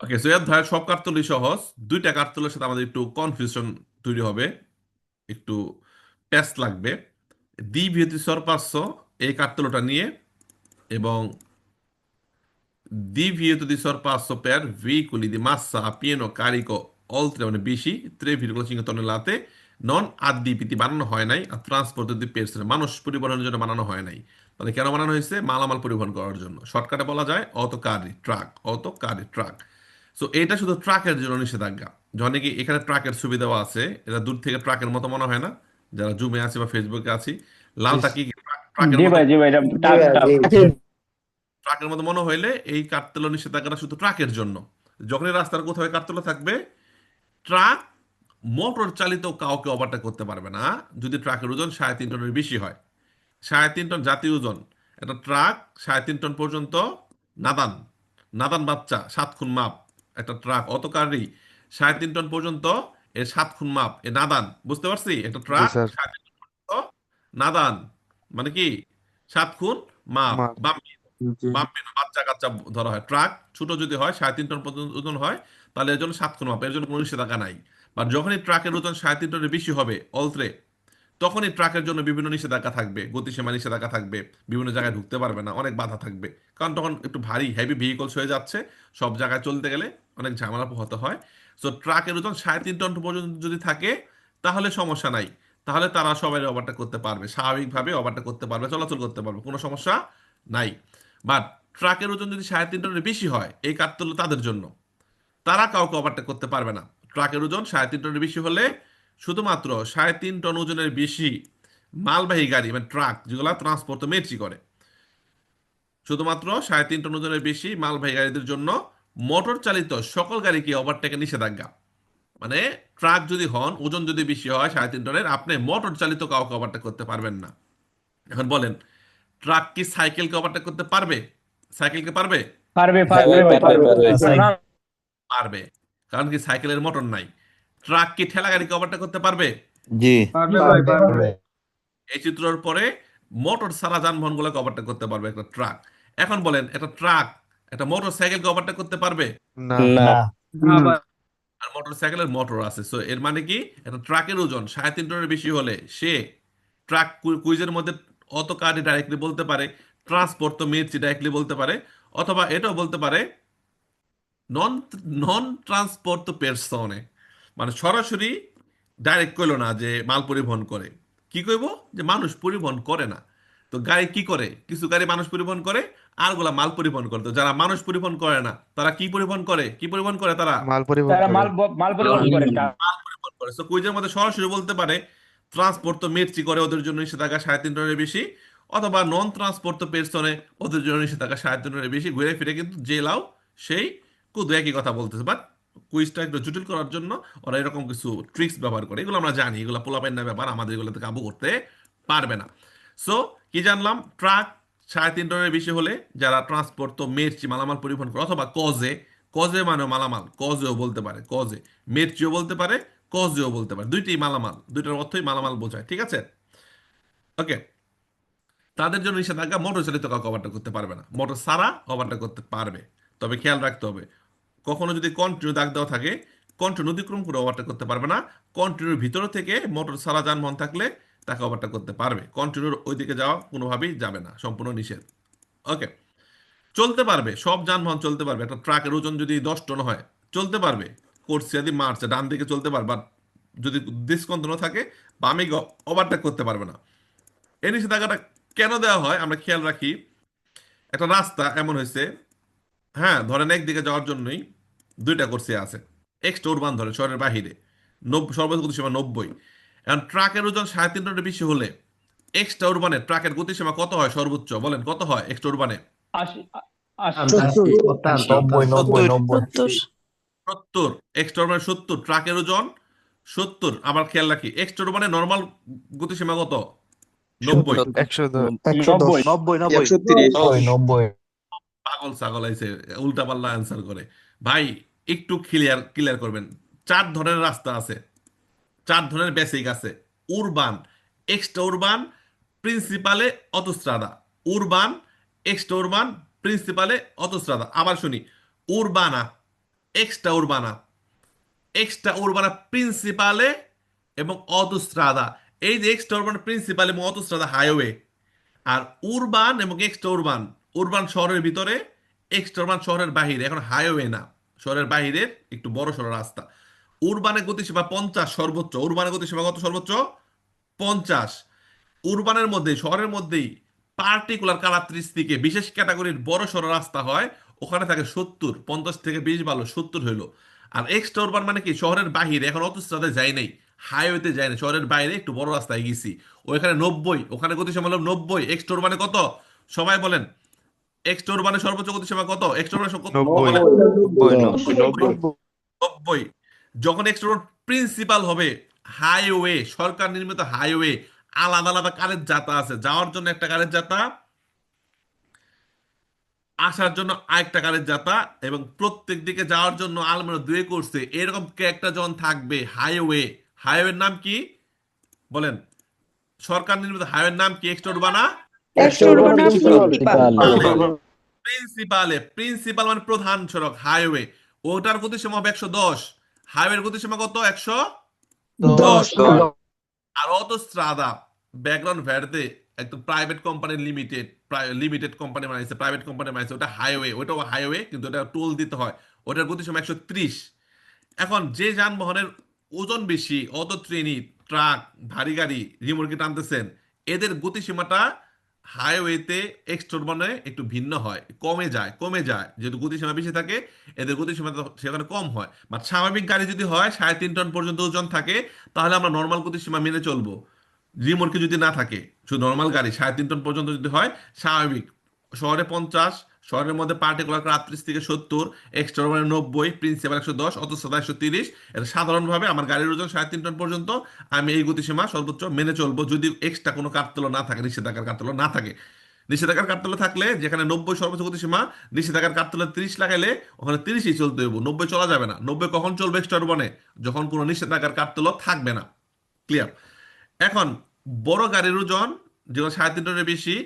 ওকে, so এর ধারে সব কাঠতলই সহজ। দুইটা কাঠতলের সাথে আমাদের একটু কনফিউশন তৈরি হবে, একটু টেস্ট লাগবে। দ্বি বৃহতি সরপার্শ্ব এই কাঠতলটা নিয়ে এবং di vieto di sorpasso per veicoli di massa a pieno carico oltre una bici 3,5 tonnellate নন আদ্যিপীতি বানানো হয় নাই, আর ট্রান্সপোর্ট দি পেটস মানুষ পরিবহনের জন্য বানানো হয় নাই। তাহলে কেন বানানো হয়েছে? মালামাল পরিবহন করার জন্য। শর্টকাটে বলা যায় অটো কারি ট্রাক। সো এটা শুধু ট্রাকের জন্য নিষেধাজ্ঞা। যখন কি এখানে ট্রাকের সুবিধাও আছে, এটা দূর থেকে ট্রাকের মতো মনে হয় না? যারা জুমে আছে বা ফেসবুকে আছি, লালটা কি ট্রাকের জি মতো? ভাই, জি ভাই, এটা জি টাক ভাই, টাক। জি। ট্রাকের মতো মনে হইলে এই কাঠতলা নিষেধাজ্ঞাটা শুধু ট্রাকের জন্য। যখনই রাস্তার কোথাও কাঠতলা থাকবে, ট্রাক মোটর চালিত কাউকে ওভারটেক করতে পারবে না যদি ট্রাকের ওজন 3.5 টনের বেশি হয়। 3.5 টন জাতীয় ওজন একটা ট্রাক, 3.5 টন পর্যন্ত। নাদান নাদান বাচ্চা 7 খুন মাপ একটা ট্রাক অতকারী 3.5 টন পর্যন্ত, এর 7 খুন মাপ এ নাদান। বুঝতে পারছি? একটা জি ট্রাক স্যার। 3.5 টন পর্যন্ত নাদান, মানে কি 7 খুন মাপ। মা বাম্পিন জি। বাম্পিন বাচ্চা কাচ্চা ধরা হয়। ট্রাক ছোট যদি হয় 3.5 টন পর্যন্ত ওজন হয়, তাহলে এর জন্য 7 খুন মাপ, এর জন্য কোনো নিষেধাজ্ঞা নাই। বা যখনই ট্রাকের ওজন 3.5 টনের বেশি হবে অলত্রে, তখনই ট্রাকের জন্য বিভিন্ন নিষেধাজ্ঞা থাকবে, গতিসীমা নিষেধাজ্ঞা থাকবে, বিভিন্ন জায়গায় ঢুকতে পারবে না, অনেক বাধা থাকবে। কারণ তখন একটু ভারী হেভি ভেহিকলস হয়ে যাচ্ছে, সব জায়গায় চলতে গেলে অনেক ঝামেলা পোহাতে হয়। সো ট্রাকের ওজন 3.5 টন পর্যন্ত যদি থাকে, তাহলে সমস্যা নাই। তাহলে তারা সবাই ওভারটেক করতে পারবে, স্বাভাবিকভাবে ওভারটেক করতে পারবে, চলাচল করতে পারবে, কোনো সমস্যা নাই। বাট ট্রাকের ওজন যদি 3.5 টনের বেশি হয়, এই কাঠতলা তাদের জন্য। তারা কাউকে ওভারটেক করতে পারবে না। ট্রাকের ওজন 3.5 টনের বেশি হলে শুধুমাত্র 3.5 টন ওজনের বেশি মালবাহী গাড়ি মানে ট্রাক যেগুলো ট্রান্সপোর্ট মেট্রি করে, শুধুমাত্র 3.5 টন ওজনের বেশি মালবাহী গাড়িদের জন্য মোটর চালিত সকল গাড়িকে ওভারটেকে নিষেধাজ্ঞা। মানে ট্রাক যদি হন, ওজন যদি বেশি হয় 3.5 টনের, আপনি মোটর চালিত কাউকে ওভারটেক করতে পারবেন না। এখন বলেন, ট্রাক কি সাইকেলকে ওভারটেক করতে পারবে? সাইকেলকে পারবে? পারবে হ্যাঁ পারবে ভাই, ভাই, পারবে পারবে। পারবে। না, পারবে। কারণ কি সাইকেলের মোটর নাই। ট্রাক কি ঠেলা গাড়িকে ওভারটেক করতে পারবে? জি। পারবে ভাই, পারবে। এই চিত্রের পরে মোটর সারা যানবাহনগুলোকে ওভারটেক করতে পারবে একটা ট্রাক। এখন বলেন, একটা ট্রাক একটা মোটর সাইকেলকে ওভারটেক করতে পারবে? না। না। না ভাই। আর মোটর সাইকেলের মোটর আছে, সো এর মানে কি একটা ট্রাকের ওজন 3.5 টনের বেশি হলে সে ট্রাক কুইজের মধ্যে অত কার্ডে ডাইরেক্টলি বলতে পারে, ট্রান্সপোর্ট তো মেরছি ডাইরেক্টলি বলতে পারে, অথবা এটাও বলতে পারে নন নন ট্রান্সপোর্ট তো পেরসনে, মানে সরাসরি ডাইরেক্ট কইলো না যে মাল পরিবহন করে। কি কইবো? যে মানুষ পরিবহন করে না। তো গাড়ি কি করে? কিছু গাড়ি মানুষ পরিবহন করে, আর গুলা মাল পরিবহন করে। তো যারা মানুষ পরিবহন করে না, তারা কি পরিবহন করে? কি পরিবহন করে তারা? মাল পরিবহন তারা করে। মাল পরিবহন করে মাল পরিবহন করে। তো কুইজের মধ্যে সরাসরি বলতে পারে ট্রান্সপোর্ট তো মেরচি করে, ওদের জন্য নিষেধাজ্ঞা 3.5 টনের বেশি। অথবা নন ট্রান্সপোর্ট তো পেরসনে, ওদের জন্য নিষেধাজ্ঞা 3.5 টনের বেশি। ঘুরে ফিরে কিন্তু যে লাও সেই কুদু একই কথা বলতেছে। বাট কুইজটা একটু জটিল করার জন্য ওরা এরকম কিছু ট্রিক্স ব্যবহার করে। এগুলো আমরা জানি, এগুলো পোলাপাইন না ব্যাপার, আমাদের এগুলোতে কাবু করতে পারবে না। সো কি জানলাম? ট্রাক 3.5 টনের বেশি হলে যারা ট্রান্সপোর্ট তো মেরচি মালামাল পরিবহন করে, অথবা কজে, কজে মানে মালামাল, কজেও বলতে পারে, কজে মেরচিও বলতে পারে, কজেও বলতে পারে, দুইটাই মালামাল, দুইটার অর্থই মালামাল বোঝায়। ঠিক আছে? ওকে, তাদের জন্য নিষেধাজ্ঞা। মোটর চালিত কাউকে ওভারটেক করতে পারবে না, মোটর সারা ওভারটেক করতে পারবে। তবে খেয়াল রাখতে হবে, কখনো যদি কন্টিনিউ দাগ দেওয়া থাকে, কন্টিনিউ অতিক্রম করে ওভারটেক করতে পারবে না। কন্টিনিউর ভিতরে থেকে মোটর সারা যানবাহন থাকলে তাকে ওভারটেক করতে পারবে। কন্টিনিউর ওইদিকে যাওয়া কোনোভাবেই যাবে না, সম্পূর্ণ নিষেধ। ওকে, চলতে পারবে, সব যানবাহন চলতে পারবে। একটা ট্রাকের ওজন যদি 10 টন হয়, চলতে পারবে। কোর্সিয়া দিয়ে মারছে, ডান দিকে চলতে পারবে। আর যদি ডিসকন্টিনিউ থাকে, বামে ওভারটেক করতে পারবে না। এই নিষেধাজ্ঞাটা কেন দেওয়া হয় আমরা খেয়াল রাখি। একটা রাস্তা এমন হয়েছে, হ্যাঁ ধরেন একদিকে যাওয়ার জন্যই দুইটা কোর্সিয়া আছে, এক্সট্রা উরবান ধরে শহরের বাহিরে, সর্বোচ্চ গতিসীমা 90। এখন ট্রাকের ওজন 3.5 টনের বেশি হলে এক্সট্রা উরবানে ট্রাকের গতিসীমা কত হয় সর্বোচ্চ? বলেন কত হয় এক্সট্রা উরবানে? 80, 80। 90 90 70। 90। 70। এক্সট্রা মানে 70, ট্রাকের ওজন 70। আবার খেয়াল রাখি এক্সট্রা মানে নর্মাল গতিসীমা কত? 90। 110। 90। 90 90। 130। 90। পাগল ছাগল আইছে, উল্টা পাল্লা অ্যান্সার করে। ভাই একটু ক্লিয়ার ক্লিয়ার করবেন। চার ধরনের রাস্তা আছে, চার ধরনের বেসিক আছে: উরবান, এক্সট্রা উরবান, প্রিন্সিপালে, অটোস্ট্রাদা। উরবান, এক্সট্রা উরবান, প্রিন্সিপালে, অটোস্ট্রাদা। আবার শুনি: উরবানা, এক্সট্রা উরবানা, এক্সট্রা উরবানা প্রিন্সিপালে এবং অটোস্ট্রাদা। এই যে এক্সট্রা উরবান প্রিন্সিপাল এবং অটোস্ট্রাদা হাইওয়ে, আর উরবান এবং এক্সট্রা উরবান, উরবান শহরের ভিতরে, এক্সট্রা উরবান শহরের বাহিরে, এখন হাইওয়ে না, শহরের বাহিরের একটু বড় সড়ো রাস্তা। উরবানের গতিসীমা 50 সর্বোচ্চ, উরবানের গতিসীমা কত সর্বোচ্চ? 50। উরবানের মধ্যে, শহরের মধ্যেই পার্টিকুলার কারাত্রিস্তিকে বিশেষ ক্যাটাগরির বড় সড়ো রাস্তা হয়, ওখানে থাকে 70, 50 থেকে 20 ভালো 70 হইলো। আর এক্সট্রা উরবান মানে কি, শহরের বাহিরে, এখন অত রাস্তায় যাই নাই, হাইওয়েতে যাই নাই, শহরের বাইরে একটু বড় রাস্তায় গেছি, ওইখানে 90, ওখানে গতিসীমা হলো 90। এক্সট্রা উরবানে কত? সবাই বলেন, এক্সট্রা উরবানে সর্বোচ্চ গতিসীমা কত? এক্সট্রা উরবানে কত নব্বই বলেন? নব্বই নব্বই 90। নব্বই 90। যখন এক্সট্রা প্রিন্সিপাল হবে, হাইওয়ে, সরকার নির্মিত হাইওয়ে, আলাদা আলাদা কারের জাতা আছে, যাওয়ার জন্য একটা কারের জাতা, আসার জন্য আরেকটা কারের জাতা, এবং প্রত্যেক দিকে যাওয়ার জন্য আলমেরা দুয়ে করছে, এরকম একটা জন থাকবে হাইওয়ে। হাইওয়ের নাম কি বলেন? সরকার নির্মিত হাইওয়ের নাম কি? এক্সট্রা উরবানা এক্সট্রা উরবানা প্রিন্সিপাল। প্রিন্সিপালে, প্রিন্সিপাল মানে প্রধান সড়ক, হাইওয়ে, ওটার গতিসীমা হবে 110। হাইওয়ের গতিসীমা কত? 110। 10। আর অটোস্ট্রাদা, ব্যাকগ্রাউন্ড ভ্যাটতে একদম private company, limited, limited company বানাইছে, প্রাইভেট কোম্পানি বানাইছে, ওটা হাইওয়ে, ওটাও হাইওয়ে, কিন্তু ওটা টোল দিতে হয়। ওটার গতিসীমা 130। এখন যে যানবাহনের ওজন বেশি, অত ট্রেনি, ট্রাক, ভারী গাড়ি, রিমোটকে টানতেছেন, এদের গতিসীমাটা হাইওয়েতে এক্সটরবানে একটু ভিন্ন হয়, কমে যায়, কমে যায়, যেহেতু গতিসীমা বেশি থাকে, এদের গতিসীমা সেখানে কম হয়। বা স্বাভাবিক গাড়ি যদি হয় 3.5 টন পর্যন্ত ওজন থাকে, তাহলে আমরা নর্মাল গতিসীমা মেনে চলবো। রিমোটকে যদি না থাকে, শুধু নর্মাল গাড়ি 3.5 টন পর্যন্ত যদি হয়, স্বাভাবিক। শহরে 50, শহরের মধ্যে পার্টিকুলার 38 থেকে 70, এক্সট্রা মানে 90, প্রিন্সিপাল 110, অটোস্ট্রাদা 130। এটা সাধারণভাবে আমার গাড়ির ওজন 3.5 টন পর্যন্ত, আমি এই গতিসীমা সর্বোচ্চ মেনে চলবো, যদি এক্সট্রা কোনো কারতল না থাকে, নিষেধাজ্ঞার কারতল না থাকে। নিষেধাজ্ঞার কারতলে থাকলে, যেখানে 90 সর্বোচ্চ গতিসীমা, নিষেধাজ্ঞার কারতলে 30 লাগাইলে ওখানে 30ই চলতে হইব, 90 চলা যাবে না। 90 কখন চলবে এক্সট্রা বনে? যখন কোনো নিষেধাজ্ঞার কারতল থাকবে না। ক্লিয়ার? এখন বড় গাড়ির ওজন যেগুলো 3.5 টনের বেশি,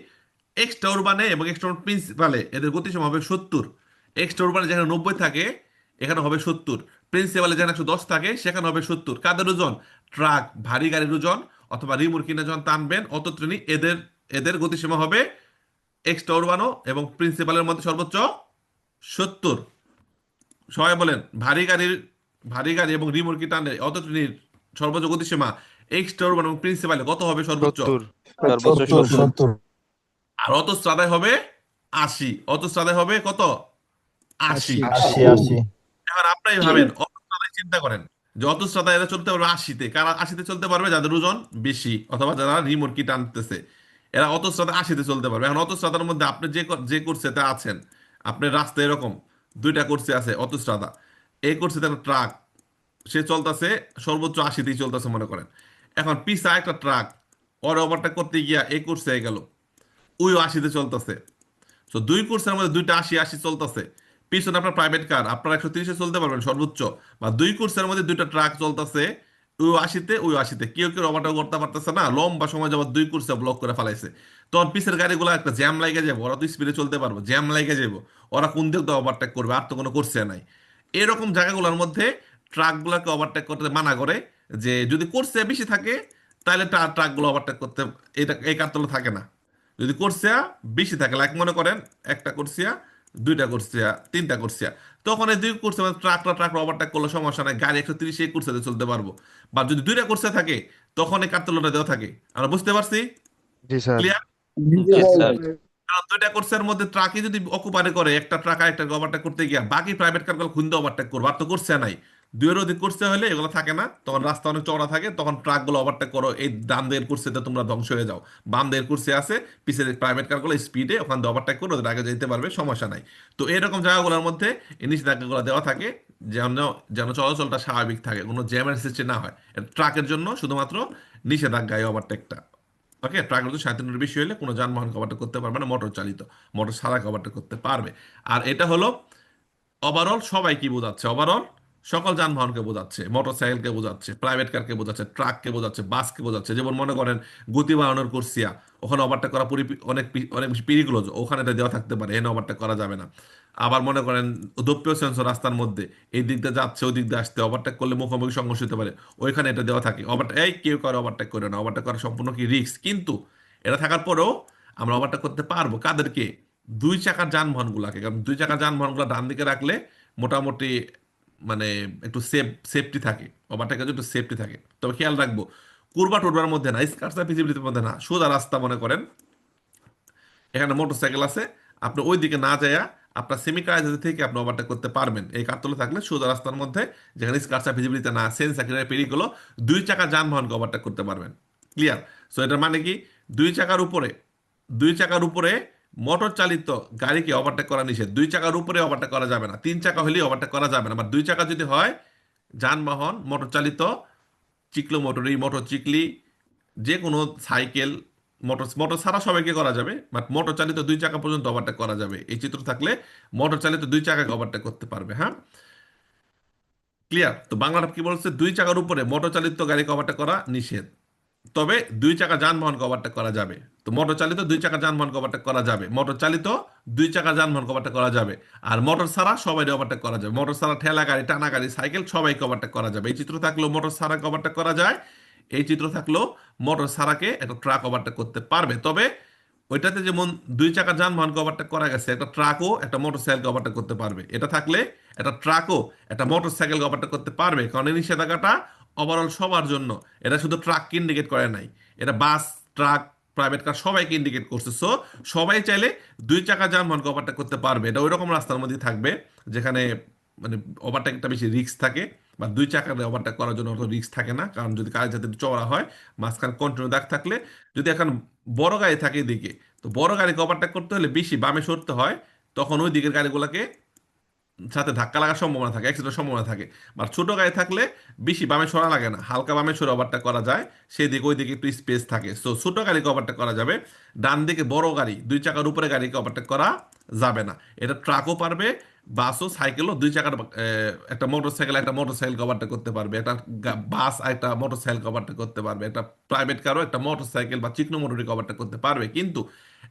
এক্সট্রা উরবানে এবং এক্সট্রা প্রিন্সিপালে এদের গতিসীমা হবে 70। এক্সট্রা উরবানে যেখানে 90 থাকে, এখানে হবে 70। প্রিন্সিপালে যেখানে 110 থাকে, সেখানে হবে 70। কাদের ওজন? ট্রাক, ভারী গাড়ির ওজন, অথবা রিমোট কিনে যখন টানবেন, অত ট্রেনি, এদের এদের গতিসীমা হবে এক্সট্রা উরবানো এবং প্রিন্সিপালের মধ্যে সর্বোচ্চ 70। সবাই বলেন, ভারী গাড়ি এবং রিমোট টানলে অত ট্রেনির সর্বোচ্চ গতিসীমা এক্সট্রা উরবান এবং প্রিন্সিপালে কত হবে সর্বোচ্চ? 70 সর্বোচ্চ 70 70 70 আর অটোস্ট্রাদায় হবে 80। অটোস্ট্রাদায় হবে কত? 80। 80 80 এখন আপনারাই ভাবেন, অটোস্ট্রাদায় চিন্তা করেন যে অটোস্ট্রাদায় এরা চলতে পারবে 80-তে। কারা 80-তে চলতে পারবে? যাদের ওজন বেশি অথবা যারা রিমোট টানতেছে, এরা অটোস্ট্রাদা 80-তে চলতে পারবে। এখন অটোস্ট্রাদার মধ্যে আপনি যে কোর্সেতে আছেন, আপনার রাস্তা এরকম দুইটা কোর্সে আছে অটোস্ট্রাদা। এই কোর্সে একটা ট্রাক, সে চলতেছে সর্বোচ্চ 80-তেই চলতেছে মনে করেন। এখন পিছা একটা ট্রাক, ওর ওভারটেক করতে গিয়া এই কোর্সে গেল, ওই 80-তে চলতেছে। তো দুই কোর্সের মধ্যে দুইটা 80-80 চলতেছে। পিছনে আপনার প্রাইভেট কার, আপনারা 130-এ চলতে পারবেন সর্বোচ্চ। বা দুই কোর্সের মধ্যে দুইটা ট্রাক চলতেছে, ওই 80-তে ওই 80-তে, কেউ কেউ ওভারটেক করতে পারতেছে না, লম্বা সময় যাবত দুই কোর্সে ব্লক করে ফেলাইছে। তখন পিছের গাড়িগুলো একটা জ্যাম লাগে যাবো, ওরা তো স্পিডে চলতে পারবো, জ্যাম লাগে যাবো, ওরা কোন দিক দিয়ে ওভারটেক করবে, আর তো কোনো কোর্সে নাই। এরকম জায়গাগুলোর মধ্যে ট্রাকগুলোকে ওভারটেক করতে মানা করে, যে যদি কোর্সে বেশি থাকে, তাহলে ট্রাকগুলো ওভারটেক করতে, এটা এই কারতলে থাকে না। যদি কোর্সিয়া বেশি থাকে, লাইক মনে করেন একটা কোর্সিয়া, দুইটা কোর্সিয়া, তিনটা কোর্সিয়া, তখন এই দুই কোর্সে ট্রাক ওভারটেক করলে সমস্যা নাই, গাড়ি 130 এই কোর্সে চলতে পারবো। বা যদি দুইটা কোর্সে থাকে, তখন এই কার্তলটা দেওয়া থাকে। আমরা বুঝতে পারছি? জি স্যার ক্লিয়ার? জি স্যার কারণ দুইটা কোর্সের মধ্যে ট্রাকই যদি অকুপারে করে, একটা ট্রাক আর একটা ওভারটেক করতে গিয়া, বাকি প্রাইভেট কারগুলো খুঁজে ওভারটেক করবো। আর তো কোর্সে নাই, দুইয়ের অধিক কোর্সে হলে এগুলো থাকে না, তখন রাস্তা অনেক চওড়া থাকে, তখন ট্রাকগুলো ওভারটেক করো, এই ডান দিকের কোর্সেতে তোমরা ধ্বংস হয়ে যাও, বাম দিকের কোর্সে আছে, পিছের প্রাইভেট কারগুলো স্পিডে ওখান দিয়ে ওভারটেক করে ওদের আগে যেতে পারবে, সমস্যা নাই। তো এরকম জায়গাগুলোর মধ্যে এই নিষেধাজ্ঞাগুলো দেওয়া থাকে, যেন যেন চলাচলটা স্বাভাবিক থাকে, কোনো জ্যামের সৃষ্টি না হয়। ট্রাকের জন্য শুধুমাত্র নিষেধাজ্ঞা এই ওভারটেকটা। ওকে, ট্রাকের তো 37-এর বেশি হলে কোনো যানবাহন ওভারটেক করতে পারবে না, মোটর চালিত, মোটর ছাড়া ওভারটেক করতে পারবে। আর এটা হলো ওভারঅল সবাই কি বোঝাচ্ছে, ওভারঅল সকল যানবাহনকে বোঝাচ্ছে, মোটরসাইকেলকে বোঝাচ্ছে, প্রাইভেট কারকে বোঝাচ্ছে, ট্রাককে বোঝাচ্ছে, বাসকে বোঝাচ্ছে। যেমন মনে করেন গতি বাড়ানোর করছিয়া, ওখানে ওভারটেক করা অনেক অনেক বেশি পিরিকুলজ, ওখানে এটা দেওয়া থাকতে পারে, এখানে ওভারটেক করা যাবে না। আবার মনে করেন দপ্পিও সেন্সর রাস্তার মধ্যে এই দিক দিয়ে যাচ্ছে ওই দিক দিয়ে আসতে, ওভারটেক করলে মুখোমুখি সংঘর্ষ হতে পারে, ওইখানে এটা দেওয়া থাকে। এই কেউ করে ওভারটেক করে না, ওভারটেক করা সম্পূর্ণ কি রিস্ক, কিন্তু এটা থাকার পরেও আমরা ওভারটেক করতে পারবো কাদেরকে? দুই চাকার যানবাহনগুলোকে। কারণ দুই চাকার যানবাহনগুলো ডান দিকে রাখলে মোটামুটি মানে একটু সেফটি থাকে, ওভারটেকের জন্য একটু সেফটি থাকে। তবে খেয়াল রাখবো কুরবা টুরবার মধ্যে না, স্কার্সা পিছিয়ে মধ্যে না, সোজা রাস্তা মনে করেন এখানে মোটরসাইকেল আছে, আপনি ওই দিকে না যায়া আপনার সেমি কারাইজার থেকে আপনি ওভারটেক করতে পারবেন এই কাঠতলে থাকলে সোজা রাস্তার মধ্যে, যেখানে স্কার্সা ভিজিবিলিটি না, সেন্স একেবারে পেরিয়ে গেলো, দুই চাকা যানবাহনকে ওভারটেক করতে পারবেন। ক্লিয়ার? সো এটার মানে কি, দুই চাকার উপরে দুই চাকার উপরে মোটর চালিত গাড়িকে ওভারটেক করা নিষেধ। দুই চাকার উপরে ওভারটেক করা যাবে না, তিন চাকা হলেই ওভারটেক করা যাবে না। আবার দুই চাকা যদি হয় যানবাহন মোটর চালিত, চিকলো মোটরি, মোটর চিকলি, যে কোনো সাইকেল, মোটর মোটর ছাড়া সবাইকে করা যাবে, বাট মোটর চালিত দুই চাকা পর্যন্ত ওভারটেক করা যাবে। এই চিত্র থাকলে মোটর চালিত দুই চাকাকে ওভারটেক করতে পারবে। হ্যাঁ, ক্লিয়ার? তো বাংলাটা কি বলছে, দুই চাকার উপরে মোটর চালিত গাড়িকে ওভারটেক করা নিষেধ, তবে দুই চাকা যানবাহনকে ওভারটেক করা যাবে। তো মোটর চালিত দুই চাকা যানবাহনকে ওভারটেক করা যাবে, মোটর চালিত দুই চাকা যানবাহনকে ওভারটেক করা যাবে। আর মোটর ছাড়া সবাই ওভারটেক করা যাবে, মোটর ছাড়া ঠেলা গাড়ি, টানা গাড়ি, সাইকেল সবাইকে ওভারটেক করা যাবে। এই চিত্র থাকলেও মোটর ছাড়াকে ওভারটেক করা যায়, এই চিত্র থাকলেও মোটর ছাড়াকে একটা ট্রাক ওভারটেক করতে পারবে। তবে ওইটাতে যেমন দুই চাকা যানবাহনকে ওভারটেক করা গেছে, একটা ট্রাকও একটা মোটর সাইকেলকে ওভারটেক করতে পারবে। এটা থাকলে একটা ট্রাকও একটা মোটর সাইকেলকে ওভারটেক করতে পারবে, কারণ এই নিষেধাজ্ঞাটা ওভারঅল সবার জন্য। এটা শুধু ট্রাককে ইন্ডিকেট করে নাই, এটা বাস, ট্রাক, প্রাইভেট কার সবাইকে ইন্ডিকেট করছে। সো সবাই চাইলে দুই চাকা যানবাহনকে ওভারটেক করতে পারবে। এটা ওই রকম রাস্তার মধ্যে থাকবে যেখানে মানে ওভারটেকটা বেশি রিস্ক থাকে, বা দুই চাকা ওভারটেক করার জন্য অত রিস্ক থাকে না, কারণ যদি কাজ যাতে চওড়া হয়, মাঝখানে কন্টিনিউ দাগ থাকলে, যদি এখন বড় গাড়ি থাকে এদিকে, তো বড় গাড়িকে ওভারটেক করতে হলে বেশি বামে সরতে হয়, তখন ওই দিকের গাড়িগুলোকে সাথে ধাক্কা লাগার সম্ভাবনা থাকে, অ্যাক্সিডেন্টের সম্ভাবনা থাকে। আর ছোট গাড়ি থাকলে বেশি বামে সরা লাগে না, হালকা বামে সরে ওভারটেক করা যায়, সেই দিকে ওই দিকে একটু স্পেস থাকে। সো ছোট গাড়িকে ওভারটেক করা যাবে, ডান দিকে বড় গাড়ি দুই চাকার উপরে গাড়িকে ওভারটেক করা যাবে না। এটা ট্রাকও পারবে, বাসও, সাইকেলও, দুই চাকার একটা মোটর সাইকেল একটা মোটর সাইকেল ওভারটেক করতে পারবে, একটা বাস আর একটা মোটর সাইকেল ওভারটেক করতে পারবে, একটা প্রাইভেট কারও একটা মোটর সাইকেল বা চিকনো মোটরকে ওভারটেক করতে পারবে। কিন্তু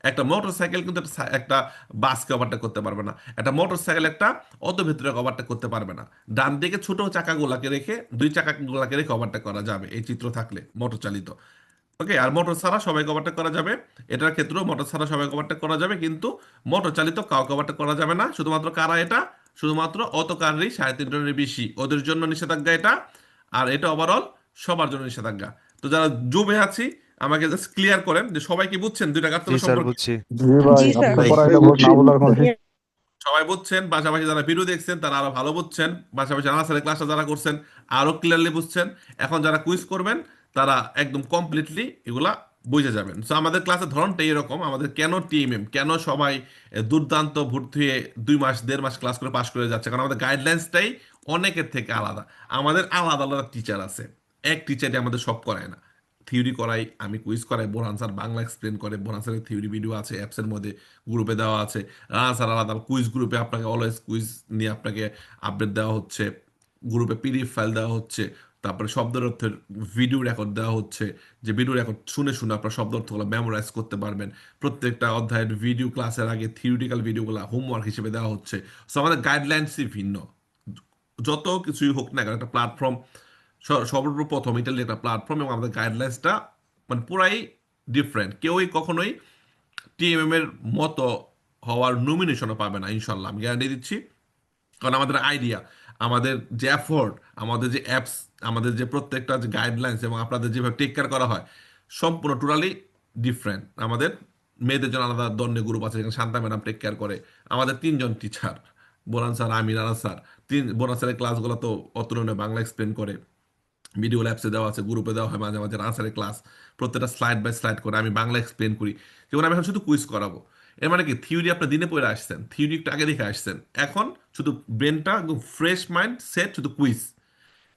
একটা মোটর সাইকেল কিন্তু একটা বাসকে ওভারটেক করতে পারবে না, একটা মোটর সাইকেল একটা অত ভেতরে ওভারটেক করতে পারবে না। ডান দিকে ছোট চাকাগুলাকে রেখে দুই চাকাগুলাকে রেখে ওভারটেক করা যাবে এই চিত্র থাকলে মোটর চালিত। ওকে, আর মোটর ছাড়া সবাইকে ওভারটেক করা যাবে, এটার ক্ষেত্রেও মোটর ছাড়া সবাইকে ওভারটেক করা যাবে, কিন্তু মোটর চালিত কাউকে ওভারটেক করা যাবে না। শুধুমাত্র কারা এটা? শুধুমাত্র অত কারই 3.5 টনের বেশি ওদের জন্য নিষেধাজ্ঞা এটা, আর এটা ওভারঅল সবার জন্য নিষেধাজ্ঞা। তো যারা জুবে আছি আমাকে জাস্ট ক্লিয়ার করেন যে সবাই কি বুঝছেন দুইটা জি কার্তলে স্যার, সম্পর্কে? বুঝছি। জি ভাই, জি স্যার। আপনার পড়া এটা না বলার কোনো সবাই বুঝছেন? পাশাপাশি যারা ভিডিও দেখছেন তারা আরো ভালো বুঝছেন, পাশাপাশি আনাসারের ক্লাসটা যারা করছেন আরো ক্লিয়ারলি বুঝছেন। এখন যারা কুইজ করবেন তারা একদম কমপ্লিটলি এগুলা বুঝে যাবেন। তো আমাদের ক্লাসের ধরনটা এরকম, আমাদের কেন টিএমএম, কেন সবাই দুর্দান্ত ভর্তি হয়ে 2 মাস 1.5 মাস ক্লাস করে পাশ করে যাচ্ছে, কারণ আমাদের গাইডলাইন্সটাই অনেকের থেকে আলাদা। আমাদের আলাদা আলাদা টিচার আছে, এক টিচারই আমাদের সব করায় না। থিওরি করাই, আমি কুইজ করাই, বোরহান স্যার বাংলা এক্সপ্লেন করে, বোরহান স্যারের থিওরি ভিডিও আছে অ্যাপসের মধ্যে, গ্রুপে দেওয়া আছে। রানা স্যার আলাদা কুইজ গ্রুপে আপনাকে অলওয়েজ কুইজ নিয়ে আপনাকে আপডেট দেওয়া হচ্ছে, গ্রুপে পিডিএফ ফাইল দেওয়া হচ্ছে, তারপরে শব্দের অর্থের ভিডিও রেকর্ড দেওয়া হচ্ছে, যে ভিডিও রেকর্ড শুনে শুনে আপনার শব্দ অর্থগুলো মেমোরাইজ করতে পারবেন। প্রত্যেকটা অধ্যায়ের ভিডিও ক্লাসের আগে থিওরিটিক্যাল ভিডিওগুলো হোমওয়ার্ক হিসেবে দেওয়া হচ্ছে। সো আমাদের গাইডলাইন্সই ভিন্ন। যত কিছুই হোক না কেন, একটা প্ল্যাটফর্ম, সর্বপ্রথম ইটালি একটা প্ল্যাটফর্ম, এবং আমাদের গাইডলাইন্সটা মানে পুরাই ডিফারেন্ট। কেউই কখনোই টিএমএম এর মতো হওয়ার নমিনেশনও পাবে না ইনশাল্লাহ, আমি গ্যারান্টি দিচ্ছি। কারণ আমাদের আইডিয়া, আমাদের যে এফোর্ট, আমাদের যে অ্যাপস, আমাদের যে প্রত্যেকটা যে গাইডলাইন্স এবং আপনাদের যেভাবে টেক কেয়ার করা হয়, সম্পূর্ণ টোটালি ডিফারেন্ট। আমাদের মেয়েদের জন্য আলাদা দণ্ডে গ্রুপ আছে যেখানে শান্তা ম্যাডাম টেক কেয়ার করে। আমাদের 3জন টিচার, বোরান স্যার, আমি, রানা স্যার। বোরান স্যারের ক্লাসগুলো তো অতুলনীয়, বাংলা এক্সপ্লেন করে, ভিডিও অ্যাপসে দেওয়া আছে, গ্রুপে দেওয়া হয় মাঝে মাঝে আনসারের ক্লাস, প্রত্যেকটা স্লাইড বাই স্লাইড করে আমি বাংলা এক্সপ্লেন করি। যেমন আমি এখন শুধু কুইজ করাবো, এর মানে কি থিওরি আপনার দিনে পড়ে আসছেন, থিওরি একটু আগে দেখে আসছেন, এখন শুধু ব্রেনটা একদম ফ্রেশ মাইন্ড সেট, শুধু কুইজ।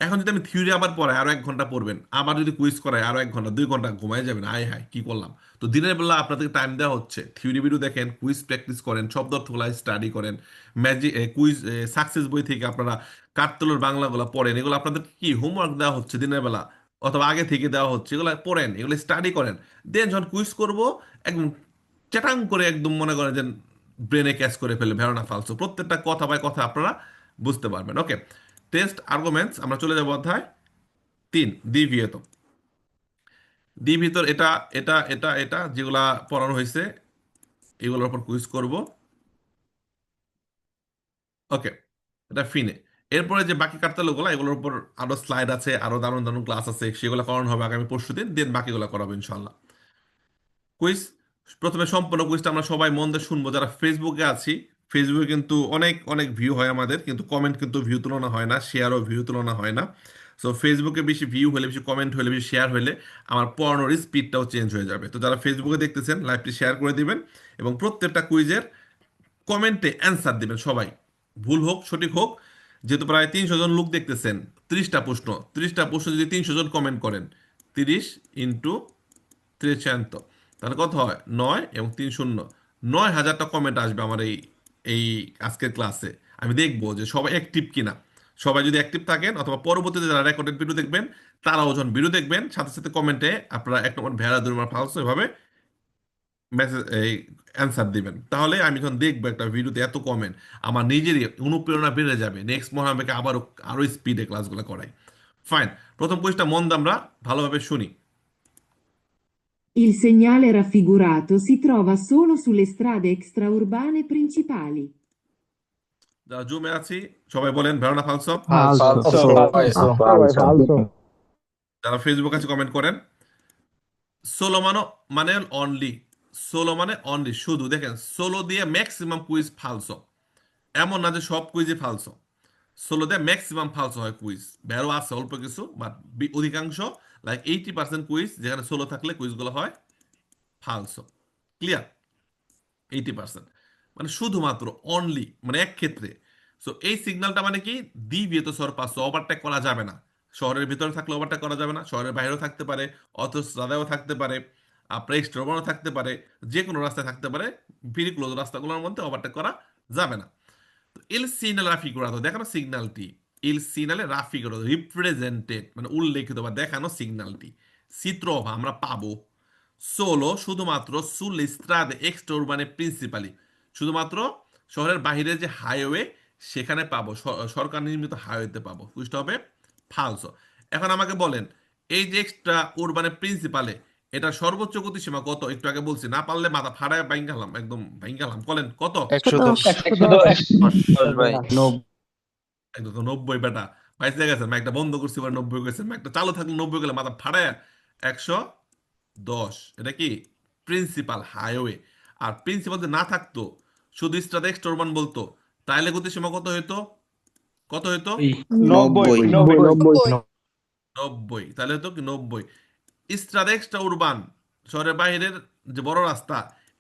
এখন যদি আমি থিওরি আবার পড়াই আরো 1 ঘন্টা পড়বেন, আবার যদি কুইজ করাই আরো 1 ঘন্টা 2 ঘন্টা ঘুমাই যাবেন, আয় হায় কি করলাম। তো দিনের বেলা আপনাদেরকে টাইম দেওয়া হচ্ছে, থিওরি ভিডিও দেখেন, কুইজ প্র্যাকটিস করেন, শব্দ অর্থগুলা স্টাডি করেন, ম্যাজিক কুইজ সাকসেস বই থেকে আপনারা কাঠতলের বাংলাগুলো পড়েন, এগুলো আপনাদের কি হোমওয়ার্ক দেওয়া হচ্ছে দিনের বেলা, অথবা আগে থেকে দেওয়া হচ্ছে, এগুলো পড়েন, এগুলো স্টাডি করেন। দেন যখন কুইজ করবো একদম চ্যাটাং করে একদম মনে করেন যে ব্রেনে ক্যাচ করে ফেলে ভেরোনা ফালসো। প্রত্যেকটা কথা বাই কথা আপনারা বুঝতে পারবেন। ওকে, টেস্ট আর্গুমেন্টস আমরা চলে যাব অধ্যায় 3 দি ভিয়েতো। দি ভিতর এটা এটা এটা এটা যেগুলা পড়ানো হয়েছে এগুলোর উপর কুইজ করব। ওকে, এটা ফিনে। এরপরে যে বাকি কার্তালগুলো এগুলোর উপর আরো স্লাইড আছে, আরো দারুণ দারুণ ক্লাস আছে, সেগুলো করানো হবে আগামী পরশু দিন, দেন বাকিগুলো করাবো ইনশাল্লাহ। কুইজ, প্রথমে সম্পূর্ণ কুইজটা আমরা সবাই মন দিয়ে শুনবো। যারা ফেসবুকে আছি, ফেসবুকে কিন্তু অনেক অনেক ভিউ হয় আমাদের, কিন্তু কমেন্ট কিন্তু ভিউ তুলনা হয় না, শেয়ারও ভিউ তুলনা হয় না। সো ফেসবুকে বেশি ভিউ হলে, বেশি কমেন্ট হলে, বেশি শেয়ার হলে আমার পড়ানোর স্পিডটাও চেঞ্জ হয়ে যাবে। তো যারা ফেসবুকে দেখতেছেন লাইভটি শেয়ার করে দিবেন এবং প্রত্যেকটা কুইজের কমেন্টে অ্যান্সার দিবেন সবাই, ভুল হোক সঠিক হোক। যেহেতু প্রায় 300 জন লোক দেখতেছেন, 30টা প্রশ্ন যদি 300 জন কমেন্ট করেন, 30 × 300, তাহলে কত হয়? 9 এবং 3 শূন্য, 9,000টা কমেন্ট আসবে আমার এই এই আজকের ক্লাসে। আমি দেখবো যে সবাই অ্যাক্টিভ কিনা। সবাই যদি অ্যাক্টিভ থাকেন, অথবা পরবর্তীতে যারা রেকর্ডেড ভিডিও দেখবেন তারাও যখন ভিডিও দেখবেন সাথে সাথে কমেন্টে আপনারা 1 নম্বর ভেড়া 2 নম্বর ফালসো এভাবে মেসেজ এই অ্যান্সার দিবেন, তাহলে আমি যখন দেখবো একটা ভিডিওতে এত কমেন্ট, আমার নিজেরই অনুপ্রেরণা বেড়ে যাবে, নেক্সট মনে হবে আবারও আরো স্পিডে ক্লাসগুলো করাই। ফাইন, প্রথম কুইজটা মন দিয়ে আমরা ভালোভাবে শুনি। Il segnale raffigurato si trova solo sulle strade extraurbane principali. যারা জুমে আছি সবাই বলেন ভেরোনা ফালসো। Falso. Falso. যারা ফেসবুক আছে কমেন্ট করেন। সোলো মানে অনলি, সোলো মানে অনলি, শুধু। দেখেন, সোলো দিয়ে ম্যাক্সিমাম কুইজ ফালসো, এমন না যে সব কুইজই ফালসো। সোলো দিয়ে ম্যাক্সিমাম ফালসো হয় কুইজ, বেরো আছে অল্প কিছু, বাট অধিকাংশ লাইক 80% কুইজ যেখানে সোলো থাকলে কুইজগুলো হয় ফালসো। ক্লিয়ার? 80%, মানে শুধুমাত্র অনলি, মানে এক ক্ষেত্রে। সো এই সিগন্যালটা মানে কি, দি ভিয়েতো সর পাসো, ওভারটেক করা যাবে না। শহরের ভিতরে থাকলে ওভারটেক করা যাবে না, শহরের বাইরেও থাকতে পারে, অটোস্ট্রাদাও থাকতে পারে, আপনার এক্সট্রোভারও থাকতে পারে, যে কোনো রাস্তায় থাকতে পারে, ভেরি ক্লোজ রাস্তাগুলোর মধ্যে ওভারটেক করা যাবে না। তো এল সিগন্যাল রাফিগোরাতো, দেখানো সিগন্যালটি, এল সিগন্যালে রাফিগোরাতো রিপ্রেজেন্টেড মানে উল্লেখিত বা দেখানো সিগন্যালটি, চিত্রভা আমরা পাবো সোলো শুধুমাত্র সুল স্ট্রাদে এক্সট্রা উরবানে প্রিন্সিপালি, শুধুমাত্র শহরের বাইরে যে হাইওয়ে সেখানে পাবো, সরকার নির্মিত হাইওয়েতে পাবো। বুঝতে হবে ফালসো। এখন আমাকে বলেন, এই যে এক্সট্রা উরবানে প্রিন্সিপালে এটা সর্বোচ্চ গতিসীমা কত? একটু আগে বলছি, না পারলে মাথা ফাড়ায় বাইঙ্গালাম, একদম বাইঙ্গালাম। বলেন কত? 110। 110 10 ভাই। একদম তো 90 বেটা, পাইছে গেছে, মাইকটা বন্ধ করছি এবার 90 গেছে, মাইকটা চালু থাকলে 90 গেলে মাথা ফাড়ায় 110। এটা কি প্রিন্সিপাল হাইওয়ে। আর প্রিন্সিপাল যদি না থাকতো, শুধু স্ট্রাদা এক্সটরবান বলতো, তাহলে গতিসীমা কত হইতো? কত হইতো? 90 90। তাহলে হতো কি 90। স্ট্রাদা এক্সট্রা উরবান, শহরের বাইরের যে বড় রাস্তা,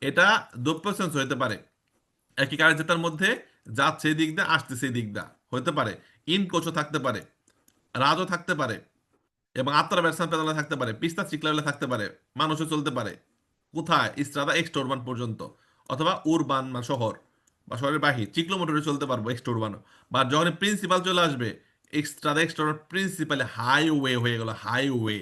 এটা দোপ্য হইতে পারে। একই কার্যতার মধ্যে যাচ্ছে এই দিক দিয়ে, আসতেছে এই দিক দিয়ে হইতে পারে। ইনকোচও থাকতে পারে, রাজও থাকতে পারে, এবং আত্মার ব্যবসা পেদালে থাকতে পারে, পিস্তা চিকলালে থাকতে পারে, মানুষও চলতে পারে। কোথায়? ইস্ট্রাদা এক্সট্রা উরবান পর্যন্ত, অথবা উরবান বা শহর বা শহরের বাহির চিকলো মোটরে চলতে পারবো এক্সট্রা উরবানও। বা যখন প্রিন্সিপাল চলে আসবে, এক্সট্রাদা এক্সট্রা প্রিন্সিপালে হাইওয়ে হয়ে গেল, হাইওয়ে,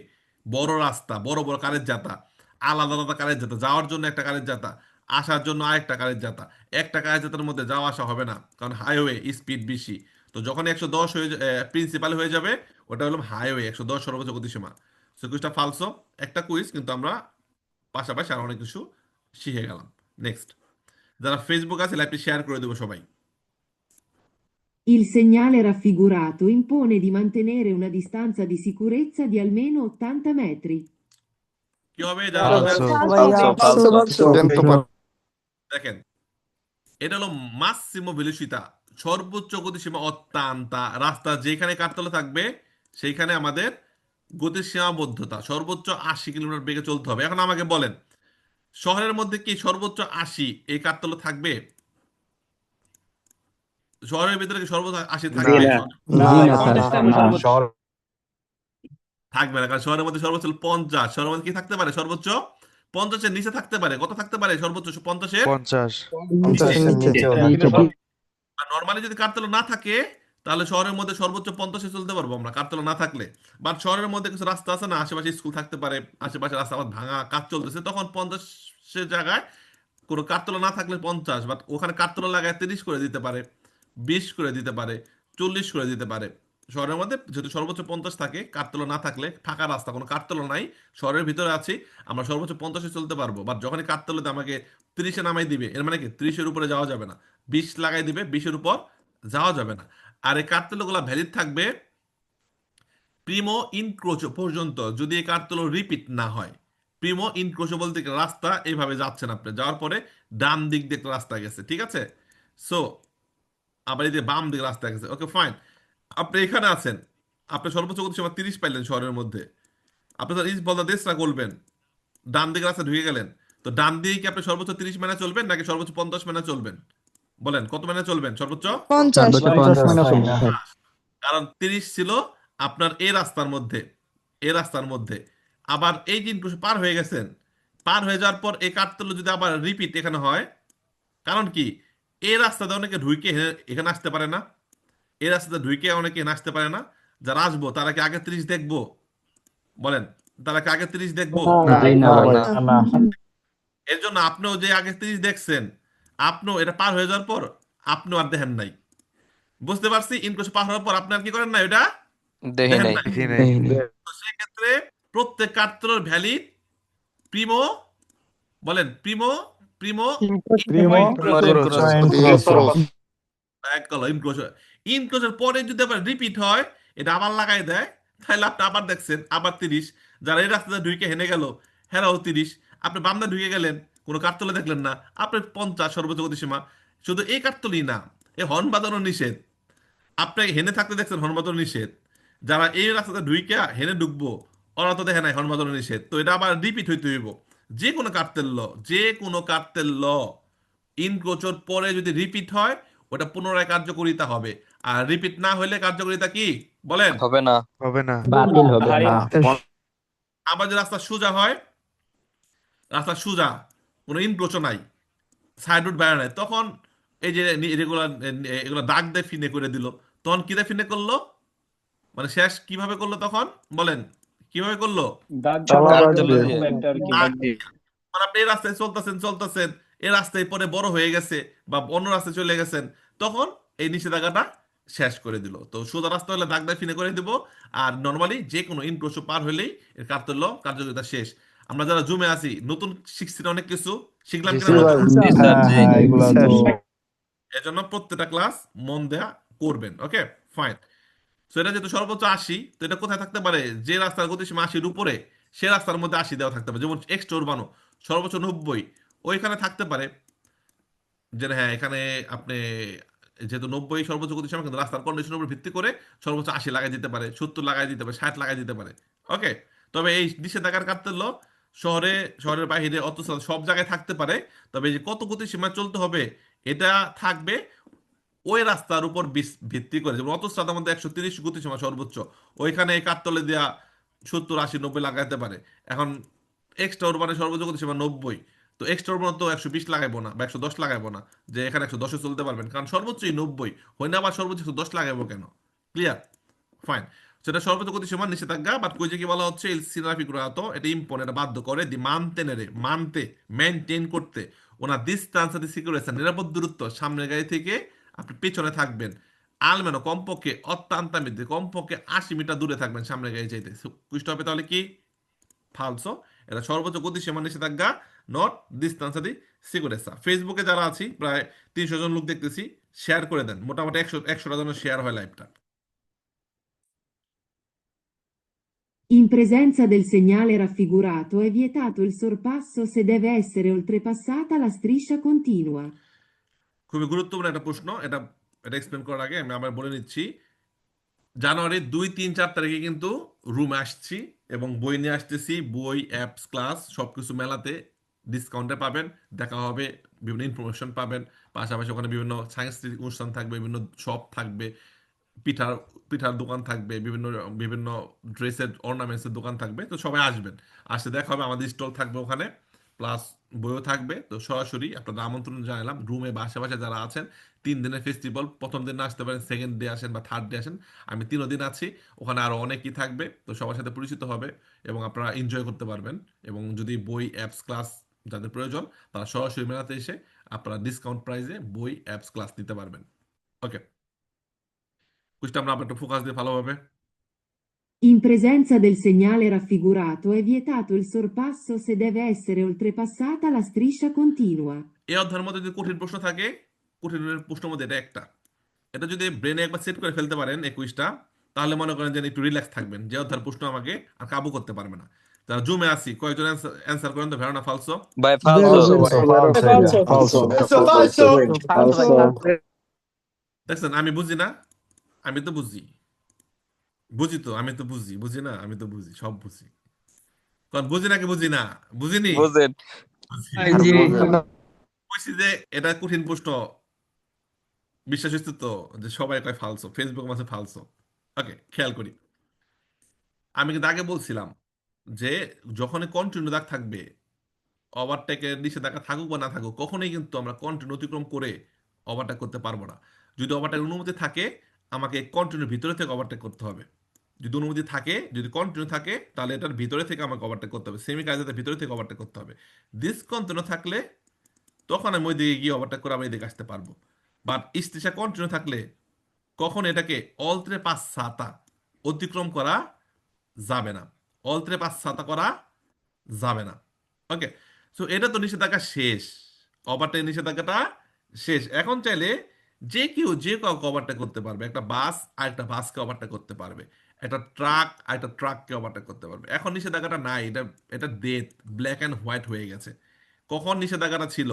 বড় রাস্তা, বড় বড় কারের যাতা, আলাদা আলাদা কারের যাতা, যাওয়ার জন্য একটা কারের যাতা, আসার জন্য আরেকটা কারের যাতা। একটা কারের যাতার মধ্যে যাওয়া আসা হবে না, কারণ হাইওয়ে স্পিড বেশি। তো যখন 110 হয়ে প্রিন্সিপাল হয়ে যাবে, ওটা হলো হাইওয়ে, 110 সর্বোচ্চ গতিসীমা। সো কুইজটা ফালসো, একটা কুইজ, কিন্তু আমরা পাশাপাশি আর অনেক কিছু শিখে গেলাম। নেক্সট, যারা ফেসবুক আছে লাইভটি শেয়ার করে দেবো সবাই। Il segnale raffigurato impone di mantenere una distanza di sicurezza di almeno 80 metri. কি হবে যারা Falso. দেখেন, এটা হলো মাসিমো ভেলোসিতা, সর্বোচ্চ গতিসীমা অত্যান্তা। রাস্তা যেখানে কারতলা থাকবে সেইখানে আমাদের গতির সীমাবদ্ধতা সর্বোচ্চ 80 কিলোমিটার বেগে চলতে হবে। এখন আমাকে বলেন, শহরের মধ্যে কি সর্বোচ্চ 80 এই কারতলা থাকবে? শহরের ভিতরে কি সর্বোচ্চ 80 থাকবে? থাকবে না, কারণ শহরের মধ্যে সর্বোচ্চ 50। শহরের মধ্যে কি থাকতে পারে? সর্বোচ্চ 50-এর নিচে থাকতে পারে। কত থাকতে পারে? সর্বোচ্চ 50-এর 50। আর নর্মালি যদি কারতলা না থাকে, তাহলে শহরের মধ্যে সর্বোচ্চ 50-এ চলতে পারবো আমরা কারতলা না থাকলে। বাট শহরের মধ্যে কিছু রাস্তা আছে না, আশেপাশে স্কুল থাকতে পারে, আশেপাশে রাস্তা আমার ভাঙা, কাজ চলতেছে, তখন 50-এর জায়গায় কোনো কাঠতলা না থাকলে 50, বাট ওখানে কাঠতলা লাগায় 30 করে দিতে পারে, 20 করে দিতে পারে, 40 করে দিতে পারে। শহরের মধ্যে যেহেতু সর্বোচ্চ 50 থাকে, কাঠতলা না থাকলে, ফাঁকা রাস্তা, কোনো কাঠতলা নাই, শহরের ভিতরে আছি, আমরা সর্বোচ্চ 50-এ চলতে পারবো। বাট যখনই কাঠতলাতে আমাকে 30-এ নামাই দিবে, এর মানে কি 30-এর উপরে যাওয়া যাবে না, 20 লাগাই দিবে, 20-এর উপর যাওয়া যাবে না। আর এই কাঠতলাগুলো ভ্যালিড থাকবে প্রিমো ইনক্রোচো পর্যন্ত, যদি এই কাঠতলা রিপিট না হয়। প্রিমো ইনক্রোচো বলতে কি, রাস্তা এইভাবে যাচ্ছেন আপনি, যাওয়ার পরে ডান দিক দিয়ে একটা রাস্তা গেছে, ঠিক আছে? সো আবার এই যে বাম দিকে রাস্তা গেছে, ওকে ফাইন। আপনি এখানে আছেন, আপনি সর্বোচ্চ গতিসীমা 30 পাইলেন শহরের মধ্যে, আপনি তো ইস বলদা দেশটা করবেন, ডান দিকে রাস্তা ঢুকে গেলেন, তো ডান দিকে কি আপনি সর্বোচ্চ 30 মেনে চলবেন নাকি সর্বোচ্চ 50 মেনে চলবেন? বলেন কত মেনে চলবেন সর্বোচ্চ? 50। সর্বোচ্চ 50 মেনে চলবে। কারণ 30 ছিল আপনার এই রাস্তার মধ্যে, এই রাস্তার মধ্যে। আবার এই যে ইনক্রুশ পার হয়ে গেছেন, পার হয়ে যাওয়ার পর এই কাঠতলা যদি আবার রিপিট এখানে হয়, কারণ কি এই রাস্তাতে অনেকে ঢুকে এখানে আসতে পারে না, এই রাস্তাতে ঢুকে অনেকে এখানে আসতে পারে না। যারা আসবো তারা কি আগে 30 দেখবো? বলেন, তারা কি আগে 30 দেখবো? জি না ভাই, না। না। এর জন্য আপনিও যে আগে 30 দেখছেন, আপনিও এটা পার হয়ে যাওয়ার পর আপনিও আর দেখেন নাই। বুঝতে পারছি, ইনক্রুশ পার হওয়ার পর আপনি আর কি করেন না, এটা দেখি দেখেন নাই। নাই। তো সেক্ষেত্রে প্রত্যেক কাঠতলার ভ্যালিড প্রিমো, বলেন প্রিমো, প্রিমো প্রিমো ইনক্রোচো। এক কলো ইনক্লোজার। ইনক্লোজার পরে যদি আবার রিপিট হয়, এটা আবার লাগাই দেয়, তাহলে আপনি আবার দেখছেন আবার 30। যারা এই রাস্তাতে ঢুকে হেনে গেল, হেরাও 30। আপনি বামদা ঢুকে গেলেন, কোনো কাঠতলে দেখলেন না, আপনি 50 সর্বোচ্চ গতিসীমা। শুধু এই কাঠতলি না, এই হর্ন বাজানো নিষেধ। আপনি হেনে থাকতে দেখছেন হর্ন বাজানো নিষেধ, যারা এই রাস্তাতে ঢুইকা হেনে ঢুকবো, ওরা তো দেখে নাই হর্ন বাজানো নিষেধ, তো এটা আবার রিপিট হইতে হইব। যে কোনো কার্তেল ল, যে কোনো কার্তেল ল, ইনক্রোচর পরে যদি রিপিট হয়, ওটা পুনরায় কার্যকরিতা হবে। আর রিপিট না হলে কার্যকরিতা কি বলেন? হবে না। বাতিল হবে না। আবার যে রাস্তা সোজা হয়, রাস্তা সোজা, কোনো ইনক্রোচও নাই, সাইড রুট বাইরে নাই, তখন এই যে রেগুলার এগুলো দাগ দিয়ে ফিনে করে দিল, তখন কি দিয়ে ফিনে করলো, মানে শেষ কিভাবে করলো তখন? বলেন কিভাবে করলো? কাঠতলা দিয়ে। দাগ দিয়ে। মানে আপনি এই রাস্তায় চলতেছেন চলতেছেন, এই রাস্তায় পরে বড় হয়ে গেছে বা অন্য রাস্তায় চলে গেছেন, তখন এই নিষেধাজ্ঞাটা শেষ করে দিল। তো সোজা রাস্তা হলে দাগ দিয়ে ফিনে করে দিব। আর নর্মালি যে কোনো ইনক্রোচ পার হলেই এর কার্তল্য কার্যকারিতা শেষ। আমরা যারা জুমে আছি, নতুন শিখছি না অনেক কিছু, শিখলাম জি কিনা স্যার। নতুন? জি স্যার, জি। এগুলা তো এজন্য প্রত্যেকটা ক্লাস মন দেয়া করবেন, ওকে ফাইন। সো এটা যেহেতু সর্বোচ্চ 80, তো এটা কোথায় থাকতে পারে? যে রাস্তার গতিসীমা 80-র উপরে, সে রাস্তার মধ্যে 80 দেওয়া থাকতে পারে। যেমন এক্সট্রা উরবানো সর্বোচ্চ 90, ওইখানে থাকতে পারে যে হ্যাঁ এখানে আপনি যেহেতু 90 সর্বোচ্চ গতিসীমা, কিন্তু রাস্তার কন্ডিশনের উপর ভিত্তি করে সর্বোচ্চ 80 লাগাই দিতে পারে, 70 লাগাই দিতে পারে, 60 লাগাই দিতে পারে, ওকে। তবে এই নিষেধাজ্ঞার কাটতেল শহরে, শহরের বাইরে, অত সব জায়গায় থাকতে পারে। তবে এই যে কত গতিসীমা চলতে হবে, এটা থাকবে ওই রাস্তার উপর ভিত্তি করে। যেমন অটোস্ট্রাদার মধ্যে 130 গতিসীমা সর্বোচ্চ, ওইখানে এই কাঠতলে দেয়া 70, 80, 90 লাগাইতে পারে। এখন এক্সট্রা উরবানে সর্বোচ্চ গতিসীমা 90, তো এক্সট্রা উরবান তো 120 লাগাইবো না বা 110 লাগাইবো না, যে এখানে 110-এ চলতে পারবেন, কারণ সর্বোচ্চই 90 হয় না, আবার সর্বোচ্চ 110 লাগাইবো কেন? ক্লিয়ার? ফাইন। সেটা সর্বোচ্চ গতিসীমা নিষেধাজ্ঞা, বাট কই যে কি বলা হচ্ছে, il significato, এটা ইম্পন, এটা বাধ্য করে দি মানতেনেরে, মানতে, মেনটেন করতে, ওনার ডিস্টান্স দি সিকিউরেশন, নিরাপদ দূরত্ব, সামনের গাড়ি থেকে আপনি পেছনে থাকবেন, আলমেনো কমপক্ষে, অত্যান্তামিতে কমপক্ষে 80 মিটার দূরে থাকবেন সামনের গাড়ি চাইতে। কুইজটা হবে তাহলে কি? ফালসো। এটা সর্বোচ্চ গতিসীমা নিষেধাজ্ঞা, নট ডিস্টান্স দি সিকিউরেসা। ফেসবুকে যারা আছি প্রায় 300 জন লোক দেখতেছি, শেয়ার করে দেন, মোটামুটি 100টা জন শেয়ার হয় লাইভটা। In presenza del segnale raffigurato è vietato il sorpasso se deve essere oltrepassata la striscia continua. খুবই গুরুত্বপূর্ণ একটা প্রশ্ন, এটা এটা এক্সপ্লেন করার আগে আমি আবার বলে নিচ্ছি। জানুয়ারির 2, 3, 4 তারিখে কিন্তু রুমে আসছি এবং বই নিয়ে আসতেছি, বই, অ্যাপস, ক্লাস সবকিছু মেলাতে ডিসকাউন্টে পাবেন, দেখা হবে, বিভিন্ন ইনফরমেশন পাবেন। পাশাপাশি ওখানে বিভিন্ন সাংস্কৃতিক অনুষ্ঠান থাকবে, বিভিন্ন শপ থাকবে, পিঠার পিঠার দোকান থাকবে, বিভিন্ন বিভিন্ন ড্রেসের অর্নামেন্টসের দোকান থাকবে। তো সবাই আসবেন, আসতে দেখা হবে, আমাদের স্টল থাকবে ওখানে, প্লাস বইও থাকবে। তো সরাসরি আপনাদের আমন্ত্রণ জানালাম। রুমে বা আশেপাশে যারা আছেন, 3 দিনের ফেস্টিভ্যাল, প্রথম দিন না আসতে পারেন, সেকেন্ড ডে আসেন বা থার্ড ডে আসেন, আমি 3 দিন আছি, ওখানে আরো অনেকেই থাকবে। তো সবার সাথে পরিচিত হবে এবং আপনারা এনজয় করতে পারবেন। এবং যদি বই, অ্যাপস, ক্লাস যাদের প্রয়োজন তারা সরাসরি মেলাতে এসে আপনারা ডিসকাউন্ট প্রাইসে বই অ্যাপস ক্লাস নিতে পারবেন। ওকে, কুইজটা আমরা আবার একটু ফোকাস দিয়ে ভালোভাবে। In presenza del segnale raffigurato è vietato il sorpasso se deve essere oltrepassata la striscia continua. এই অধ্যায়ের মধ্যে যদি কঠিন প্রশ্ন থাকে, কঠিন প্রশ্নের মধ্যে এটা একটা, এটা যদি ব্রেনে একবার সেট করে ফেলতে পারেন এই কুইজটা, তাহলে মনে করেন যে একটু রিল্যাক্স থাকবেন, যে অধ্যায়ের প্রশ্ন আমাকে আর কাবু করতে পারবে না। যারা জুমে আসি কয়েকজন অ্যান্সার করেন তো, ভেরোনা ফালসো। ভাই Vero, ফালসো vero, Falso. falso. Falso. দেখছেন আমি বুঝি না, আমি তো বুঝি, বুঝি তো, আমি তো বুঝি, বুঝি না, আমি তো বুঝি, সব বুঝি। কারণ বুঝি নাকি বুঝি না, বুঝিনি, বুঝেন বুঝি। জি। বুঝছি যে এটা কঠিন প্রশ্ন, বিশ্বাস হচ্ছে তো যে সবাই কয় ফালসো, ফেসবুক মাঝে ফালসো। ওকে, খেয়াল করি। আমি কিন্তু আগে বলছিলাম যে যখনই কন্টিনিউ দাগ থাকবে, ওভারটেকের নিষেধাজ্ঞা থাকুক বা না থাকুক, কখনোই কিন্তু আমরা কন্টিনিউ অতিক্রম করে ওভারটেক করতে পারবো না। যদি ওভারটেক অনুমতি থাকে, আমাকে কন্টিনিউর ভিতরে থেকে ওভারটেক করতে হবে। যদি অনুমতি থাকে, যদি কন্টিনিউ থাকে, তাহলে এটার ভিতরে থেকে আমাকে ওভারটেক করতে হবে, সেমি কাজের ভিতরে থেকে ওভারটেক করতে হবে। ডিসকন্টিনিউ থাকলে তখন আমি ওই দিকে গিয়ে ওভারটেক করে আমি এদিকে আসতে পারবো। বাট ইস্তিসা কন্টিনিউ থাকলে কখন এটাকে অলত্রে পাঁচ সাতা অতিক্রম করা যাবে না, অলত্রে পাঁচ সাতা করা যাবে না। ওকে, সো এটা তো নিষেধাজ্ঞা শেষ, ওভারটেক নিষেধাজ্ঞাটা শেষ। এখন চাইলে যে কেউ যে কাউকে ওভারটেক করতে পারবে, একটা বাস আর একটা বাসকে ওভারটেক করতে পারবে, একটা ট্রাক আর একটা ট্রাককে ওভারটেক করতে পারবে। এখন নিষেধাজ্ঞাটা নাই, এটা এটা ডেথ, ব্ল্যাক অ্যান্ড হোয়াইট হয়ে গেছে। কখন নিষেধাজ্ঞাটা ছিল?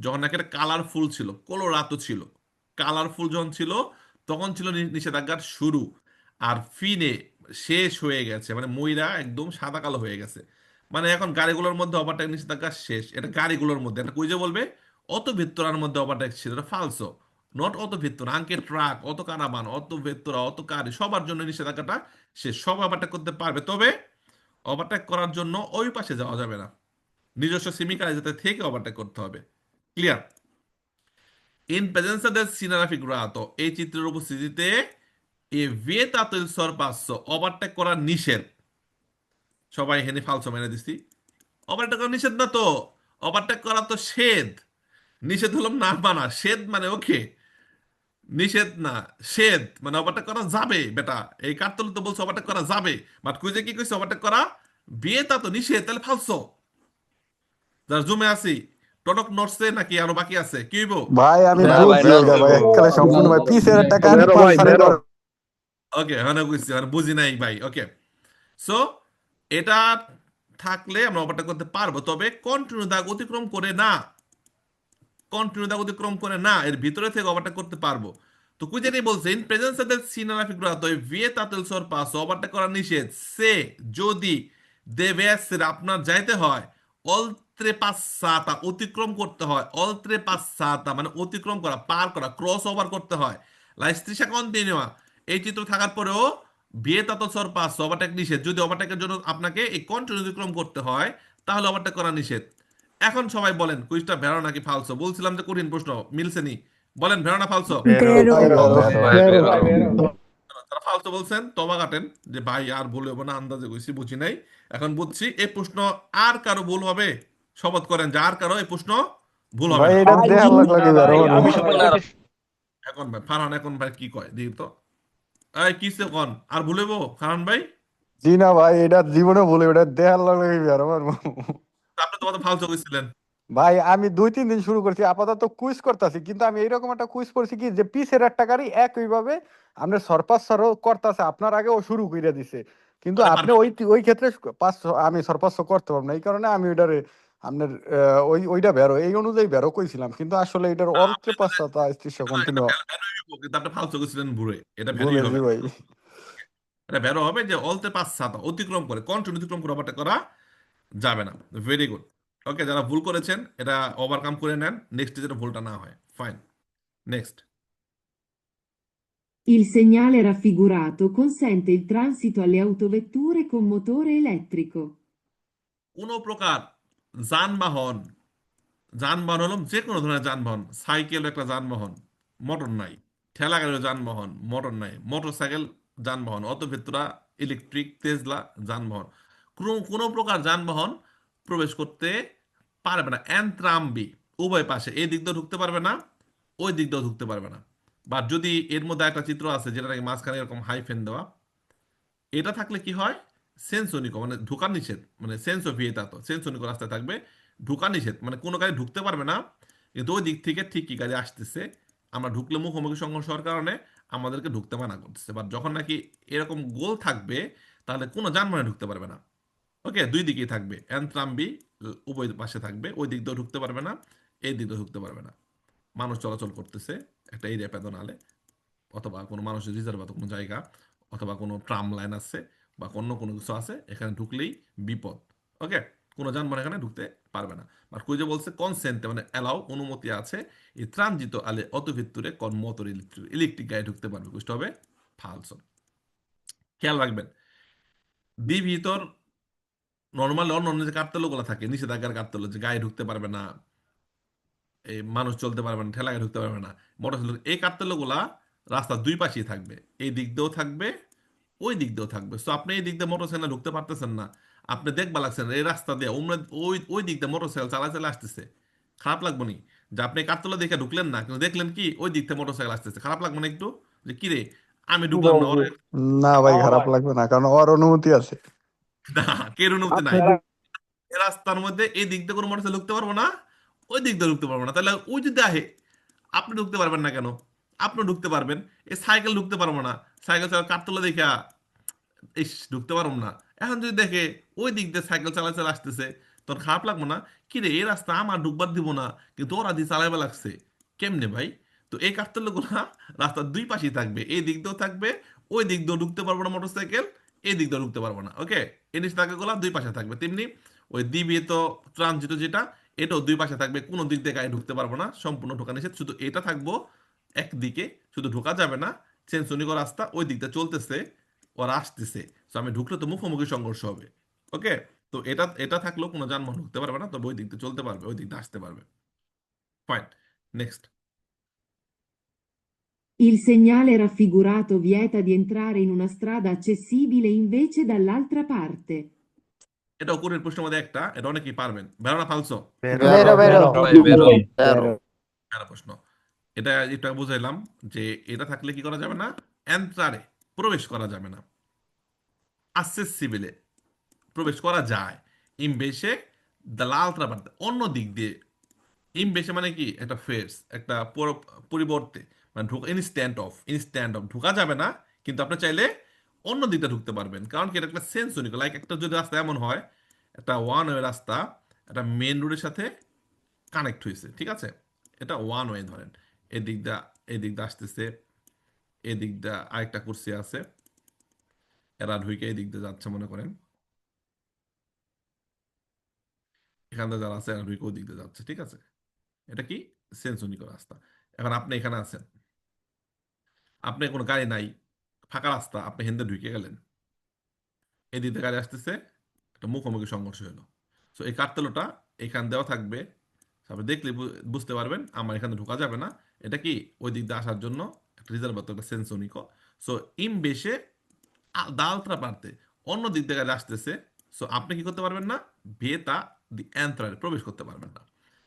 যখন নাকি এটা কালারফুল ছিল, কলোরাতো ছিল, কালারফুল যখন ছিল তখন ছিল নিষেধাজ্ঞার শুরু। আর ফিনে শেষ হয়ে গেছে, মানে ময়রা একদম সাদা কালো হয়ে গেছে। মানে এখন গাড়িগুলোর মধ্যে ওভারটেক নিষেধাজ্ঞা শেষ, এটা গাড়িগুলোর মধ্যে। এটা কুইজে বলবে অত ভেত্তরার মধ্যে ওভারটেক ছিল, এটা ফালসো। নট অত ভেত্তরা, আঙ্কে ট্রাক, অত কারাবান, অত ভেত্তরা, অত গাড়ি, সবার জন্য নিষেধাজ্ঞাটা শেষ। সব ওভারটেক করতে পারবে, তবে ওভারটেক করার জন্য ওই পাশে যাওয়া যাবে না, নিজস্ব সিমিকারে যেতে থেকে ওভারটেক করতে হবে। ক্লিয়ার? ইন প্রেজেন্সা del sinara figurato, এই চিত্রের উপস্থিতিতে এ vietato il sorpasso, ওভারটেক করা নিষেধ। সবাই হেনে ফালসো মেনে দিছি। ওভারটেক করা নিষেধ না তো, ওভারটেক করা তো শেদ। নিষেধ হলো না মানা, শেদ মানে ওকে, নিষেধ না, শেদ মানে ওভারটেক করা যাবে। বেটা এই কার্তলে তো বলছে ওভারটেক করা যাবে, বাট কুইজে কি কইছে ওভারটেক করা বিয়ে তা তো নিষেধ, তাহলে ফালসো। যার জুমে আছি, টনক নড়ছে নাকি আরো বাকি আছে, কি হইব? ভাই আমি না ভাই, বুঝছি না এটা ভাই, এককালে সম্পূর্ণ ভাই পিসের একটা গান Vero, vai, পালসারে vero. ওকে, হ্যাঁ বুঝছি, মানে বুঝি নাই ভাই। ওকে, সো এটা থাকলে আমরা ওভারটেক করতে পারবো, তবে কন্টিনিউ দাগ অতিক্রম করে না, কন্টিনিউ দাগ অতিক্রম করে না, এর ভিতরে থেকে ওভারটেক করতে পারবো। তো কুইজেনি বলছে in presence del sinara figurato e vietato il sorpasso, overtake করা নিষেধ, সে যদি deve essere আপনার যাইতে হয় oltre passata, অতিক্রম করতে হয়, oltre passata মানে অতিক্রম করা, পার করা, ক্রস ওভার করতে হয়, la striscia continua, এই চিত্র থাকার পরেও vietato il sorpasso, ওভারটেক নিষেধ। যদি ওভারটেকের জন্য আপনাকে এই কন্টিনিউ অতিক্রম করতে হয়, তাহলে ওভারটেক করা নিষেধ। এখন সবাই বলেন কুইজটা ভেরো নাকি ফালসো? বলছিলাম যে কঠিন প্রশ্ন, মিলছে নি? বলেন ভেরো না ফালসো? Vero. ভাই Vero, বেরো vero. তারা ফালতু বলছেন, তবা কাটেন যে ভাই আর ভুল হবে না, আন্দাজে কইছি, বুঝি নাই, এখন বুঝছি। এই প্রশ্ন আর কারো ভুল হবে? শপথ করেন যে আর কারো এই প্রশ্ন ভুল হবে ভাই না। এটা দেখার লাগলো না ভাই, বেরো আমি শপথ না, করতেছি। এখন ভাই ফারহান, এখন ভাই কি কয় দেখি তো, এই কিসে কোন আর ভুল হইব ফারহান ভাই? জি না ভাই এটা জীবনে বলে এটা দেখার লাগলো বেরো আপনি তো ফালতু কইছিলেন। ভাই আমি 2-3 দিন শুরু করছি, আপাতত কুইজ করতেছি, কিন্তু আমি এইরকম একটা কুইজ করছি কি যে পিসের একটা গাড়ি একইভাবে আপনার সরপাস করতেছে, আপনার আগে ও শুরু করে দিছে, কিন্তু তাহলে আপনি পারবেন। ওই ওই ক্ষেত্রে আমি সরপাস করতে পারবো না, এই কারণে আমি ওইটারে আপনার ওইটা বেরো এই অনুযায়ী বেরো কইছিলাম, কিন্তু আসলে এটার না, অল্প আপনি পাঁচটা এটা কন্টিনিউ ভ্যালু হইব, কিন্তু আপনি ফালতু কইছিলেন ভুলে, এটা ভ্যালুই বলেছি হবে না। ভাই। এটা ভ্যালু হবে যে অলতে পাঁচ সাত অতিক্রম করে, কন্টিনিউ অতিক্রম করে ওভারটেক করা যাবে না। Very good. ওকে, যারা ভুল করেছেন এটা ওভারকাম করে নেন, নেক্সট যেটা ভুলটা না হয়। Fine, next. Il segnale raffigurato consente il transito alle autovetture con motore elettrico. কোন প্রকার যানবাহন, যানবাহন হলো যে কোনো ধরনের যানবাহন, সাইকেল একটা যানবাহন, মোটর নাই, ঠেলা গাড়ির যানবাহন, মোটর নাই, মোটর সাইকেল যানবাহন, অত ভেতরা ইলেকট্রিক তেজলা যানবাহন, কোনো কোনো প্রকার যানবাহন প্রবেশ করতে পারবে না, এন্ত্রাম্বি উভয় পাশে, এই দিক দিয়েও ঢুকতে পারবে না, ওই দিক দিয়েও ঢুকতে পারবে না। বা যদি এর মধ্যে একটা চিত্র আছে যেটা নাকি মাঝখানে এরকম হাইফেন দেওয়া, এটা থাকলে কি হয়, সেন্সনিকো মানে ঢোকার নিষেধ, মানে সেন্স অফ তো সেন্সনিকো রাস্তায় থাকবে, ঢোকার নিষেধ মানে কোনো গাড়ি ঢুকতে পারবে না, কিন্তু ওই দিক থেকে ঠিকই গাড়ি আসতেছে, আমরা ঢুকলে মুখোমুখি সংঘর্ষ হওয়ার কারণে আমাদেরকে ঢুকতে মানা করতেছে। বাট যখন নাকি এরকম গোল থাকবে তাহলে কোনো যানবাহনে ঢুকতে পারবে না। ওকে, দুই দিকেই থাকবে, এন্ত্রাম্বি উভয় পাশে থাকবে, ওই দিক দিয়েও ঢুকতে পারবে না, এই দিক দিয়েও ঢুকতে পারবে না। মানুষ চলাচল করতেছে একটা এরিয়া পেদনালে, অথবা কোনো মানুষের রিজার্ভ কোনো জায়গা, অথবা কোনো ট্রাম লাইন আছে বা অন্য কোনো কিছু আছে, এখানে ঢুকলেই বিপদ। ওকে, কোনো যানবাহন এখানে ঢুকতে পারবে না। আর কই যে বলছে কনসেন্টে মানে অ্যালাউ, অনুমতি আছে, এই ট্রানজিত আলে অত ভিতরে কোন মোটর ইলেকট্রিক গাড়ি ঢুকতে পারবে, বুঝতে হবে ফালসো। খেয়াল রাখবেন, দি ভিতর নর্মালি অন্য অন্য যে কার্তেলগুলো থাকে, নিষেধাজ্ঞার কার্তেল, যে গায়ে ঢুকতে পারবে না, এই মানুষ চলতে পারবে না, ঠেলা গাড়ি ঢুকতে পারবে না, মোটরসাইকেল, এই কার্তেলগুলা রাস্তার দুই পাশেই থাকবে, এই দিক দিয়েও থাকবে, ওই দিক দিয়েও থাকবে। সো আপনি এই দিক দিয়ে মোটরসাইকেল ঢুকতে পারতেছেন না, আপনি দেখবা লাগছেন এই রাস্তা দিয়ে ওই ওই দিক দিয়ে মোটরসাইকেল চালা চালা আসতেছে, খারাপ লাগবে নি? যে আপনি কার্তলা দেখে ঢুকলেন না, কিন্তু দেখলেন কি ওই দিক থেকে মোটরসাইকেল আসতেছে, খারাপ লাগবে না একটু? যে কি রে, আমি ঢুকলাম না, ওরে না ভাই, খারাপ লাগবে না, কারণ ওর অনুমতি আছে। না, কের অনুমতি নাই। আপনারা এই রাস্তার মধ্যে এই দিক দিয়ে কোনো মোটরসাইকেল ঢুকতে পারবো না, ওই দিক দিয়ে ঢুকতে পারবো না, তাহলে ওই যদি আহে আপনি ঢুকতে পারবেন না কেন? আপনিও ঢুকতে পারবেন, এই সাইকেল ঢুকতে পারবো না, সাইকেল চালা কাঠতলা দেখা ইস ঢুকতে পারবো না। এখন যদি দেখে ওই দিক দিয়ে সাইকেল চালা চালা আসতেছে, তোর খারাপ লাগবো না? কি রে, এই রাস্তা আমার ঢুকবার দিব না, কিন্তু ওরা দিয়ে চালাইবা লাগছে, কেমনে ভাই? তো এই কাঠতলা গুলা রাস্তার দুই পাশেই থাকবে, এই দিক দিয়েও থাকবে, ওই দিক দিয়েও ঢুকতে পারবো না মোটরসাইকেল, এই দিক দিয়েও ঢুকতে পারবো না। ওকে, এই নিষেধাজ্ঞা গুলা দুই পাশে থাকবে। তেমনি ওই দ্বিবিত ট্রানজিট যেটা, এটাও দুই পাশে থাকবে, কোনো দিক দিয়ে গাড়ি ঢুকতে পারবো না, সম্পূর্ণ ঢোকা নিষেধ, শুধু এটা থাকবো একদিকে, শুধু ঢোকা যাবে না, সেন্সনিক রাস্তা ওই দিকটা চলতেছে, ওরা আসতেছে, তো আমি ঢুকলে তো মুখোমুখি সংঘর্ষ হবে। ওকে, তো এটা এটা থাকলেও কোনো যানবাহন ঢুকতে পারবে না, তবে ওই দিক দিয়ে চলতে পারবে, ওই দিক দিয়ে আসতে পারবে। Fine, next. Il segnale raffigurato vieta di entrare in una strada accessibile invece dall'altra parte. এটাও কোণের প্রশ্নের মধ্যে একটা, এটা অনেকেই পারবেন, বেরো না ফালসো, বেরো বেরো ভাই বেরো বেরো। বেরো প্রশ্ন। এটা একটু আগে বুঝাইলাম যে এটা থাকলে কি করা যাবে না, এন্ট্রারে প্রবেশ করা যাবে না, accessibile প্রবেশ করা যায়, ইমবেশে দালালত্রা পারতে অন্য দিক দিয়ে, ইমবেশে মানে কি একটা ফেস, একটা পরিবর্তে, মানে ঢোকা, ইনস্ট্যান্ট অফ ঢোকা যাবে না, কিন্তু আপনি চাইলে অন্য দিকটা ঢুকতে পারবেন, কারণ কি এটা একটা সেন্সনিক, লাইক একটা যদি রাস্তা এমন হয়, একটা ওয়ান ওয়ে রাস্তা একটা মেন রোডের সাথে কানেক্ট হয়েছে, ঠিক আছে, এটা ওয়ান ওয়ে ধরেন, এদিক দা আসতেছে, এদিক দা আরেকটা কুর্সি আছে, এরা ঢুকে এদিক দিয়ে যাচ্ছে মনে করেন, এখান থেকে যারা আছে এরা ঢুকে ওদিক দিয়ে যাচ্ছে, ঠিক আছে, এটা কি সেন্সনিক রাস্তা। এখন আপনি এখানে আছেন, আপনি কোনো গাড়ি নাই, ফাঁকা রাস্তা, আপনি হেন্দে ঢুকে গেলেন, এদিকে গাড়ি আসতেছে, একটা মুখোমুখি সংঘর্ষ হলো। সো এই কার্তেলটা এখান দেওয়া থাকবে, আপনি দেখলে বুঝতে পারবেন আমার এখানে ঢোকা যাবে না, এটা কি ওই দিক দিয়ে আসার জন্য একটা রিজার্ভ, একটা সেন্সনিকো। সো ইম বেশে দালত্রা পারতে অন্য দিক থেকে গাড়ি আসতেছে, সো আপনি কি করতে পারবেন না, ভেতা দি এন্ত্রারে প্রবেশ করতে পারবেন না।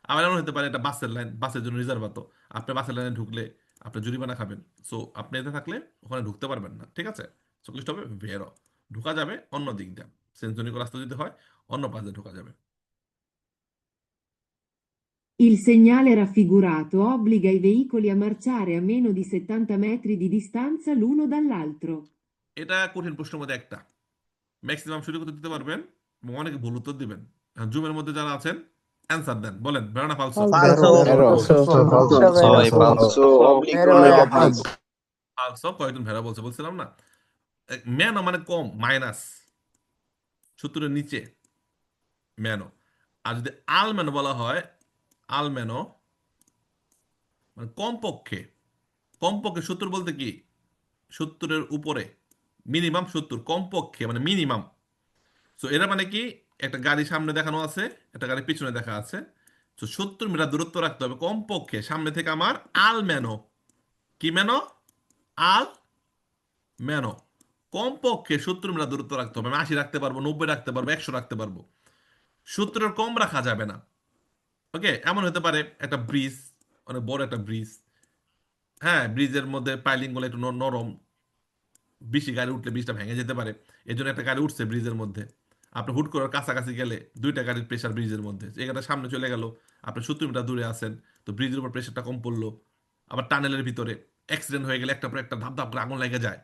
আবার এমন হতে পারে এটা বাসের লাইন, বাসের জন্য রিজার্ভ, তো আপনি বাসের লাইনে ঢুকলে আপনি জরিমানা খাবেন, সো আপনি এতে থাকলে ওখানে ঢুকতে পারবেন না, ঠিক আছে। সো ক্লিষ্ট হবে ভেরো, ঢোকা যাবে অন্য দিক দিয়ে, সেন্সনিক রাস্তা যদি হয় অন্য পাশ দিয়ে ঢোকা যাবে। Il segnale raffigurato obbliga i veicoli a marciare a meno di 70 metri di distanza l'uno dall'altro. এটা কঠিন প্রশ্নের মধ্যে একটা, ম্যাক্সিমাম শুরু করতে দিতে পারবেন এবং অনেকে ভুল উত্তর দিবেন। জুমের মধ্যে যারা আছেন অ্যান্সার দেন, বলেন ভেরো না ফালসো? ফালসো, কয়েকজন ভেড়া বলছিলাম না, ম্যানো মানে কম, মাইনাস 70-এর নিচে ম্যানো। আর যদি আলম্যানো বলা হয়, আলম্যানো মানে কমপক্ষে, কমপক্ষে 70 বলতে কি 70-এর উপরে, মিনিমাম 70, কমপক্ষে মানে মিনিমাম। সো এরা মানে কি, একটা গাড়ি সামনে দেখানো আছে, একটা গাড়ি পিছনে দেখা আছে, তো 70 মিটার দূরত্ব রাখতে হবে কমপক্ষে সামনে থেকে আমার আলম্যানো, কি ম্যানো, আল ম্যানো, কমপক্ষে 70 মিটার দূরত্ব রাখতে হবে। আমি 80 রাখতে পারবো, 90 রাখতে পারবো, 100 রাখতে পারবো, 70-এর কম রাখা যাবে না। ওকে, এমন হতে পারে একটা ব্রিজ, অনেক বড় একটা ব্রিজ, হ্যাঁ, ব্রিজের মধ্যে পাইলিং গুলো একটু নরম, বেশি গাড়ি উঠলে ব্রিজটা ভেঙে যেতে পারে। এই জন্য একটা গাড়ি উঠছে ব্রিজের মধ্যে, আপনি হুট করে ওর কাছাকাছি গেলে দুইটা গাড়ির প্রেশার ব্রিজের মধ্যে, এখানে সামনে চলে গেল, আপনি 70 মিটার দূরে আছেন, তো ব্রিজের উপর প্রেশারটা কম পড়লো। আবার টানেলের ভিতরে অ্যাক্সিডেন্ট হয়ে গেলে একটা পর একটা ধাপ ধাপ করে আগুন লেগে যায়,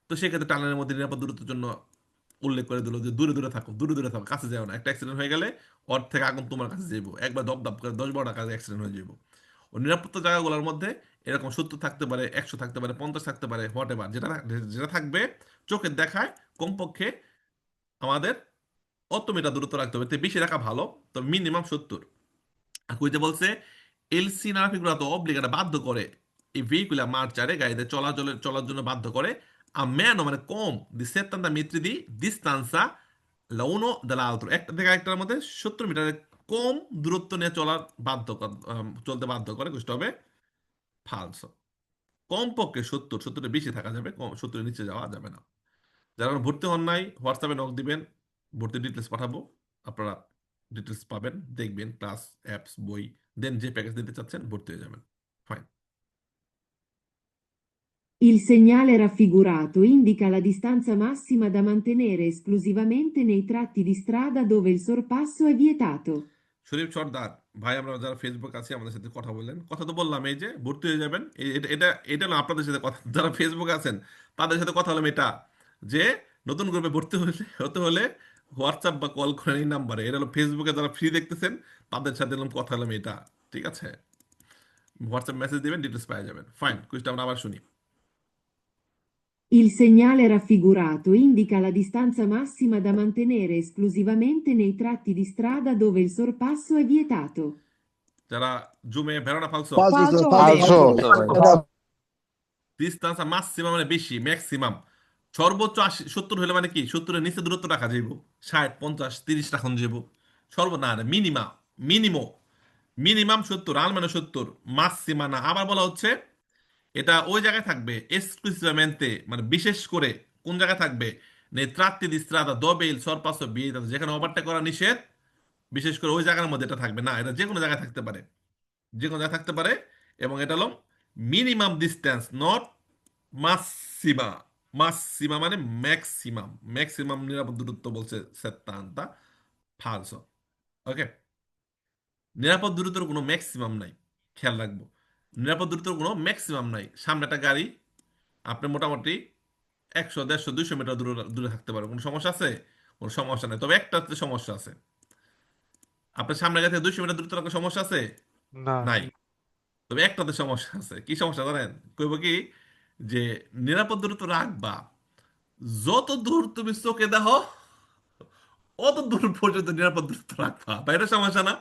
তো সেক্ষেত্রে টানেলের মধ্যে নিরাপদ দূরত্বের জন্য উল্লেখ করে দিল যে দূরে দূরে থাকো, দূরে দূরে থাকো, কাছে যাও না, একটা অ্যাক্সিডেন্ট হয়ে গেলে ওর থেকে আগুন তোমার কাছে যাইবো, একবার দপ দপ করে 10-12টা কাছে অ্যাক্সিডেন্ট হয়ে যাবো। ও নিরাপত্তা জায়গাগুলোর মধ্যে এরকম 70 থাকতে পারে, 100 থাকতে পারে, 50 থাকতে পারে, হোয়াট এভার, যেটা যেটা থাকবে চোখের দেখায় কমপক্ষে আমাদের অত মিটার দূরত্ব রাখতে হবে, তো বেশি রাখা ভালো, তো মিনিমাম 70। আর কইতে বলছে এলসি নাফিগুলো তো অব্লিগেট বাধ্য করে এই ভেহিকুলার মার্চারে গাড়িতে চলার জন্য বাধ্য করে a meno মানে কম di 70 metri di distanza l'uno dall'altro, একটা থেকে আরেকটার মধ্যে 70 মিটারের কম দূরত্ব নিয়ে চলতে বাধ্য করে, বুঝতে হবে ফালসো। কমপক্ষে 70 বেশি থাকা যাবে, কম 70-এর নিচে যাওয়া যাবে না। যারা এখন ভর্তি হন নাই হোয়াটসঅ্যাপে নক দিবেন, ভর্তি ডিটেলস পাঠাবো, আপনারা ডিটেলস পাবেন, দেখবেন ক্লাস, অ্যাপস, বই, দেন যে প্যাকেজ দিতে চাচ্ছেন ভর্তি হয়ে যাবেন। Fine. Il segnale raffigurato indica la distanza massima da mantenere esclusivamente nei tratti di strada dove il sorpasso è vietato. শরীফ সর্দার ভাই, আমরা যারা ফেসবুক আছি আমাদের সাথে কথা বললেন, কথা তো বললাম, এই যে ভর্তি হয়ে যাবেন, এটা না আপনাদের সাথে কথা, যারা ফেসবুক আছেন তাদের সাথে কথা হলাম এটা, যে নতুন গ্রুপে ভর্তি হতে হলে হোয়াটসঅ্যাপ বা কল করেন এই নাম্বারে, এটা হলো ফেসবুকে যারা ফ্রি দেখতেছেন তাদের সাথে এরকম কথা হলাম এটা, ঠিক আছে? হোয়াটসঅ্যাপ মেসেজ দিবেন, ডিটেলস পাওয়া যাবেন। ফাইন, কুইজটা আমরা আবার শুনি। Il segnale raffigurato indica la distanza massima da mantenere esclusivamente nei tratti di strada dove il sorpasso è vietato. যারা জুমে ভেরোনা ফালসো, Falso, Falso. ডিস্টেন্স মাক্সিমাম মানে বেশি, ম্যাক্সিমাম সর্বোচ্চ 70 হলে মানে কি 70-এর নিচে দূরত্ব রাখা যাইব, 60, 50, 30 রাখুন যাইব, না মিনিমাম, মিনিমম মিনিমাম 70, আল মানে 70, মাক্সিমা না। আবার বলা হচ্ছে এটা ওই জায়গায় থাকবে এক্সক্লুসিভamente, মানে বিশেষ করে কোন জায়গায় থাকবে, নে tratti di strada dove il sorpasso è vietato, যেখানে ওভারটেক করা নিষেধ, বিশেষ করে ওই জায়গার মধ্যে এটা থাকবে না, এটা যে কোনো জায়গায় থাকতে পারে, যে কোনো জায়গায় থাকতে পারে। এবং এটা হলো মিনিমাম ডিস্টেন্স, নট মাসিমা। মাসিমা মানে ম্যাক্সিমাম, ম্যাক্সিমাম নিরাপদ দূরত্ব বলছে সেত্তান্তা ফালসো। ওকে, নিরাপদ দূরত্বের কোনো ম্যাক্সিমাম নাই, খেয়াল রাখবো, নিরাপদ দূরত্বের কোনো ম্যাক্সিমাম নাই। সামনে একটা গাড়ি, আপনি মোটামুটি 100, 150, 200 মিটার দূরে দূরে থাকতে পারে, কোনো সমস্যা আছে? কোনো সমস্যা নেই, তবে একটাতে সমস্যা আছে। আপনার সামনে গাড়ি থেকে 200 মিটার দূরত্ব রাখার সমস্যা আছে? না। নাই। তবে একটাতে সমস্যা আছে, কি সমস্যা জানেন? কইব কি, যে নিরাপদ দূরত্ব রাখবা, যত দূর তুমি চোখে দেখো অত দূর পর্যন্ত নিরাপদ দূরত্ব রাখবা, বা এটা সমস্যা না?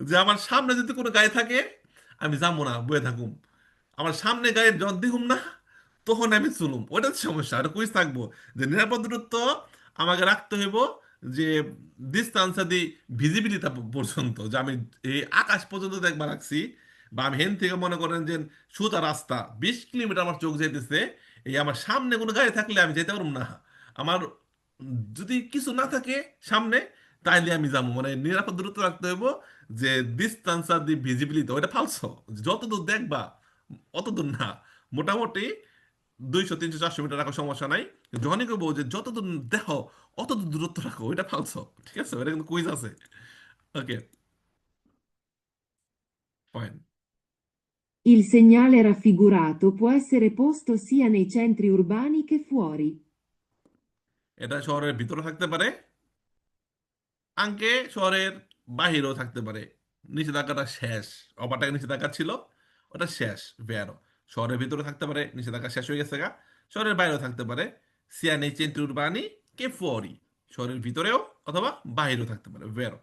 যে আমার সামনে যদি কোনো গাড়ি থাকে আমি যাবো না, বয়ে থাকুম, আমার সামনে গাড়ি যখন দেখুম না তখন আমি চলুম, ওইটা তো সমস্যা। এটা কুইজ থাকবো যে নিরাপদ দূরত্ব আমাকে রাখতে হইব, যে ডিস্টেন্স দি ভিজিবিলিটি পর্যন্ত, যে আমি এই আকাশ পর্যন্ত দেখবা রাখছি, বা আমি হেন থেকে মনে করেন যে সুতা রাস্তা 20 কিলোমিটার আমার চোখ যাইতেছে, এই আমার সামনে কোনো গাড়ি থাকলে আমি যেতে পারবো না, আমার যদি কিছু না থাকে সামনে তাইলে আমি যাবো, মানে নিরাপদ দূরত্ব রাখতে হইব, যে ডিস্টেন্স আর দি ভিজিবিলিটি ওটা ফালসো, যত দূর দেখবা অত দূর না, মোটামুটি 200, 300, 400 মিটার রাখো, সমস্যা নাই। যখনই করবো যে যত দূর দেখো অত দূর দূরত্ব রাখো, ওইটা ফালসো, ঠিক আছে? এটা কিন্তু কুইজ আছে। ওকে, fine. Il segnale raffigurato può essere posto sia nei centri urbani che fuori. এটা শহরের ভিতরে থাকতে পারে, আঙ্কে শহরের বাহিরেও থাকতে পারে। নিষেধাজ্ঞাটা শেষ, অপারটাকে নিষেধাজ্ঞা ছিল, ওটা শেষ, ভেরো। শহরের ভিতরে থাকতে পারে, নিষেধাজ্ঞা শেষ হয়ে গেছে গা। শহরের বাইরেও থাকতে পারে, সিয়া নেই চেন্ট্রি উরবানি কে ফুয়ারি, শহরের ভিতরেও অথবা বাইরেও থাকতে পারে, ভেরো।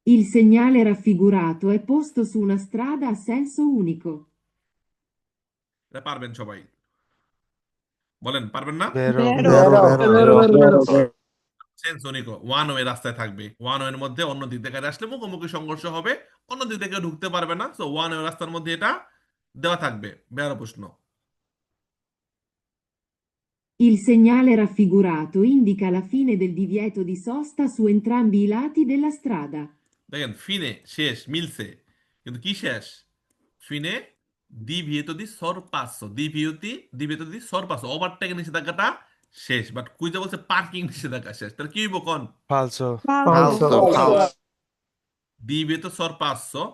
Il segnale raffigurato è posto su una strada a senso unico. এটা পারবেন সবাই, বলেন পারবেন না? Vero. Vero. সেন্স অনিকো ওয়ান ওয়ে রাস্তায় থাকবে, ওয়ান ওয়ের মধ্যে অন্য দিক থেকে গাড়ি আসলে মুখোমুখি সংঘর্ষ হবে, অন্য দিক থেকে ঢুকতে পারবে না, সো ওয়ান ওয়ে রাস্তার মধ্যে এটা দেওয়া থাকবে। বেরো প্রশ্ন। Il segnale raffigurato indica la fine del divieto di sosta su entrambi i lati della strada. দেখেন ফিনে শেষ মিলছে, কিন্তু কি শেষ? ফিনে ডিভিয়েতো দি সরপাসো, ডিভিয়েতো দি সরপাসো, ওভারটেকের নিষেধাজ্ঞাটা শেষ, বাট কুইজে বলছে পার্কিং নিষেধাজ্ঞা শেষ। তাহলে কি হইব কোন? Falso. Falso. Falso. ডিভিয়েতো সরপাসো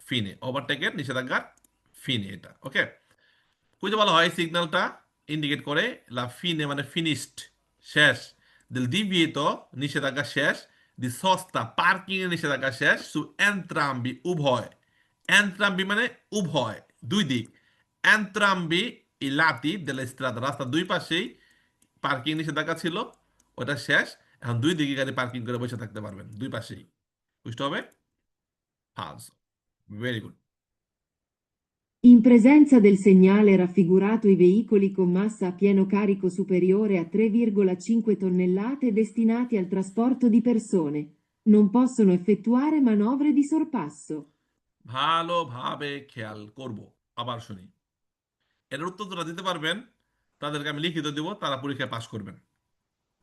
ফিনে, ওভারটেকের নিষেধাজ্ঞা ফিনে, এটা ওকে। কুইজে বলা হয় সিগন্যালটা ইন্ডিকেট করে লা ফিনে মানে ফিনিশড, শেষ। দিল ডিভিয়েতো নিষেধাজ্ঞা শেষ, দি সস্তা পার্কিং এর নিষেধাজ্ঞা শেষ, সু এন্ত্রাম্বি উভয়, এন্ত্রাম্বি মানে উভয়, দুই দিক, এন্ত্রাম্বি ই লাতি দেলা স্ট্রাদা, রাস্তার দুই পাশেই পার্কিং নিষেধাজ্ঞা ছিল, ওটা শেষ। এখন দুই দিকে গাড়ি পার্কিং করে বসে থাকতে পারবেন, দুই পাশেই। বুঝতে হবে? ফালসো। Very good. In presenza del segnale raffigurato i veicoli con massa a pieno carico superiore a 3,5 tonnellate destinati al trasporto di persone non possono effettuare manovre di sorpasso. ভালোভাবে খেয়াল করব, আবার শুনি। এর উত্তর যারা দিতে পারবেন তাদেরকে আমি লিখিত দেব, তারা পরীক্ষায় পাশ করবেন।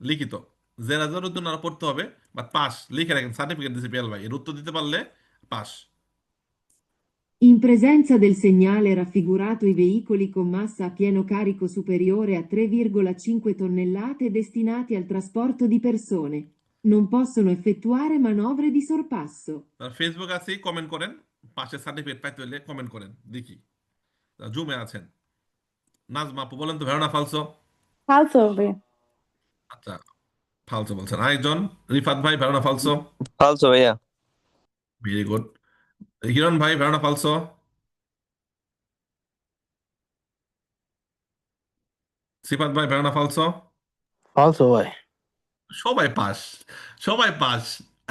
লিখিত জেরা জেরার জন্য আরো পড়তে হবে, বাট পাস লিখে রাখেন, সার্টিফিকেট দিছে পিয়াল ভাই, এর উত্তর দিতে পারলে pass. In presenza del segnale raffigurato i veicoli con massa a pieno carico superiore a 3,5 tonnellate destinati al trasporto di persone non possono effettuare manovre di sorpasso. Facebook আছে, comment করেন, পাশে সার্টিফিকেট পাইতে হলে কমেন্ট করেন দেখি। জুমে আছেন নাজমা আপু, বলেন তো ভেরোনা ফালসো? Falso হবে। আচ্ছা, ফালসো বলছেন। আরেকজন রিফাত ভাই, ভেরোনা ফালসো? Falso ভাইয়া। Very good. হিরণ ভাই, ভেরোনা ফালসো? সিফাত ভাই, ভেরোনা ফালসো? Falso ভাই। সবাই পাস, সবাই পাস।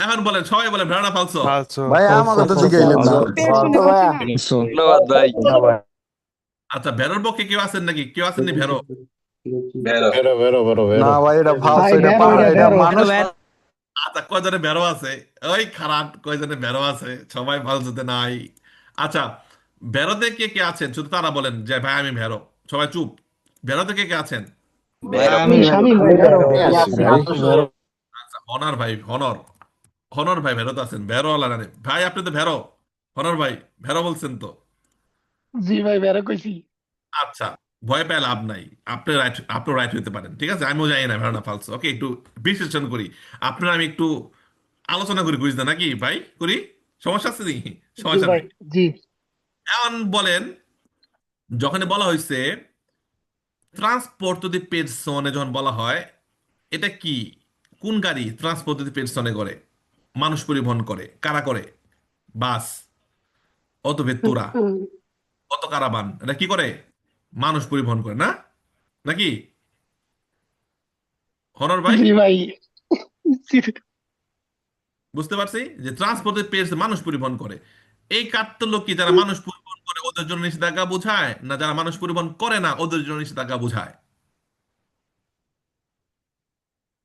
এখন বলেন, সবাই বলেন ভেরোনা ফালসো। Falso. ভাই আমাকে তো জিগাইলেন না। পেছনে ভাইয়া। হচ্ছে না। ধন্যবাদ ভাই। আচ্ছা, ভেরোর পক্ষে কেউ আছেন নাকি? কেউ আসেননি ভেরো? বেরো বেরো বেরো না ভাই এটা falso, ভাই, এটা বেরো, পাগলা, এটা এটা বেরো। মানুষ। আচ্ছা, কয়জনে ভেরো আছে? ওই খারাপ, কয়জনে ভেরো আছে? সবাই ফালসোতে নাই। আচ্ছা, ভেরোতে কে কে আছেন শুধু তারা বলেন যে ভাই আমি ভেরো। সবাই চুপ। ভেরোতে কে কে আছেন? আমি শামীম ভাই বেরো। আচ্ছা, হনর ভাই, হনর, হনর ভাই ভেরোতে আছেন, ভেরো আলা না রে। ভাই আপনি তো ভেরো, হনর ভাই ভেরো বলছেন তো? জি ভাই বেরো কইছি। আচ্ছা, ভয় পেয়ে লাভ নাই, আপনি রাইট, আপনি রাইট হইতে পারেন, ঠিক আছে? আমিও জানি না ভেরোনা ফালসো, ওকে। একটু বিশ্লেষণ করি, আপনারা আমি একটু আলোচনা করি, বুঝতে নাকি ভাই? করি, সমস্যা আছে নি? জি সমস্যা ভাই নাই। জি। এখন বলেন, যখন বলা হয়েছে ট্রান্সপোর্ট দি পেরসনে, যখন বলা হয় এটা কি, কোন গাড়ি ট্রান্সপোর্ট দি পেরসনে করে, মানুষ পরিবহন করে, কারা করে? বাস, অটো ভেত্তুরা, অটো কারাবান, এটা কি করে? মানুষ পরিবহন করে না, নাকি হনর ভাই? জি ভাই। বুঝতে পারছি যে ট্রান্সপোর্ট পেয়েছে, মানুষ পরিবহন করে। এই কার্যত কি যারা মানুষ পরিবহন করে ওদের জন্য নিষেধাজ্ঞা বোঝায়, না যারা মানুষ পরিবহন করে না ওদের জন্য নিষেধাজ্ঞা বোঝায়?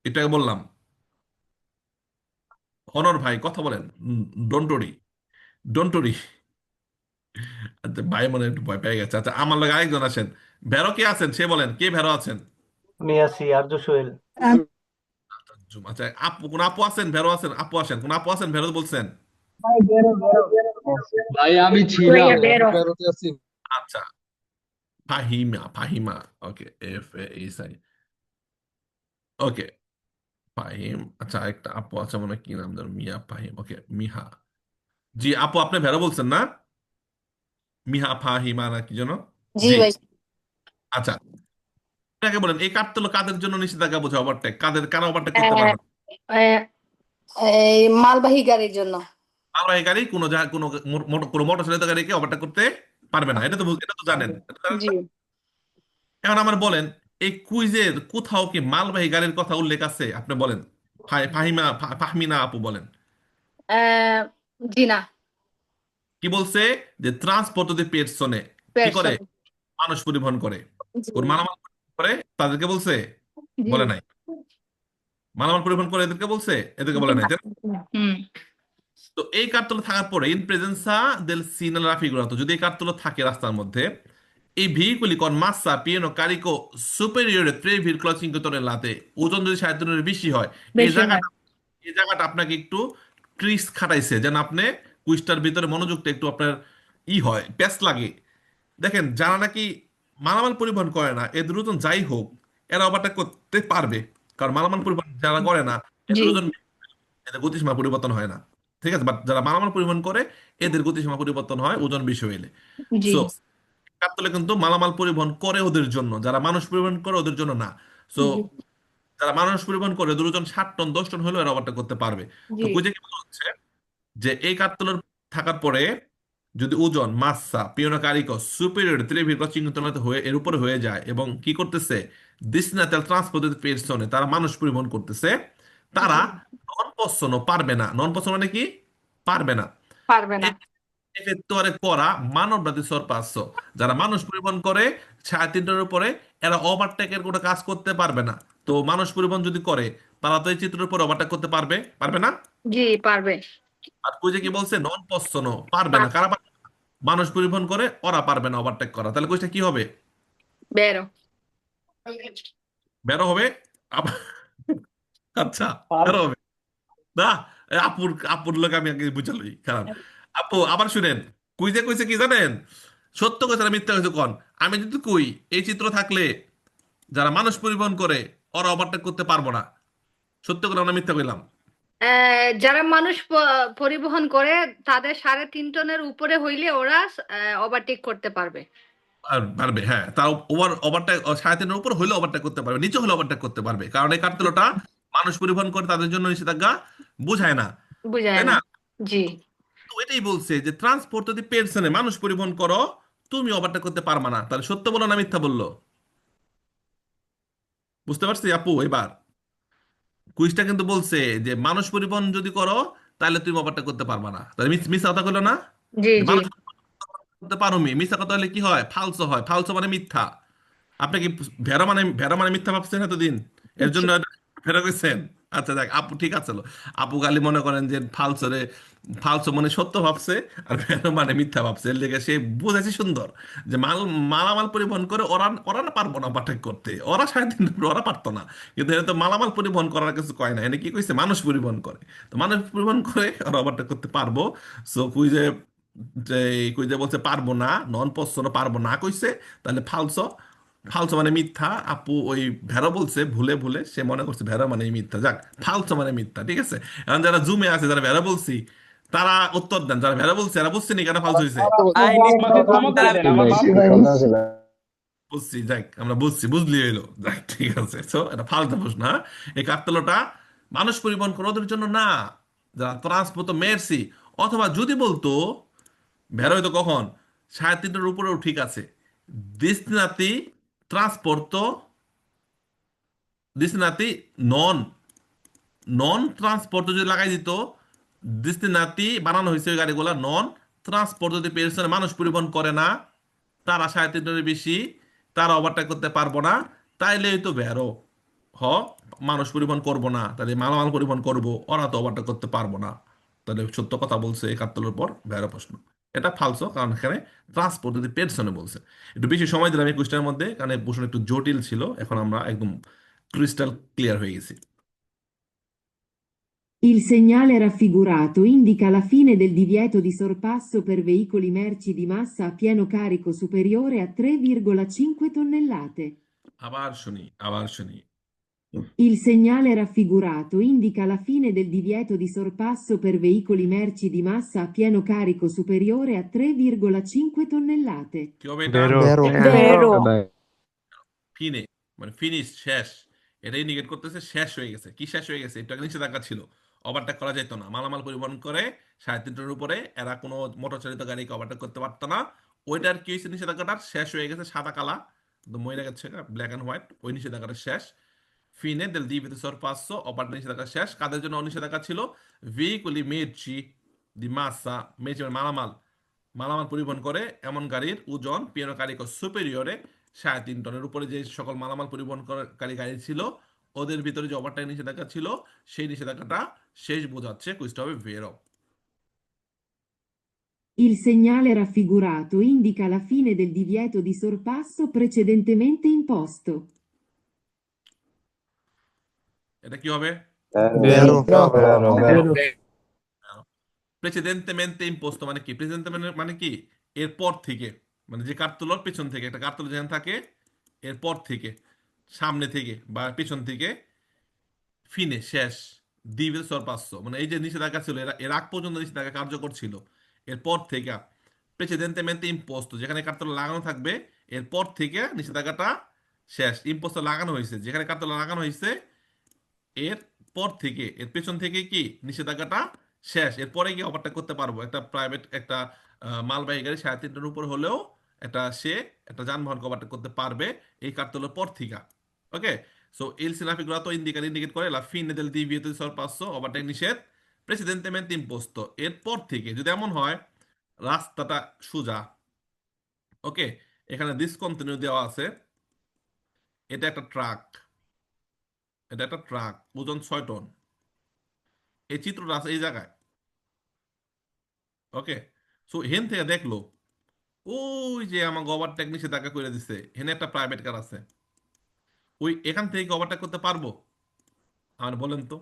এটাকে বললাম। হনর ভাই কথা বলেন, ডন্টরি, ডন্টরি। আচ্ছা, ভাই মনে হয় একটু ভয় পেয়ে গেছে। আচ্ছা, আমার লগে আরেকজন আছেন, ভেরো কে আছেন সে বলেন, কে ভেরো আছেন? মিয়াসি আরজু সোহেল। আচ্ছা, আপু, কোন আপু আছেন ভেরো আছেন? আপু আসেন, কোন আপু আছেন ভেরো বলছেন? ভাই আমি ভাইয়া বেরো। আচ্ছা, ফাহিমা, ফাহিমা, ওকে, এফ এ এস আই, ওকে, ফাহিম। আচ্ছা, একটা আপু আছে মনে হয়, কি নাম ধর, মিয়া ফাহিম, ওকে, মিহা। জি আপু, আপনি ভেরো বলছেন না? মিহা ফাহিমা না কি যেন? জি জি। ভাই। আচ্ছা, এটাকে বলেন এই কার্যত কাদের জন্য নিষেধাজ্ঞা বোঝায়, ওভারটেক কাদের, কারা ওভারটেক করতে আহ, পারবে না? আহ, এই মালবাহী গাড়ির জন্য। মালবাহী গাড়ি, কোনো কোনো কোনো মোটর চালিত গাড়িকে ওভারটেক করতে পারবে না, এটা তো এটা তো জানেন, এটা জানেন জি। না? এখন আমার বলেন, এই কুইজের কোথাও কি মালবাহী গাড়ির কথা উল্লেখ আছে? আপনি বলেন, ফাহিমা, ফাহমিনা আপু বলেন। আহ, জি না। কি বলছে? যে ট্রান্সপোর্ট দি পেরসনে, কি করে? পেরসন। মানুষ পরিবহন করে, জি। কোন মালামাল পরিবহন করে তাদেরকে বলছে? জি। বলে নাই। মালামাল পরিবহন করে এদেরকে বলছে? এদেরকে বলে নাই, তাই না? হুম। তো এই কার্তলে থাকার পরে ইন প্রেজেন্সা দেল সিনালা ফিগুরাতো, যদি এই কার্তলে থাকে রাস্তার মধ্যে, এই ভেহিকুলি কন মাসা পিয়েনো কারিকো সুপেরিয়রে ট্রে ভেহিকুলো চিঙ্কো টনেলাতে, ওজন যদি 60 টনের বেশি হয়, এই বেশি হয়। জায়গাটা, এই জায়গাটা আপনাকে একটু ট্রিক্স খাটাইছে যেন আপনি কুইজটার ভিতরে মনোযোগটা একটু আপনার হয়, প্যাচ লাগে। দেখেন যারা নাকি মালামাল পরিবহন করে না, এদের ওজন যাই হোক, এরা ওভারটেক করতে পারবে। কারণ মালামাল পরিবহন যারা করে না, জি এদের ওজন, এদের গতিসীমা পরিবর্তন হয় না। ঠিক আছে, বাট যারা মালামাল পরিবহন করে এদের গতিসীমা পরিবর্তন হয় ওজন বেশি হইলে। জি সো কাপ্তালে কিন্তু মালামাল পরিবহন করে ওদের জন্য, যারা মানুষ পরিবহন করে ওদের জন্য না। সো জি যারা মানুষ পরিবহন করে ওদের ওজন 60 টন 10 টন হলেও এরা ওভারটেক করতে পারবে। তো জি কুইজে কি বলা হচ্ছে যে এই কাপ্তালের থাকার পরে যদি ওজন মাসা পিওনা কারিকো সুপিরিয়র 3,5 টন হয়ে এর উপরে হয়ে যায় এবং কি করতেছে ডিসনাতাল ট্রান্সপোর্ট পেরসনে, তারা মানুষ পরিবহন করতেছে, তারা জি নন পসনো পারবে না। নন পসনো মানে কি? পারবে না। পারবে না। এফেক্টরে করা মানববাদী সরপাচ্য, যারা মানুষ পরিবহন করে 3.5 টনের উপরে, এরা ওভারটেকের কোনো কাজ করতে পারবে না। তো মানুষ পরিবহন যদি করে, তারা তো এই চিত্রের উপর ওভারটেক করতে পারবে পারবে না। জি পারবে। আর কুইজে কি বলছে? নন পসনো পারবে না। পার- কারা পারবে না? মানুষ পরিবহন করে ওরা পারবে না ওভারটেক করা। তাহলে কুইজটা কি হবে? বেরো। বেরো হবে। আব- আচ্ছা, বেরো হবে না। আপুর আপুর লোক আমি আগে বুঝালই কারণ আপু আবার শুনেন, কুইজে কইছে কি জানেন? সত্য কথা না মিথ্যা হয়েছে কোন? আমি যদি কই এই চিত্র থাকলে যারা মানুষ পরিবহন করে ওরা ওভারটেক করতে পারবো না, সত্য করে আমরা মিথ্যা কইলাম? যারা মানুষ পরিবহন করে তাদের 3.5 টনের উপরে হইলে ওরা ওভারটেক করতে পারবে। আর পারবে, হ্যাঁ। তাও ওভারটেক 3.5 উপর হইলে ওভারটেক করতে পারবে, নিচে হলে ওভারটেক করতে পারবে, কারণ এই কার্তেলটা মানুষ পরিবহন করে তাদের জন্য নিষেধাজ্ঞা বুঝায় না, বুঝায় তাই না। না? জি তো এটাই বলছে যে ট্রান্সপোর্ট যদি পেরসনে মানুষ পরিবহন করো, তুমি ওভারটেক করতে পারবা না। তাহলে সত্য বলো না মিথ্যা বললো? বুঝতে পারছি আপু এবার? কুইজটা কিন্তু বলছে যে মানুষ পরিবহন যদি করো তাহলে তুমি ওভারটেক করতে পারবা না। তাহলে মিথ্যা কথা কইলো না জি যে জি মানুষ করতে পারো। মিথ্যা কথা হলে কি হয়? ফালসো হয়। ফালসো মানে মিথ্যা। আপনি কি ভেড়া মানে মিথ্যা ভাবছেন এতদিন? এর জি জন্য ভেড়া কইছেন? আচ্ছা দেখ আপু, ঠিক আছে লো। আপু খালি মনে করেন যে ফালসো মানে সত্য ভাবছে, আর ভেড়া মানে মিথ্যা ভাবছে। এর লেগে সে বুঝেছে সুন্দর যে মালামাল পরিবহন করে ওরা ওরা না পারবো না ওভারটেক করতে, ওরা 3.5 ওরা পারতো না। কিন্তু এটা তো মালামাল পরিবহন করার কিছু কয় না, এনে কি কইছে? মানুষ পরিবহন করে। তো মানুষ পরিবহন করে ওরা ওভারটেক করতে পারবো। সো কুইজে যে কুইজে বলছে পারবো না, নন পসনো পারবো না কইছে, তাহলে ফালসো। ফালসো মানে মিথ্যা। আপু ওই ভেড়া বলছে ভুলে ভুলে, সে মনে করছে ভেড়া মানে মিথ্যা। যাক, ফালসো মানে মিথ্যা, ঠিক আছে। এখন যারা জুমে আছে, যারা ভেড়া বলছি, তারা উত্তর দেন। যারা ভেড়া বলছে এরা বুঝছে নি কেন ফালসো হয়েছে? আমাকে ক্ষমা করে দেন, আমার মাফ বেশি কথা আছে না। বুঝছি, যাক আমরা বুঝছি, বুঝলি হইলো, যাক ঠিক আছে। তো এটা ফালতু প্রশ্ন, হ্যাঁ? এই কার্তেলটা মানুষ পরিবহন করে ওদের জন্য না, যারা ট্রান্সপোর্ট মেরসি। অথবা যদি বলতো ভেড়া হইতো কখন 3.5 উপরেও ঠিক আছে, দিসনাতি ট্রান্সপোর্ট, দিসনাতি নন নন ট্রান্সপোর্ট যদি লাগাই দিত, দিসনাতি বানানো হয়েছে ওই গাড়িগুলা নন ট্রান্সপোর্ট, যদি পেছনে মানুষ পরিবহন করে না, তারা 3.5 বেশি, তারা ওভারটেক করতে পারবো না, তাইলে তো বেরো হ মানুষ পরিবহন করব না, তাহলে মালামাল পরিবহন করব, ওরা তো ওভারটেক করতে পারবো না। তাহলে সত্য কথা বলছে 71 পর বেরো প্রশ্ন। এটা ফালসো, কারণ এখানে ট্রান্সপোর্ট যদি পেছনে বলছে। একটু বেশি সময় দিলাম এই কোশ্চেনের মধ্যে, কারণ এই প্রশ্ন একটু জটিল ছিল। এখন আমরা একদম ক্রিস্টাল ক্লিয়ার হয়ে গেছি। Il segnale raffigurato indica la fine del divieto di sorpasso per veicoli merci di massa a pieno carico superiore a 3,5 tonnellate. আবার শুনি। Il segnale raffigurato indica la fine del divieto di sorpasso per veicoli merci di massa a pieno carico superiore a 3,5 tonnellate. কি হবে এটা? বেরো বেরো। ফিনে মানে finish, শেষ। এটা ইন্ডিকেট করতেছে শেষ হয়ে গেছে। কি শেষ হয়ে গেছে? এটা নিষেধাজ্ঞা ছিল, ওভারটেক করা যেত না। মালামাল পরিবহন করে 3.5 উপরে এরা কোনো মোটর চালিত গাড়িকে ওভারটেক করতে পারতো না। ওইটার কি হয়েছে? নিষেধাজ্ঞাটা শেষ হয়ে গেছে। সাদা কালা একদম মরে গেছে, ব্ল্যাক অ্যান্ড হোয়াইট। ওই নিষেধাজ্ঞাটা শেষ। ফিনে del divieto di sorpasso overtake নিষেধাজ্ঞা শেষ। কাদের জন্য নিষেধাজ্ঞা ছিল? ভেহিকুলি মেরচি দি মাসা, মেরচি মানে মালামাল, মালামাল পরিবহন করে এমন গাড়ির ওজন পিয়ানো কারিকো সুপেরিয়রে 3.5 টনের উপরে যে সকল মালামাল পরিবহনকারী গাড়ি ছিল, ওদের ভিতরে যে ওভারটেক নিষেধাজ্ঞা ছিল, সেই নিষেধাজ্ঞাটা শেষ বোঝাচ্ছে। কুইজটা হবে ভেরো। Il segnale raffigurato indica la fine del divieto di sorpasso precedentemente imposto. এটা কি হবে? বেরো বেরো বেরো। ভেরো প্রেসিডেন্টেমেন্টে ইম্পোস্তো মানে কি? প্রেসিডেন্টেমেন্ট মানে কি? এরপর থেকে, মানে যে কার্তুলোর পেছন থেকে, একটা কার্তুলো যেখানে থাকে এরপর থেকে, সামনে থেকে বা পেছন থেকে, ফিনে শেষ, দিবে সরপাচ্য, মানে এই যে নিষেধাজ্ঞা ছিল এর আগ পর্যন্ত নিষেধাজ্ঞা কার্যকর ছিল, এরপর থেকে প্রেসিডেন্টেমেন্টে ইম্পোস্তো, যেখানে কার্তুলো লাগানো থাকবে এরপর থেকে নিষেধাজ্ঞাটা শেষ। ইম্পোস্তো লাগানো হয়েছে, যেখানে কার্তুলো লাগানো হয়েছে এর পর থেকে, এর পেছন থেকে কি নিষেধাজ্ঞাটা শেষ, এরপরে গিয়ে ওভারটেক করতে পারবো। একটা প্রাইভেট একটা মালবাহী গাড়ি 3.5 টনের উপর হলেও সে একটা যানবাহনকে ওভারটেক করতে পারবে এই কার্তলের পর থেকে। ওকে, সো il significato ইন্ডিকেট করে la fine del divieto di sorpasso, overtake নিষেধ, precedentemente imposto, এরপর থেকে। যদি এমন হয় রাস্তাটা সোজা, ওকে, এখানে ডিসকন্টিনিউ দেওয়া আছে, এটা একটা ট্রাক, ওজন 6 টন, এই চিত্রটা আছে এই জায়গায়। ওকে, সো হেন থেকে দেখলো ওই যে আমার ওভারটেক নিষেধাজ্ঞা করে দিছে, হেনে একটা প্রাইভেট কার আছে, ওই এখান থেকে ওভারটেক করতে পারবো? আমার বলেন তো,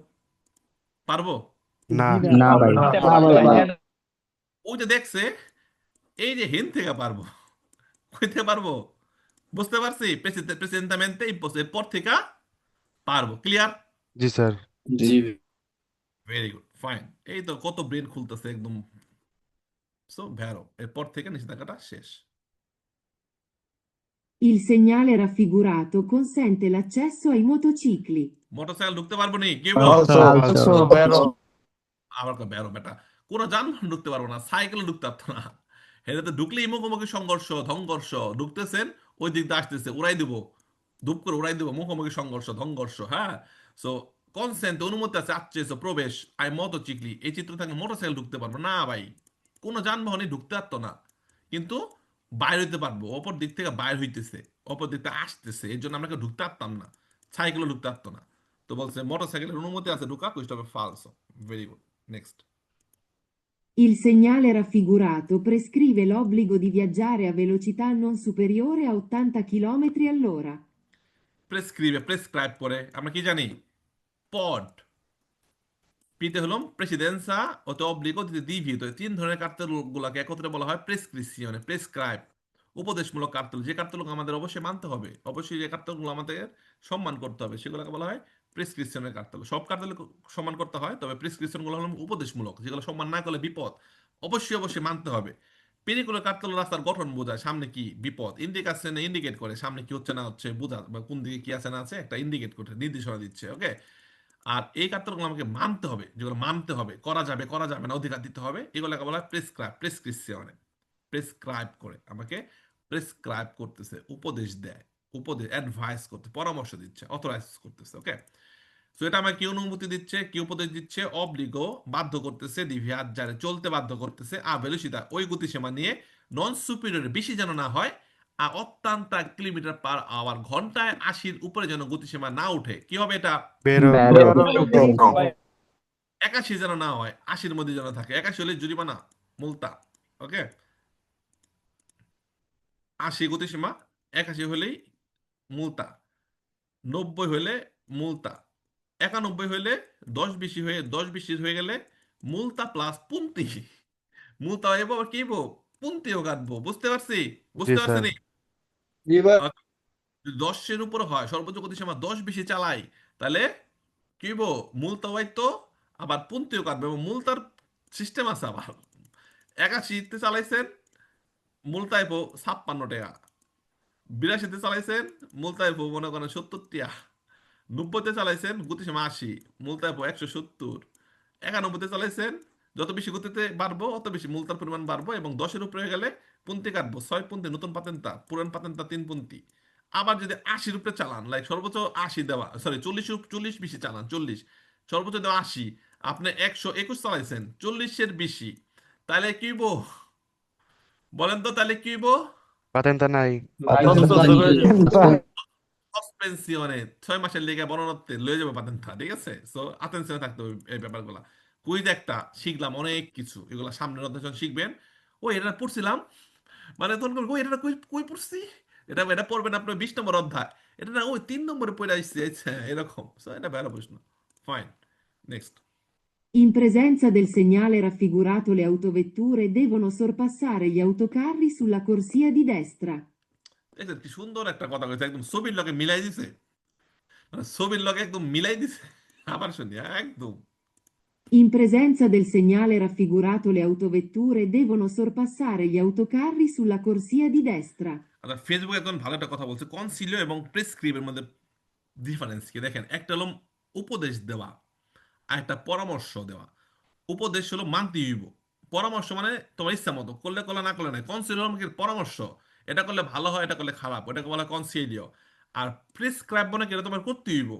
পারবো? না না ভাই ওই যে দেখছে, এই যে হেন থেকে পারবো, কইতে পারবো, বুঝতে পারছি? প্রেসিডেন্টামেন্টে এর পর থেকে পারবো। ক্লিয়ার? জি স্যার জি ভেরি গুড, ফাইন। এই তো কত ব্রেন খুলতেছে একদম। সো ভ্যারো, এরপর থেকে নিষেধাজ্ঞাটা শেষ। Il segnale raffigurato consente l'accesso ai motocicli. Motorcycle ঢুকতে পারবো নি? কি falso falso falso vero আবার বেরো বেটা, কোনো যানবাহন ঢুকতে পারবো না, সাইকেল ঢুকতে পারতো না। হেরে তো ঢুকলেই মুখোমুখি সংঘর্ষ, ধংঘর্ষ, ঢুকতেছেন ওই দিক দিয়ে আসতেছে, উড়াই দিব, ধূপ করে উড়াই দিব, মুখোমুখি সংঘর্ষ, ধংঘর্ষ। হ্যাঁ, সো কনসেন্ট, অনুমতি আছে, আচ্ছেছো প্রবেশ, আই মোটরসাইকেল, এই চিত্র থাকলে মোটরসাইকেল ঢুকতে পারবো না ভাই, কোনো যানবাহনই ঢুকতে পারতো না। কিন্তু বাইর হইতে পারবো, অপর দিক থেকে বাইর হইতেছে, অপর দিক থেকে আসতেছে, এর জন্য আমরা কেউ ঢুকতে পারতাম না, সাইকেলও ঢুকতে পারতো না। তো বলছে মোটরসাইকেলের অনুমতি আছে ঢুকা, কুইস্ট হবে ফালসো। Very good, next. Il segnale raffigurato prescrive l'obbligo di viaggiare a velocità non superiore a 80 km all'ora. Prescribe করে, আমরা কি জানি? পড, পিতে হলো প্রেসিডেন্সা, অত অব্লিগো দিতে দিভিত, তিন ধরনের কার্তেল গুলাকে একত্রে বলা হয় প্রেসক্রিপশনে, প্রেসক্রাইব, উপদেশমূলক কার্তেল। যে কার্তেল আমাদের অবশ্যই মানতে হবে, অবশ্যই যে কার্তেলগুলো আমাদের সম্মান করতে হবে, সেগুলোকে বলা হয় প্রেসক্রিপশনের কার্তেল। সব কার্তেল সম্মান করতে হয়, তবে প্রেসক্রিপশন গুলো হলো উপদেশমূলক, যেগুলো সম্মান না করলে বিপদ, অবশ্যই অবশ্যই মানতে হবে। পেরিকুলার কার্তেল রাস্তার গঠন বোঝায়, সামনে কি বিপদ, ইন্ডিকেশনে ইন্ডিকেট করে, সামনে কি হচ্ছে না হচ্ছে বোঝা, বা কোন দিকে কি আছে না আছে একটা ইন্ডিকেট করে, নির্দেশনা দিচ্ছে। ওকে, আর এই কার্যক্রম আমাকে মানতে হবে, যেগুলো মানতে হবে, করা যাবে করা যাবে না অধিকার দিতে হবে, এগুলোকে বলা হয় প্রেসক্রিপশনে। প্রেসক্রাইব করে, আমাকে প্রেসক্রাইব করতেছে, উপদেশ দেয়, উপদেশ অ্যাডভাইস করতে, পরামর্শ দিচ্ছে, অথরাইজ করতেছে। ওকে, সো এটা আমাকে কি অনুমতি দিচ্ছে, কি উপদেশ দিচ্ছে? অবলিগো, বাধ্য করতেছে, ডিভিয়ার যারে চলতে বাধ্য করতেছে, ভেলোসিটা, ওই গতিসীমা নিয়ে, নন সুপিরিয়র, বেশি যেন না হয়, আর অত্যন্ত কিলোমিটার পার আওয়ার, ঘন্টায় 80-র উপরে যেন গতিসীমা না উঠে। কি হবে এটা? বেরো vero 81 যেন না হয়, 80-র মধ্যে যেন থাকে। 81 হলে জরিমানা, মুলতা। ওকে, 80 গতিসীমা, 81 হলেই মুলতা, 90 হলে মুলতা, 91 হলে 10 বেশি হয়ে গেলে মুলতা প্লাস পুন্তি, মুলতা হইব আবার কি হইব, পুন্তিও কাটবো। বুঝতে পারছি? জি বুঝতে পারছি স্যার নি? যদি 10-এর উপর হয়, সর্বোচ্চ গতিসীমা 10 বেশি চালাই, তাহলে কি হইব, মুলতা হইতো, আবার পুন্তিও কাটবে, এবং মুলতার সিস্টেম আছে আবার। 81-তে চালাইছেন, মুলতা হইব 56 টাকা, 82-তে চালাইছেন, মুলতা হইব মনে করেন 70 টাকা, 90-তে চালাইছেন, গতিসীমা 80, মুলতা হইব 170, 91-তে চালাইছেন, যত বেশি গতিতে বাড়বো অত বেশি মুলতার পরিমাণ বাড়বো, এবং 10-এর উপরে হয়ে গেলে পুন্তি কাটবো, 6 পুন্তি নতুন পাতেন্তা, পুরান পাতেন্তা 3 পুন্তি। আবার যদি 80-র উপরে চালান, লাইক সর্বোচ্চ 80 দেওয়া, সরি 40 বেশি চালান, 40 সর্বোচ্চ দেওয়া 80, আপনি 121 চালাইছেন, 40-এর বেশি, তাহলে কি হইব বলেন তো? তাহলে কি হইব? পাতেনটা নাই সাসপেনশনে 6 মাসের লেগে বনরত্তে লয়ে যাবে পাতেনটা। ঠিক আছে, সো আতেনশনে থাকতে হবে এই ব্যাপারগুলা। কুইজ একটা শিখলাম অনেক কিছু, এগুলা সামনের অধ্যায় যখন শিখবেন, ও এটা পড়ছিলাম, মানে তখন বলবো, এটা কই কই পড়ছি, এটা পড়বেন আপনার 20 নম্বর অধ্যায়, এটা না ওই 3 নম্বরে পড়ে আসছে, আচ্ছা এরকম। সো এটা ভালো প্রশ্ন। Fine, next. In presenza del segnale raffigurato le autovetture devono sorpassare gli autocarri sulla corsia di destra. দেখছেন কি সুন্দর একটা কথা কইছে, একদম ছবির লগে মিলাই দিছে, মানে ছবির লগে একদম মিলাই দিছে। আবার শুনি একদম। In presenza del segnale raffigurato le autovetture devono sorpassare gli autocarri sulla corsia di destra. আচ্ছা, ফেসবুকে একজন ভালো একটা কথা বলছে, কনসিলিও এবং প্রেসক্রিবের মধ্যে ডিফারেন্স কি দেখেন। একটা হলো উপদেশ দেওয়া আর একটা পরামর্শ দেওয়া। উপদেশ হলো মানতে হইব, পরামর্শ মানে তোমার ইচ্ছা মতো করলে করলে না করলে নাই। কনসিলিও মানে কি? পরামর্শ, এটা করলে ভালো হয়, এটা করলে খারাপ, ওটাকে বলা কনসিলিও। আর প্রেসক্রাইব মানে কি? এটা তোমার করতে হইব।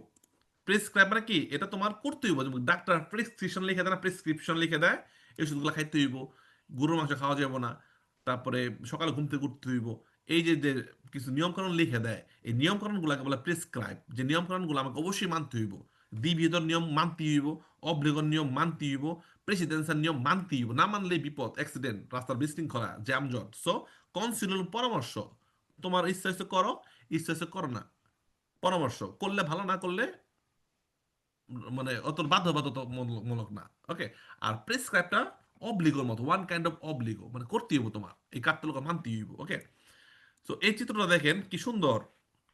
প্রেসক্রাইব মানে কি? এটা তোমার করতে হইব। যেমন ডাক্তার প্রেসক্রিপশন লিখে দেয় না, প্রেসক্রিপশন লিখে দেয় এই ওষুধগুলো খাইতে হইব, গরুর মাংস খাওয়া যাবে না, তারপরে সকালে ঘুম থেকে উঠতে হইব, এই যে যে কিছু নিয়মকানুন লিখে দেয়, এই নিয়মকানুনগুলোকে বলে প্রেসক্রাইব। যে নিয়মকানুনগুলো আমাকে অবশ্যই মানতে হইব। দ্বিবিধর নিয়ম মানতে হইব, অব্লিগর নিয়ম মানতে হইব, প্রেসিডেন্সিয়াল নিয়ম মানতে হইব। না মানলে বিপদ, অ্যাক্সিডেন্ট, রাস্তার বিশৃঙ্খলা, জ্যামজট। সো কনসিলিয়ার পরামর্শ, তোমার ইচ্ছা ইচ্ছে করো, ইচ্ছা ইচ্ছে করো না। পরামর্শ করলে ভালো, না করলে মানে অত বাধ্যবাধকতামূলক না। ওকে। আর প্রেসক্রাইবটা অব্লিগোর মতো, ওয়ান কাইন্ড অফ অব্লিগো, মানে করতে হইব, তোমার এই কাজটা লোক মানতে হইব। ওকে। তো এই চিত্রটা দেখেন কি সুন্দর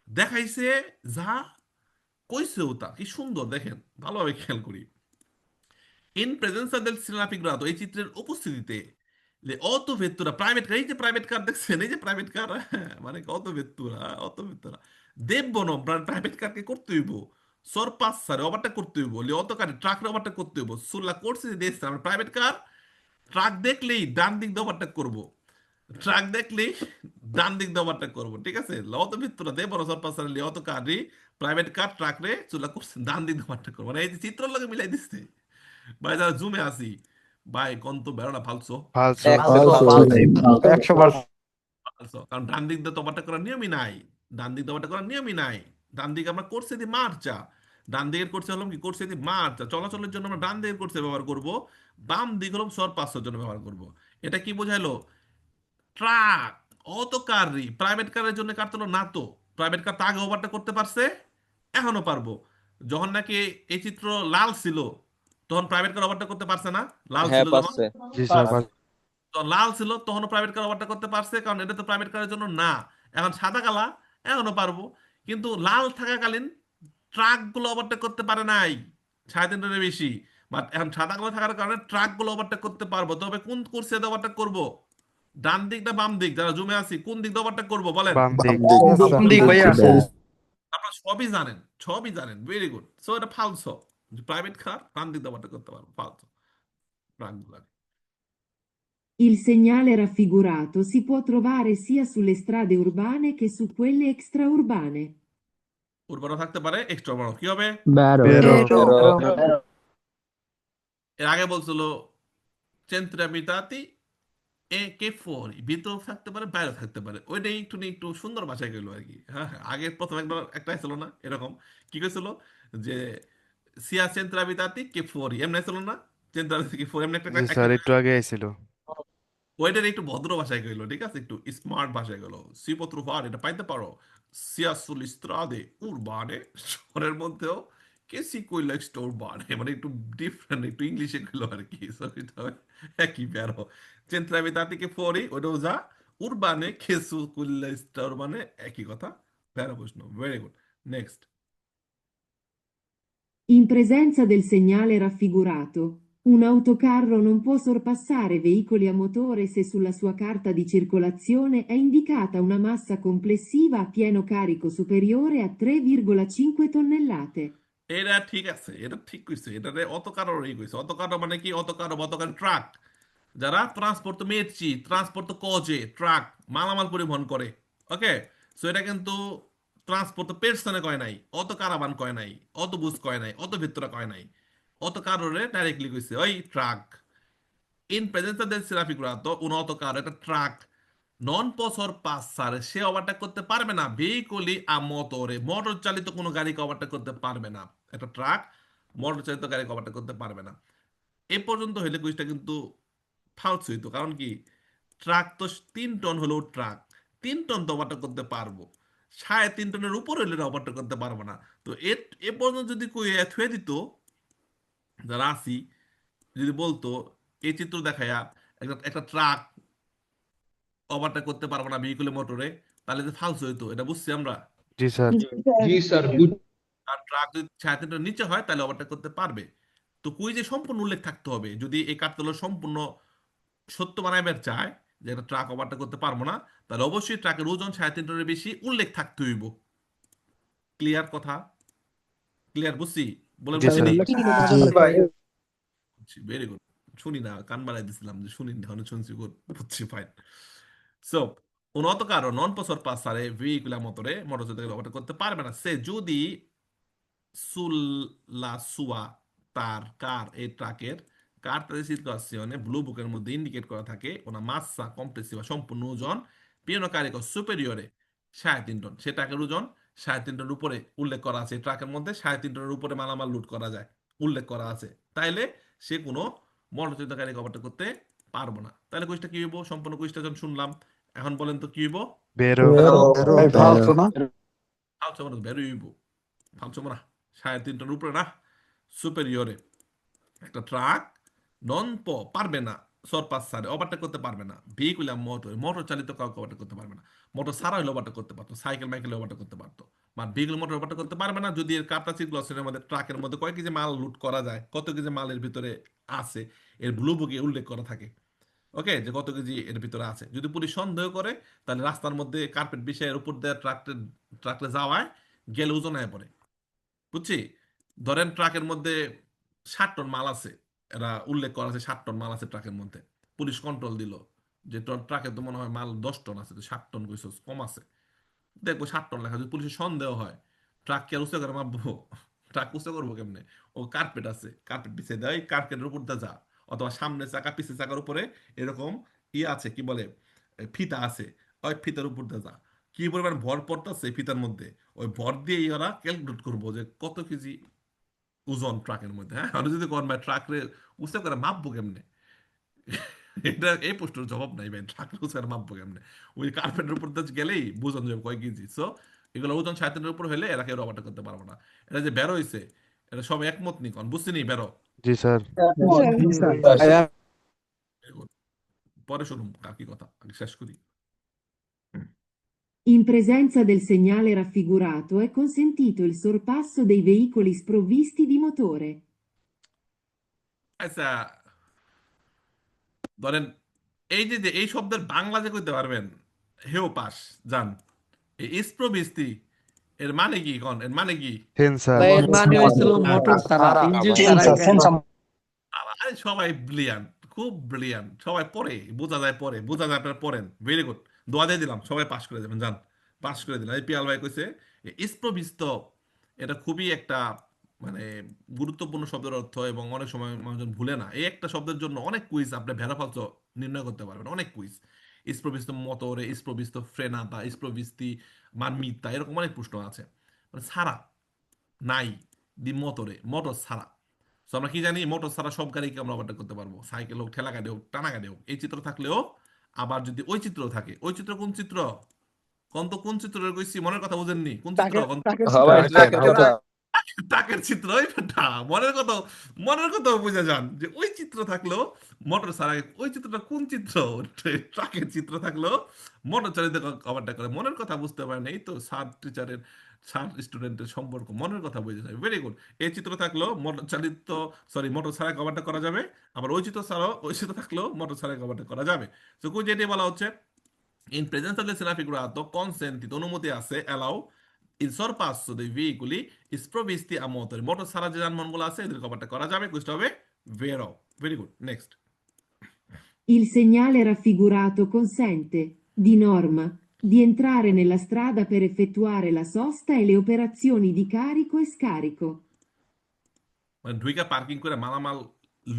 দেখাইছে, যা কইছেও তা কি সুন্দর দেখেন, ভালোভাবে খেয়াল করি। ইন প্রেজেন্সা del cinema figurato, এই চিত্রের উপস্থিতিতে le auto vettura private car, এই যে প্রাইভেট কার দেখছেন, এই যে প্রাইভেট কার, মানে অটো ভেত্তুরা, অটো ভেত্তুরা দেববন প্রাইভেট কারকে করতে হইব সরপাসারে ওভারটেক করতে হইব, লে অটো কার ট্রাকরে ওভারটেক করতে হইব, সুলা করছে যে দেশ আমরা প্রাইভেট কার ট্রাক দেখলেই ডান দিক দিয়ে ওভারটেক করব, ট্রাক দেখলেই ডান দিক দিয়ে ওভারটেক করব। ঠিক আছে, অটো ভেত্তুরা দেববন সরপাসারে লে অটো কারি প্রাইভেট কার ট্রাকরে চুলা করছে ডান দিক দিয়ে ওভারটেক করব, মানে এই যে চিত্রের লগে মিলাই দিচ্ছে। ভাই যারা জুমে আসি, ভাই কন্ত বেরোনা ফালসো, ফালসো। Falso. 100%। ফালসো। কারণ ডান দিক দিয়ে দবাটা করার নিয়মই নাই, ডান দিক দবাটা করার নিয়মই নাই। ডান দিকে আমরা করছে দি মার্চা, ডান দিকের করছে হলাম কি? করছে দি মার্চা, চলাচলের জন্য আমরা ডান দিকের করছে ব্যবহার করব, বাম দিক হলাম সরপাসের জন্য ব্যবহার করব। এটা কি বোঝাইলো? ট্রাক, অটো কারই প্রাইভেট কারের জন্য কার তো না, তো প্রাইভেট কার তো আগে ওভারটা করতে পারছে, এখনো পারবো। যখন নাকি এই চিত্র লাল ছিল তখন প্রাইভেট কার ওভারটা করতে পারছে না, লাল ছিল যখন, জি স্যার, যখন লাল ছিল তখনও প্রাইভেট কার ওভারটা করতে পারছে, কারণ এটা তো প্রাইভেট কারের জন্য না। এখন সাদা কালা, এখনো পারবো। কিন্তু লাল থাকাকালীন ট্রাক গুলো ওভারটেক করতে পারে নাই 3.5 টনের বেশি। বাট এখন সাদা কালো থাকার কারণে ট্রাক গুলো ওভারটেক করতে পারবো। তবে কোন কোর্সে ওভারটেক করবো? ডান দিক না বাম দিক? যারা জুমে আছি কোন দিক ওভারটেক করবো বলেন? বাম দিক। দিক ভাইয়া। আপনারা সবই জানেন, সবই জানেন, ভেরি গুড। সো এটা ফালসো, প্রাইভেট কার ডান দিক ওভারটেক করতে পারবো, ফালসো ট্রাক গুলো। Il segnale raffigurato si può trovare sia sulle strade urbane che su quelle extraurbane. উর্বরও থাকতে পারে, এক্সট্রা বড় কি হবে? বেরো। এর আগে বলছিল চেন্ত্রে abitati এ কে ফোরি, ভিতরেও থাকতে পারে বাইরেও থাকতে পারে। ওইটাই একটু সুন্দর ভাষায় গেল আর কি। হ্যাঁ হ্যাঁ, আগে প্রথম একবার একটা ছিল না এরকম, কি কইছিল যে সিয়া চেন্ত্রে abitati কে ফোরি, এমনি ছিল না? চেন্ত্রে abitati কে ফোরি এমনি একটা জি একটা স্যার, একটু আগে আইছিল। ওইটার একটু ভদ্র ভাষায় গেল, ঠিক আছে, একটু স্মার্ট ভাষায় গেল। সি পত্র ফার এটা পাইতে পারো, সিয়াসুল ইস্ত্রাদে উরবানে, শহরের মধ্যেও কেসি কইলা স্টোর বানে, মানে একটু ডিফারেন্ট, একটু ইংলিশে গেল আর কি। So এটা একই প্যারো, চেন্ত্রা abitati ফরি ওটাও যা, উরবানে কেসু কইলা স্টোর মানে একই কথা। প্যারো প্রশ্ন, very good. Next. In presenza del segnale raffigurato, un autocarro non può sorpassare veicoli a motore se sulla sua carta di circolazione è indicata una massa complessiva a pieno carico superiore a 3,5 tonnellate. এটা ঠিক আছে, এটা ঠিক কইছে, এটারে অতকারই কইছে। অতকার মানে কি? অতকার ট্রাক, যারা ট্রান্সপোর্ট মেরচি, ট্রান্সপোর্ট কজে, ট্রাক মালামাল পরিবহন করে। ওকে। সো এটা কিন্তু ট্রান্সপোর্ট পেরসনে কয় নাই, অত কারাবান কয় নাই, অত বুস কয় নাই, অত ভিতরে কয় নাই, অত কারোরে ডাইরেক্টলি কইছে ওই ট্রাক। ইন প্রেজেন্সা del trafficato un autocarro, একটা ট্রাক নন পসর পাসারে সে ওভারটেক করতে পারবে না, ভেহিকলি আ মোটরে, মোটর চালিত কোনো গাড়িকে ওভারটেক করতে পারবে না। একটা ট্রাক মোটর চালিত গাড়িকে ওভারটেক করতে পারবে না। এ পর্যন্ত হইলে কুইজটা কিন্তু ফালস হইতো। কারণ কি? ট্রাক তো 3 টন হলেও ট্রাক 3 টন তো ওভারটেক করতে পারবো, 3.5 টনের উপর হইলে ওভারটেক করতে পারবো না। তো এ পর্যন্ত যদি কই থুয়ে দিত যারা আসি যদি বলতো এই চিত্র দেখায়া একটা একটা ট্রাক ওভারটেক করতে পারবো না ভেহিকুলের মোটরে, তাহলে যে ফালতু হইতো, এটা বুঝছি আমরা। জি স্যার। জি স্যার, গুড। আর ট্রাক যদি 3.5 টনের নিচে হয় তাহলে ওভারটেক করতে পারবে। তো কুইজে সম্পূর্ণ উল্লেখ থাকতে হবে, যদি এই কার্যগুলো সম্পূর্ণ সত্য বানাইবার চায় যে একটা ট্রাক ওভারটেক করতে পারবো না, তাহলে অবশ্যই ট্রাকের ওজন 3.5 টনের বেশি উল্লেখ থাকতে হইব। ক্লিয়ার কথা? ক্লিয়ার? বুঝছি? বলেন জি বুঝছি স্যার। নি? ভাই ভেরি গুড। শুনি না, কান বাড়াই দিছিলাম যে শুনি না, শুনছি, গুড, বুঝছি, fine. So un autocarro non può sorpassare veicoli a motore, motorcycle overtake করতে পারবে না সে যদি sulla sua car e ট্রাকের carta di circolazione ব্লু বুকের মধ্যে ইন্ডিকেট করা থাকে una massa complessiva সম্পূর্ণ ওজন pieno carico superiore 3.5 টন, সে ট্রাকের ওজন 3.5 টনের উপরে উল্লেখ করা আছে, ট্রাকের মধ্যে 3.5 টনের উপরে মালামাল লোড করা যায় উল্লেখ করা আছে, তাইলে সে কোনো মোটরচালিত গাড়ি ওভারটেক করতে পারবো না। তাহলে কুইজটা কি হইব? সম্পূর্ণ কুইজটা যখন শুনলাম, এখন বলেন তো কি হইব? বেরো। এই ফালতু না? ফালতু মানে বেরোই হইব, ফালতু না, 3.5 টনের উপরে না, সুপেরিয়রে একটা ট্রাক নন পারবে না সরপাসারে ওভারটেক করতে পারবে না ভেহিকুল মোটর চালিত কাউকে ওভারটেক করতে পারবে না। মোটর সারা হলে ওভারটেক করতে পারতো, সাইকেল মাইকেল ওভারটেক করতে পারতো, বাট ভেহিকুল মোটর ওভারটেক করতে পারবে না যদি এর কার্টা সিরকুলেশনের মধ্যে ট্রাকের মধ্যে কয় কেজি মাল লুট করা যায়, কত কেজি মালের ভিতরে আছে, এর ব্লু বুকে উল্লেখ করা থাকে। ওকে, যে কত কেজি এর ভিতরে আছে। যদি পুলিশ সন্দেহ করে তাহলে রাস্তার মধ্যে কার্পেট বিছায় এর উপর দেওয়া ট্রাকটা যাওয়ায় গেলে ওজন হয়ে পড়ে, বুঝছি? ধরেন ট্রাকের মধ্যে 60 টন মাল আছে, এরা উল্লেখ করা আছে 60 টন মাল আছে ট্রাকের মধ্যে, পুলিশ কন্ট্রোল দিল যে ট্রাকে তো মনে হয় মাল 10 টন আছে, তো 60 টন কইছো কম আছে, দেখবো 60 টন লেখা, যদি পুলিশের সন্দেহ হয় ট্রাক কে আর উঁচু করে মাপবো? ট্রাক উঁচু করবো কেমনে? ও কার্পেট আছে, কার্পেট পিছিয়ে দেয়, কার্পেটের উপর দিয়ে যা, অথবা সামনে চাকা পিছিয়ে চাকার উপরে এরকম আছে, কি বলে, ফিতা আছে, ওই ফিতার উপর দিয়ে যা, কি পরিমাণ ভর পড়তেছে ফিতার মধ্যে, ওই ভর দিয়ে ওরা ক্যালকুলেট করবো যে কত কেজি ওজন ট্রাকের মধ্যে। হ্যাঁ, আর যদি কোন ভাই ট্রাক রে উঁচু করে মাপবো কেমনে? এটা এই প্রশ্নের জবাব নাই ভাই, ট্রাক রে উঁচু করে মাপবো কেমনে? ওই কার্পেটের উপর দিয়ে গেলেই বোঝানো যাবে কয় কেজি। সো এগুলো ওজন 3.5 টনের উপর হলে এরা কেউ রবারটা করতে পারবো না। এটা যে বেরো হইছে, এটা সব একমত নি কোন, বুঝছি নি বেরো? জি স্যার। পরে শুনুন কার কি কথা, আগে শেষ করি। In presenza del segnale raffigurato è consentito il sorpasso dei veicoli sprovvisti di motore. আচ্ছা, ধরেন এই যে এই শব্দের বাংলা যে কইতে পারবেন, হেও পাস যান, এই ইসপ্রবিস্তি এর মানে কি কোন, এর মানে কি? সেন্সার। ভাই এর মানে হইছিল মোটর ছাড়া, ইঞ্জিন ছাড়া। আরে সবাই ব্রিলিয়ান্ট, খুব ব্রিলিয়ান্ট, সবাই পড়ে, বোঝা যায়, পড়ে বোঝা যায়, আপনারা পড়েন, ভেরি গুড, দোয়া দিয়ে দিলাম, সবাই পাস করে দেবেন, যান, পাস করে দিলাম। এই পিয়াল ভাই কইছে ইসপ্রবিস্ত, এটা খুবই একটা মানে গুরুত্বপূর্ণ শব্দের অর্থ, এবং অনেক সময় মানুষজন ভুলে না। এই একটা শব্দের জন্য অনেক কুইজ আপনি ভেড়াফালচ নির্ণয় করতে পারবেন, অনেক কুইজ। ইসপ্রবিস্ত মতরে, ইসপ্রবিস্ত ফ্রেনাতা, ইসপ্রবিস্তি মানমিতা, এরকম অনেক প্রশ্ন আছে। মানে ছাড়া নাই, দি মোটরে, মোটর ছাড়া। তো আমরা কি জানি, মোটর ছাড়া সব গাড়িকে আমরা ওভারটেক করতে পারবো, সাইকেল হোক, ঠেলা গাড়ি হোক, টানা গাড়ি হোক, এই চিত্র থাকলেও। আবার যদি ওই চিত্র থাকে, ওই চিত্র কোন চিত্র? কোন তো কোন চিত্র কইছি, মনের কথা বুঝেননি? কোন চিত্র? টাকের চিত্র, ওই বেটা, মনের কথা, মনের কথা বুঝে যান যে ওই চিত্র থাকলেও মোটর ছাড়া, ওই চিত্রটা কোন চিত্র? ট্রাকের চিত্র থাকলেও মোটর চালিত ওভারটেক করে, মনের কথা বুঝতে পারে না। এই তো স্যার টিচারের, স্যার স্টুডেন্টের সম্পর্ক, মনের কথা বুঝে যায়, ভেরি গুড। এই চিত্র থাকলেও মোটর চালিত, সরি, মোটর ছাড়া ওভারটেক করা যাবে, আবার ওই চিত্র ছাড়াও, ওই চিত্র থাকলেও মোটর ছাড়া ওভারটেক করা যাবে। তো কই যেটি বলা হচ্ছে, in presenza del segnale consentito, অনুমতি আছে, allow il sorpasso dei veicoli sprovvisti a motore, motor ছাড়া যে যানবাহনগুলো আছে এদের কভারটা করা যাবে, বুঝতে হবে, vero, very good, next. Il segnale raffigurato consente, di norma, di entrare nella strada per effettuare la sosta e le operazioni di carico e scarico. মানে ঢুইকা পার্কিং করে মালামাল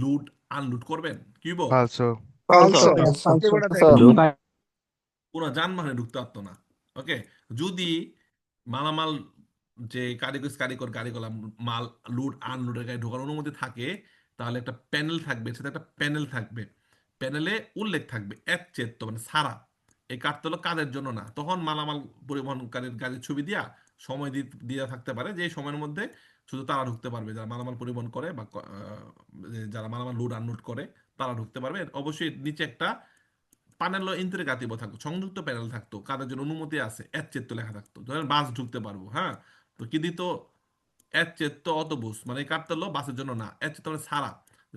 লুট আনলুট করবেন, কি বল? ফালসো। কোনো যানবাহনে ঢুকতে পারতো না। ওকে, যদি মালামাল যে কারিগর গাড়িগুলা মাল লুট আনলুটের গাড়ি ঢোকার অনুমতি থাকে, তাহলে একটা প্যানেল থাকবে, সেটা একটা প্যানেল থাকবে, প্যানেলে উল্লেখ থাকবে একচেত্ত, মানে সারা, এই কার্ডটা হলো কাজের জন্য না। তখন মালামাল পরিবহনকারীর গাড়ির ছবি দিয়া সময় দিয়ে থাকতে পারে যে এই সময়ের মধ্যে শুধু তারা ঢুকতে পারবে, যারা মালামাল পরিবহন করে বা যারা মালামাল লোড আনলোড করে তারা ঢুকতে পারবে। অবশ্যই নিচে একটা প্যানেল ইন্তেগ্রাতিভ থাকতো, সংযুক্ত প্যানেল থাকতো, কাদের জন্য অনুমতি আছে এচ্চেত্তো লেখা থাকতো, ধরেন বাস ঢুকতে পারবো, হ্যাঁ, তো কি দিত এচ্চেত্তো অটোবুস, মানে কাটতেলো বাসের জন্য না, এচ্চেত্তো মানে ছাড়া,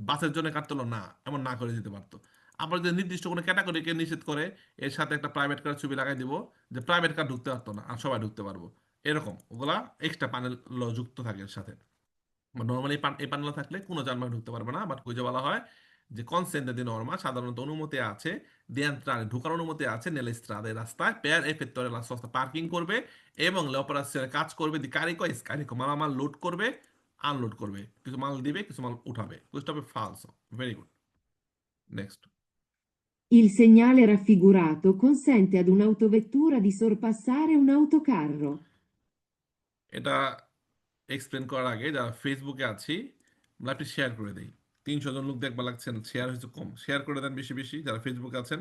বাসের জন্য কাটতেলো না, এমন না করে দিতে পারতো। আবার যদি নির্দিষ্ট কোনো ক্যাটাগরিকে নিষেধ করে এর সাথে একটা প্রাইভেট কার ছবি লাগাই দিব যে প্রাইভেট কার ঢুকতে পারতো না আর সবাই ঢুকতে পারবো, এরকম ওগুলা এক্সট্রা প্যানেল যুক্ত থাকে এর সাথে। নর্মালি এই প্যানেল থাকলে কোনো যানবাহন ঢুকতে পারবে না, বাট কুইজে বলা হয় যে consente di norma সাধারণত অনুমতি আছে di entrare ঢোকার অনুমতি আছে nelle strade রাস্তায় per effettuare la sosta parking করবে এবং l'operazione কাজ করবে di carico e scarico মালামাল লোড করবে আনলোড করবে, কিছু মাল দিবে কিছু মাল উঠাবে। questo è falso, very good, next. Il segnale raffigurato consente ad un'autovettura di sorpassare un autocarro. এটা এক্সপ্লেন করার আগে যারা ফেসবুকে আছি আমরা একটু শেয়ার করে দিই, 300 জন লোক দেখবা লাগছেন, শেয়ার হয়েছে কম, শেয়ার করে দেন বেশি বেশি যারা ফেসবুকে আছেন,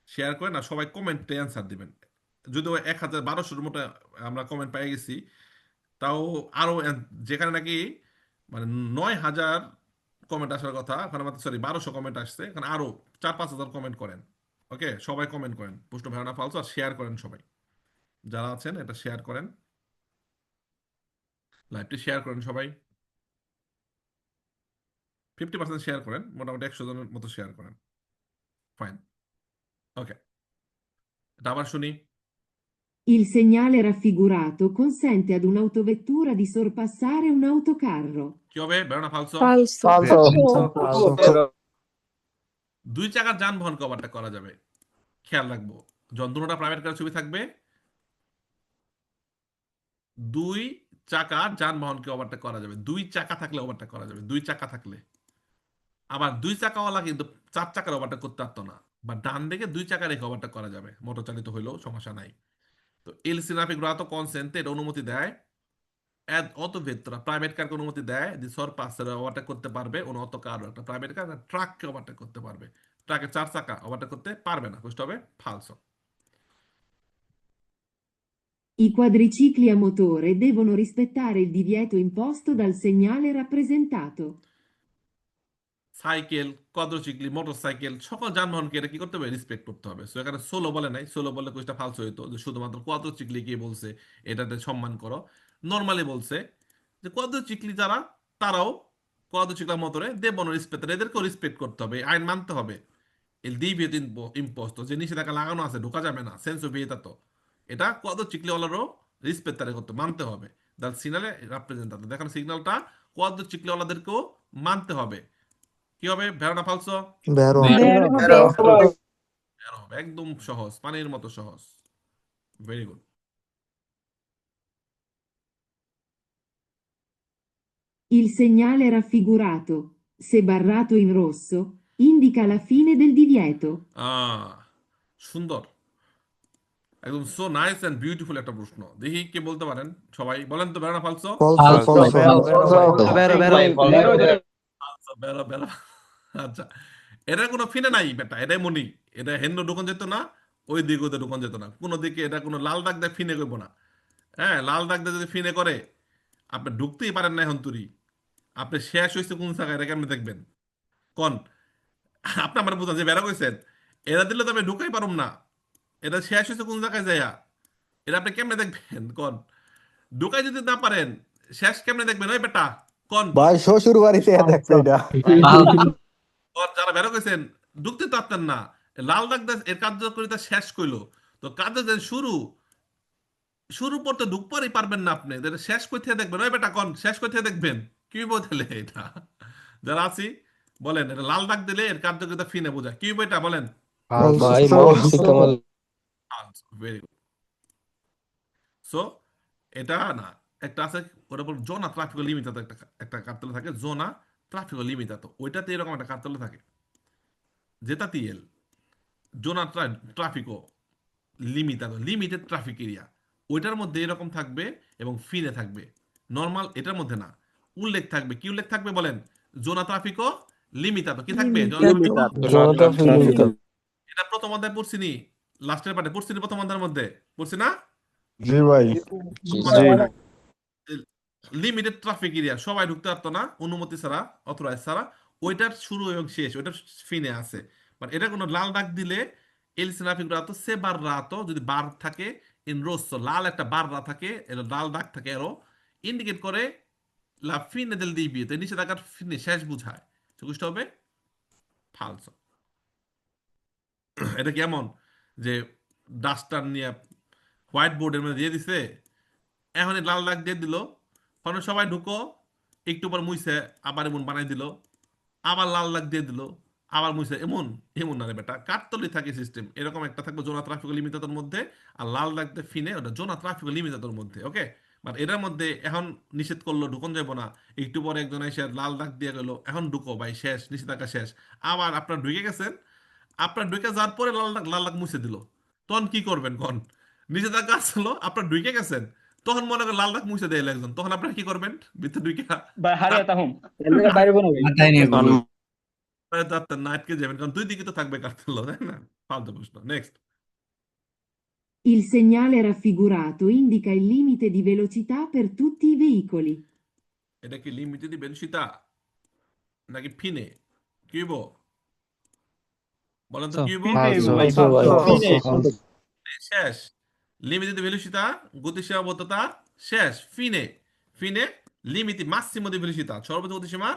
শেয়ার করেন আর সবাই কমেন্টে অ্যান্সার দিবেন। যদিও 1200-র মতো আমরা কমেন্ট পেয়ে গেছি, তাও আরো যেখানে নাকি মানে 9000 কমেন্ট আসার কথা, ওখানে মাত্র 1200 কমেন্ট আসছে, এখানে আরো 4-5 হাজার কমেন্ট করেন। ওকে, সবাই কমেন্ট করেন প্রশ্ন ভেড়া ফালসো, আর শেয়ার করেন সবাই যারা আছেন, এটা শেয়ার করেন, লাইভটি শেয়ার করেন সবাই, 50% শেয়ার করেন, মোটামুটি 100 জনের মতো শেয়ার করেন, ফাইন। ওকে, এটা আবার শুনি। Il segnale raffigurato consente ad un'autovettura di sorpassare un autocarro. কি হবে ভেড়া ফালসো? Falso. দুই চাকার যানবাহনকে ওভারটেক করা যাবে, খেয়াল রাখবো যখন দুটোটা প্রাইভেট কার ছবি থাকবে, দুই চাকার যানবাহনকে ওভারটেক করা যাবে, দুই চাকা থাকলে ওভারটেক করা যাবে, দুই চাকা থাকলে। আবার দুই চাকাওয়ালা কিন্তু 4 চাকার ওভারটেক করতে পারতো না, বা ডান দিকে দুই চাকা রেখে ওভারটেক করা যাবে, মোটর চালিত হইলেও সমস্যা নাই। তো এল সিনাফিগ্রাতো কনসেন্টে এটা অনুমতি দেয়, অত ভেতরা প্রাইভেট কারকে অনুমতি দেয় যে সরপাসের ওভারটেক করতে পারবে, অন্য অত কার একটা প্রাইভেট কার ট্রাককে ওভারটেক করতে পারবে, ট্রাকে 4 চাকা ওভারটেক করতে পারবে না, বুঝতে হবে ফালসো। I quadricicli a motore devono rispettare il divieto imposto dal segnale rappresentato. Cycle, quadricycle, motorcycle, সকল যানবাহনকে এটা কি করতে হবে, রেসপেক্ট করতে হবে। সো এখানে সোলো বলে নাই, সোলো বললে কোইটা ফালসো হইতো যে শুধুমাত্র কোয়াড্রোসাইকেল কে বলছে এটাতে সম্মান করো, নরমালি বলছে যে কোয়াড্রোসাইকেল যারা তারাও কোয়াড্রোসাইকেলের মতরে দেবনো রেসপেক্ট, এদেরকেও রেসপেক্ট করতে হবে, আইন মানতে হবে। এল ডিভিয়েত ইম্পোস্টো যে নিষেধাজ্ঞা লাগানো আছে ঢোকা যাবে না, সেন্সো ভিয়েতাতো, এটা কোয়াড্রোসাইকেলওয়ালারও রেসপেক্ট তারে করতে মানতে হবে। দাল সিগনালে রিপ্রেজেন্টাতে দেখেন সিগন্যালটা কোয়াড্রোসাইকেলওয়ালাদেরকেও মানতে হবে। কি হবে ভেড়া ফালসো? Vero. বের হবে, একদম সহজ, পানির মতো সহজ, very good. Il segnale raffigurato, se barrato in rosso, indica la fine del divieto. সুন্দর, একদম সো নাইস এন্ড বিউটিফুল একটা প্রশ্ন, দেখি কে বলতে পারেন, সবাই বলেন তো ভেড়া ফালসো? Falso. Vero, vero. বেরো বেরো, আচ্ছা, এটা কোনো ফিনে নাই বেটা, এটাই মনি, এটা হেন্ড ঢুকন যেত না, ওই দিকে ওদের ঢুকন যেত না, কোনো দিকে এটা কোনো লাল দাগ দিয়ে ফিনে করবো না। হ্যাঁ, লাল দাগ দিয়ে যদি ফিনে করে আপনি ঢুকতেই পারেন না, এখন তুরি আপনি শেষ হয়েছে কোন জায়গায়, এটা কেমনি দেখবেন কোন? আপনি আমার বোঝান যে বেড়া কইছেন এরা দিলে তো আমি ঢুকাই পারুম না, এটা শেষ হয়েছে কোন জায়গায় যাইয়া, এটা আপনি কেমনে দেখবেন কোন? ঢুকাই যদি না পারেন শেষ কেমনে দেখবেন ওই বেটা কোন? ভাই শ্বশুর বাড়িতে দেখবে এটা। কোন যারা বেড়া কইছেন ঢুকতে তো পারতেন না, লাল দাগ দিয়ে এর কার্যকরিতা শেষ কইলো, তো কাজে যে শুরু করতে ঢুকপারই পারবেন না আপনি, এটা শেষ কই থেকে দেখবেন ওই বেটা কোন? শেষ কই থেকে দেখবেন কি বলতে এটা? যারা আছি বলেন, এটা লাল দাগ দিলে এর কার্যকরিতা ফিনে বোঝায়, কি বইটা বলেন? Very good. সো এটা না, একটা আছে ওটা বল জোনা ট্রাফিক লিমিটাতো, একটা কার্তেলে থাকে জোনা ট্রাফিক লিমিটাতো, ওইটাতে এরকম একটা কার্তেলে থাকে যেটা তিএল জোনা ট্রাফিকো লিমিটাতো, লিমিটেড ট্রাফিক এরিয়া, ওইটার মধ্যে এরকম থাকবে এবং ফিনে থাকবে, নর্মাল এটার মধ্যে না। উল্লেখ থাকবে, কি উল্লেখ থাকবে বলেন? জোনা ট্রাফিকো লিমিটাতো, কি থাকবে? এটা প্রথম অধ্যায় পড়ছিনি, লাস্টের পার্টে পড়ছিনি, প্রথম অধ্যায়ের মধ্যে পড়ছি না? জি ভাই। লিমিটেড ট্রাফিক এরিয়া, সবাই ঢুকতে পারতো না অনুমতি ছাড়া, অথরাইজ ছাড়া, ওইটার শুরু এবং শেষ ওইটার ফিনে আছে। বাট এটা কোনো লাল দাগ দিলে এল সিনাফিগুরাতো সে বার রাতো, যদি বার থাকে ইন রোsso, লাল একটা বাররা থাকে, এটা লাল দাগ থাকে, এরো ইন্ডিকেট করে লা ফিনে del divieto, নিচে থাকার ফিনে শেষ বুঝায়। তো বুঝতে হবে ফালসো। এটা কেমন যে ডাস্টার নিয়ে হোয়াইট বোর্ডের মধ্যে দিয়ে দিছে, এখন এই লাল দাগ দিয়ে দিল, কারণ সবাই ঢুকো, একটু পর মুইছে আবার এমন বানাই দিল, আবার লাল দাগ দিয়ে দিল, আবার মুইছে এমন। এমন না রে বেটা, কাঠতলি থাকে সিস্টেম, এরকম একটা থাকবে জোনা ট্রাফিক লিমিটেডের মধ্যে, আর লাল দাগ দিয়ে ফিনে ওটা জোনা ট্রাফিক লিমিটেডের মধ্যে। ওকে, বাট এটার মধ্যে এখন নিষেধ করলো ঢুকন যাবো না, একটু পরে একজন এসে লাল দাগ দিয়ে গেল, এখন ঢুকো ভাই, শেষ, নিষেধাজ্ঞা শেষ। আবার আপনার ঢুকে গেছেন, আপনার ঢুকে যাওয়ার পরে লাল দাগ মুছে দিল, তখন কি করবেন কোন? নিষেধাজ্ঞা আসলো, আপনার ঢুকে গেছেন, তখন মনে করেন লাল দাগ মুছে দেয় একজন, তখন আপনারা কি করবেন? ভিতরে ঢুকে হারিয়ে তাহুম বাইরে বোনো ভাই মাথায় নিয়ে ঘুরবো। না আটকে যাবেন, কারণ দুই দিকে তো থাকবে কার্তেল, তাই না? ফালতু প্রশ্ন। Next. Il segnale raffigurato indica il limite di velocità per tutti i veicoli. এটা কি লিমিটেড বেনশিতা নাকি ফিনে? কি হইব বলেন তো, কি হইব? Falso. ভাই Falso. শেষ। লিমিটেড ভেলোসিতা, গতিসীমাবদ্ধতা শেষ, ফিনে। ফিনে লিমিটি মাসিমো দি ভেলোসিতা, সর্বোচ্চ গতিসীমা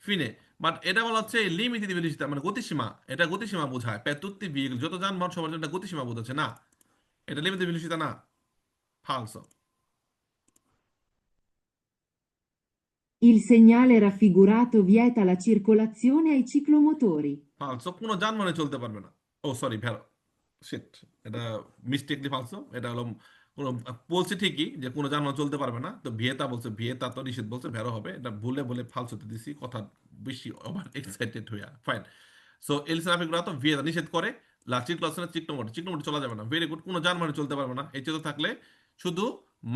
ফিনে। বাট এটা বলা হচ্ছে লিমিটেড ভেলোসিতা মানে গতিসীমা, এটা গতিসীমা বোঝায়, পেতুত্তি ভেহিকল যত যানবাহন সবার জন্য এটা গতিসীমা বোঝাচ্ছে না, এটা লিমিটেড ভেলোসিতা না। ফালসো। Il segnale raffigurato vieta la circolazione ai ciclomotori. ফালসো, কোনো যানবাহনে চলতে পারবে না। ও সরি, ভেরো, শিট, এটা মিস্টেকলি ফালসো। এটা হলো কোনো, বলছে ঠিকই যে কোনো যানবাহন চলতে পারবে না, তো ভিয়েতা বলছে, ভিয়েতা তো নিষেধ বলছে, ভেরো হবে, এটা ভুলে বলে ফালসোতে দিছি, কথা বেশি ওভার এক্সাইটেড হইয়া। ফাইন। সো এল ট্রাফিকরা তো ভিয়েতা নিষেধ করে, লাচির ক্লাসে চিকনোমোটর, চিকনোমোটর চলা যাবে না, ভেরি গুড, কোনো যানবাহনে চলতে পারবে না। এই তো থাকলে শুধু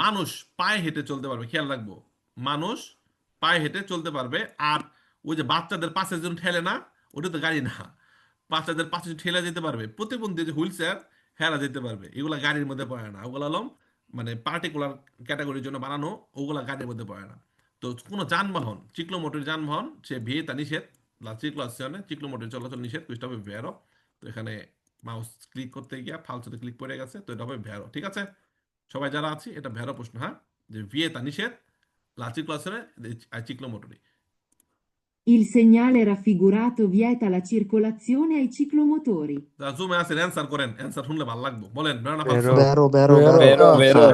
মানুষ পায়ে হেঁটে চলতে পারবে, খেয়াল রাখবো, মানুষ পায়ে হেঁটে চলতে পারবে। আর ওই যে বাচ্চাদের পাশে জন ঠেলে না, ওটা তো গাড়ি না, বাচ্চাদের পাশে ঠেলা যেতে পারবে, প্রতিবন্ধী যে হুইল চেয়ার হেরা যেতে পারবে, এগুলা গাড়ির মধ্যে পড়ে না, ওগুলো হলো মানে পার্টিকুলার ক্যাটাগরির জন্য বানানো, ওগুলা গাড়ির মধ্যে পড়ে না। তো কোনো যানবাহন, চিক্লোমোটর যানবাহন, সে ভিয়েতা নিষেধ, চিক্লাসনে চিক্লোমোটর চলাচল নিষেধ, তো এটা হবে ভেরো। তো এখানে মাউস ক্লিক করতে গিয়া ফালসুতে ক্লিক পড়ে গেছে, তো এটা হবে ভেরো। ঠিক আছে, সবাই যারা আছি, এটা ভেরো প্রশ্ন। হ্যাঁ, যে ভিয়েতা নিষেধ, লাচিক্লাসনে চিক্লোমোটরি। Il segnale raffigurato vieta la circolazione ai ciclomotori. যারা জুমে আছেন অ্যান্সার করেন, অ্যান্সার শুনলে ভালো লাগবো, বলেন ভেরো না Vero. ফালসো? Vero.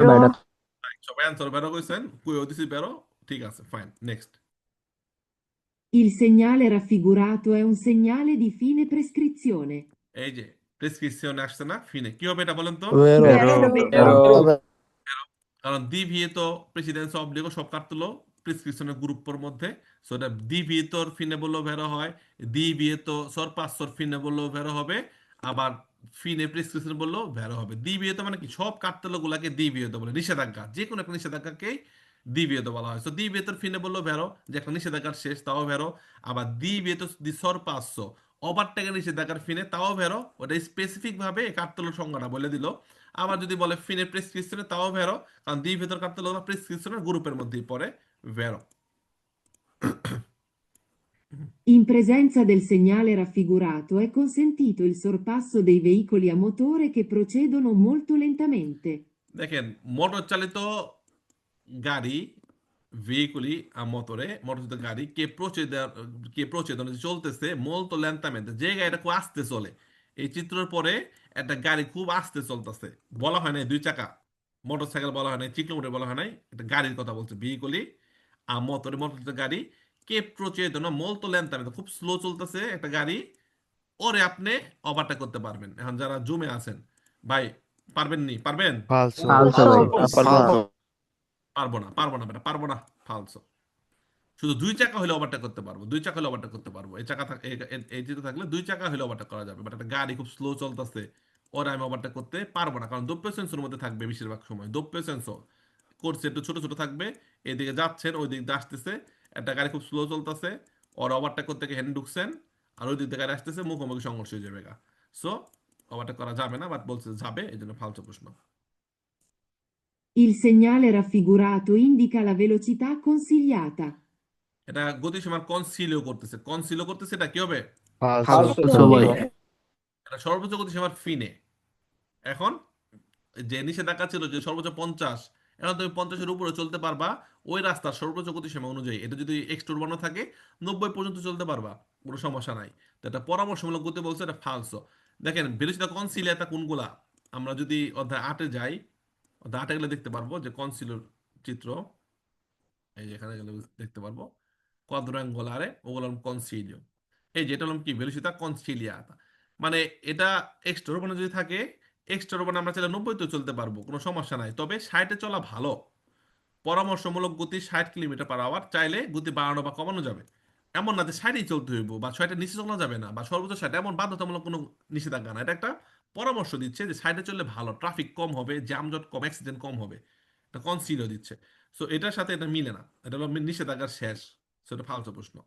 সবাই অ্যান্সার বেরো কইছেন, কুইও দিছি বেরো, ঠিক আছে, fine. Next. Il segnale raffigurato è un segnale di fine prescrizione. এই যে প্রেসক্রিপশনে আসছে না, ফিনে কি হবে এটা বলেন তো? কারণ দি ভিয়েতো প্রেসিডেন্সি অবলিগো সব কাটলো প্রেসক্রিপশনের গ্রুপের মধ্যে, সো এটা দি ভিয়েতোর ফিনে বললেও ভেরো হয়, দি ভিয়েতো সরপাসর ফিনে বললেও ভেরো হবে, আবার ফিনে প্রেসক্রিপশন বললেও ভেরো হবে। দি ভিয়েতো মানে কি, সব কাটলো গুলাকে দি ভিয়েতো বলে, নিষেধাজ্ঞা, যে কোনো একটা নিষেধাজ্ঞাকেই দি ভিয়েতো বলা হয়। সো দি ভিয়েতোর ফিনে বললেও ভেরো, যে একটা নিষেধাজ্ঞার শেষ, তাও ভেরো। আবার দি ভিয়েতো দি সরপাসো, ওভারটেকের নিষেধাজ্ঞার ফিনে, তাও ভেরো, ওটা স্পেসিফিক ভাবে কাটতলের সংজ্ঞাটা বলে দিল। আবার যদি বলে ফিনে প্রেসক্রিপশনে, তাও ভেরো, কারণ দি ভেতর কাটতে লোক প্রেসক্রিপশনের গ্রুপের মধ্যেই পড়ে, ভেরো। In presenza del segnale raffigurato è consentito il sorpasso dei veicoli a motore che procedono molto lentamente. দেখেন, মোটর চালিত গাড়ি, ভেহিকুলি a motore, মোটর চালিত গাড়ি কে প্রচেদন চলতেছে molto lentamente, যে গাড়িটা খুব আস্তে চলে। এই চিত্রের পরে একটা গাড়ি খুব আস্তে চলতেছে, বলা হয় না দুই চাকা মোটরসাইকেল, বলা হয় না চিক্লোমোটর, বলা হয় নাই, এটা গাড়ির কথা বলছে, ভেহিকুলি a motore, মোটর চালিত গাড়ি, কে প্রচেদন molto lentamente, খুব স্লো চলতেছে একটা গাড়ি, ওরে আপনি ওভারটেক করতে পারবেন। এখন যারা জুমে আছেন ভাই, পারবেন নি? পারবেন? Falso. পারবো না বেটা, পারবো না, ফালসো। শুধু দুই চাকা হলে ওভারটেক করতে পারবো, দুই চাকা হলে ওভারটেক করতে পারবো, এই চাকা এই চিত্র থাকলে দুই চাকা হলে ওভারটেক করা যাবে, বাট একটা গাড়ি খুব স্লো চলতেছে, ওরা আমি ওভারটেক করতে পারবো না, কারণ দোপ্য সেন্সর মধ্যে থাকবে বেশিরভাগ সময়, দোপ্য সেন্সর করছে একটু ছোট ছোট থাকবে, এদিকে যাচ্ছেন ওই দিক দিয়ে আসতেছে, একটা গাড়ি খুব স্লো চলতেছে, ওরা ওভারটেক করতে গিয়ে হ্যান্ড ঢুকছেন, আর ওই দিক দিয়ে গাড়ি আসতেছে, মুখোমুখি সংঘর্ষ হয়ে যাবে গা। সো ওভারটেক করা যাবে না, বাট বলছে যাবে, এই জন্য ফালতু প্রশ্ন। Il segnale raffigurato indica la velocità consigliata. এটা গতিসীমার কনসিলও করতেছে, এটা কি হবে? falso ভাই এটা সর্বোচ্চ গতিসীমার ফিনে। এখন যে নিষেধাজ্ঞা ছিল যে সর্বোচ্চ 50, এখন তুমি 50-এর উপরে চলতে পারবা ওই রাস্তার সর্বোচ্চ গতিসীমা অনুযায়ী। এটা যদি এক্সট্রোর বানানো থাকে 90 পর্যন্ত চলতে পারবা, কোনো সমস্যা নাই। তো এটা পরামর্শমূলক গতি বলছে, এটা ফালসো। দেখেন ভেলোসিটি কনসিলিয়াতা কোনগুলা, আমরা যদি অধ্যায় 8-এ যাই, অধ্যায় 8-এ গেলে দেখতে পারবো যে কনসিলোর চিত্র, এই যে এখানে গেলে দেখতে পারবো কোয়াদ্রাঙ্গুলারে ওগুলাম কনসিলিও। এই যে এটা হলাম কি ভেলোসিটি কনসিলিয়াতা, মানে এটা এক্সট্রোর বানানো যদি থাকে, এক্সট্রার উপর আমরা চাইলে 90 চলতে পারবো, কোনো সমস্যা নাই। তবে 60-এ চলা ভালো। পরামর্শমূলক গতি 60 কিলোমিটার/আওয়ার, চাইলে গতি বাড়ানো বা কমানো যাবে। এমন না যে 60-ই চলতে হইব বা 60-এর নিচে চলা যাবে না বা সর্বোচ্চ 60, এমন বাধ্যতামূলক কোনো নিষেধাজ্ঞা না। এটা একটা পরামর্শ দিচ্ছে যে 60-এ চললে ভালো, ট্রাফিক কম হবে, জ্যামজট কম, অ্যাক্সিডেন্ট কম হবে। এটা কনসিলও দিচ্ছে। সো এটার সাথে এটা মিলে না, এটা হলো নিষেধাজ্ঞার শেষ। সেটা ফালতু প্রশ্ন।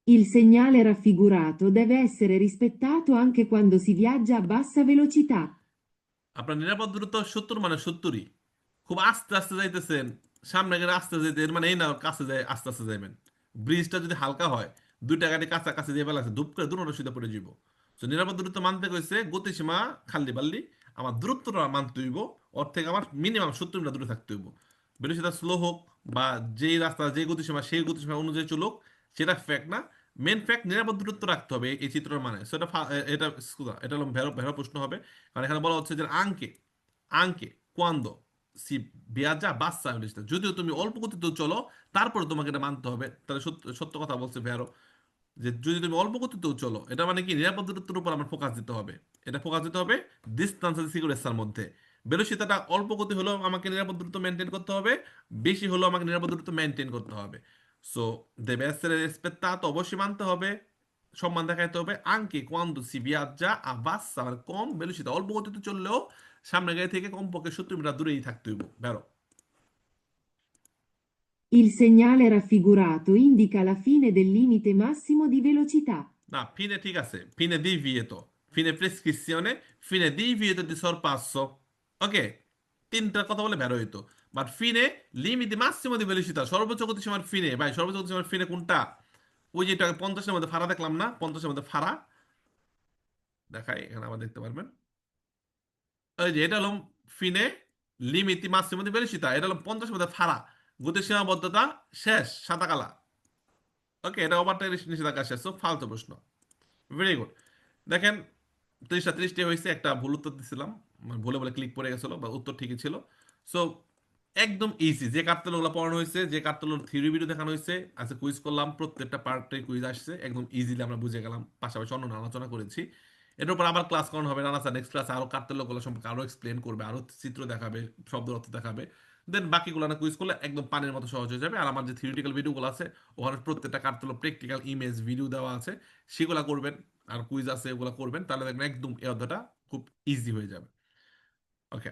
Il segnale raffigurato deve essere rispettato anche quando si viaggia a bassa velocità. আপনার নিরাপদ দূরত্ব 70, মানে 70-ই। খুব আস্তে আস্তে যাইতেছেন, সামনে গেলে আস্তে যেতে, এর মানে এই না কাছে যায় আস্তে আস্তে যাবেন। ব্রিজটা যদি হালকা হয়, দুইটা গাড়ি কাছাকাছি দিয়ে ফেলাছে, ধূপ করে দুটো সুবিধা পড়ে যাব। তো নিরাপদ দূরত্ব মানতে কইছে, গতিসীমা খাল্লি বাল্লি, আমার দূরত্বটা মানতে হইব, ওর থেকে আমার মিনিমাম 70 মিটার দূরে থাকতে হইব। বেশি স্লো হোক বা যেই রাস্তা যে গতিসীমা সেই গতিসীমা অনুযায়ী চলুক, সেটা ফ্যাক্ট না। মেন ফ্যাক্ট নিরাপদ দূরত্ব রাখতে হবে এই চিত্রের মানে। সেটা এটা এটা হলো ভেরো ভেরো প্রশ্ন হবে। কারণ এখানে বলা হচ্ছে যে আঙ্কে কোয়ান্দো সি বিয়াজা বাচ্চা ইংলিশটা, যদিও তুমি অল্প গতিতে চলো তারপরে তোমাকে এটা মানতে হবে। তাহলে সত্য সত্য কথা বলছে ভেরো, যে যদি তুমি অল্প গতিতেও চলো, এটা মানে কি নিরাপদ দূরত্বের উপর আমার ফোকাস দিতে হবে। এটা ফোকাস দিতে হবে ডিস্টেন্স সিকিউরেন্সের মধ্যে। বেরোসিতাটা অল্প গতি হলেও আমাকে নিরাপদ দূরত্ব মেনটেন করতে হবে, বেশি হলেও আমাকে নিরাপদ দূরত্ব মেনটেন করতে হবে। সো দেবে essere rispettato অবশ্যই মানতে হবে, সম্মান দেখাইতে হবে। আঙ্কে quando si viaggia a bassa, মানে কম বেরোসিতা, অল্প গতিতে চললেও সামনে গাড়ি থেকে কমপক্ষে 70 মিটার দূরেই থাকতে হইব। বেরো। Il segnale raffigurato indica la fine del limite massimo di velocità. না, ফিনে ঠিক আছে, ফিনে divieto, ফিনে প্রেসক্রিপশনে, ফিনে divieto di sorpasso। ওকে, তিনটার কথা বলে বের হইতো। বাট ফিনে লিমিট মাসিমো দি ভেলোসিটি, সর্বোচ্চ গতিসীমার ফিনে। ভাই সর্বোচ্চ গতিসীমার ফিনে কোনটা? ওই যে এটা 50-এর মধ্যে ফাড়া দেখলাম না, 50-এর মধ্যে ফাড়া দেখাই, এখানে আবার দেখতে পারবেন। ওই যে এটা হলো ফিনে লিমিটি মাসিমো দি ভেলোসিটি, এটা হলো 50-এর মধ্যে ফাড়া, গতি সীমাবদ্ধতা শেষ, সাদা কালা। ওকে, এটা ওভারটেক নিষেধাজ্ঞা শেষ। সো ফালতু প্রশ্ন। Very good. দেখেন 30টা হয়েছে, একটা ভুল উত্তর দিছিলাম, মানে ভুলে বলে ক্লিক পড়ে গেছিল, বা উত্তর ঠিকই ছিল। সো একদম ইজি, যে কার্তেলগুলো পড়ানো হয়েছে, যে কার্তেলের থিওরি ভিডিও দেখানো হয়েছে, আজকে কুইজ করলাম, প্রত্যেকটা পার্টে কুইজ আসছে, একদম ইজিলি আমরা বুঝে গেলাম, পাশাপাশি অন্য আলোচনা করেছি। এর উপর আবার ক্লাস করানো হবে, রানা স্যার নেক্সট ক্লাসে আরো কার্তেলগুলো সম্পর্কে আরো এক্সপ্লেন করবে, আরো চিত্র দেখাবে, শব্দ অর্থ দেখাবে। দেন বাকিগুলো না কুইজ করলে একদম পানির মতো সহজ হয়ে যাবে। আর আমার যে থিওরিটিক্যাল ভিডিওগুলো আছে, ওখানে প্রত্যেকটা কার্তেল প্র্যাকটিক্যাল ইমেজ ভিডিও দেওয়া আছে, সেগুলো করবেন। আর কুইজ আছে, ওগুলো করবেন, তাহলে দেখবেন একদম এই অধ্যায়টা খুব ইজি হয়ে যাবে। ওকে।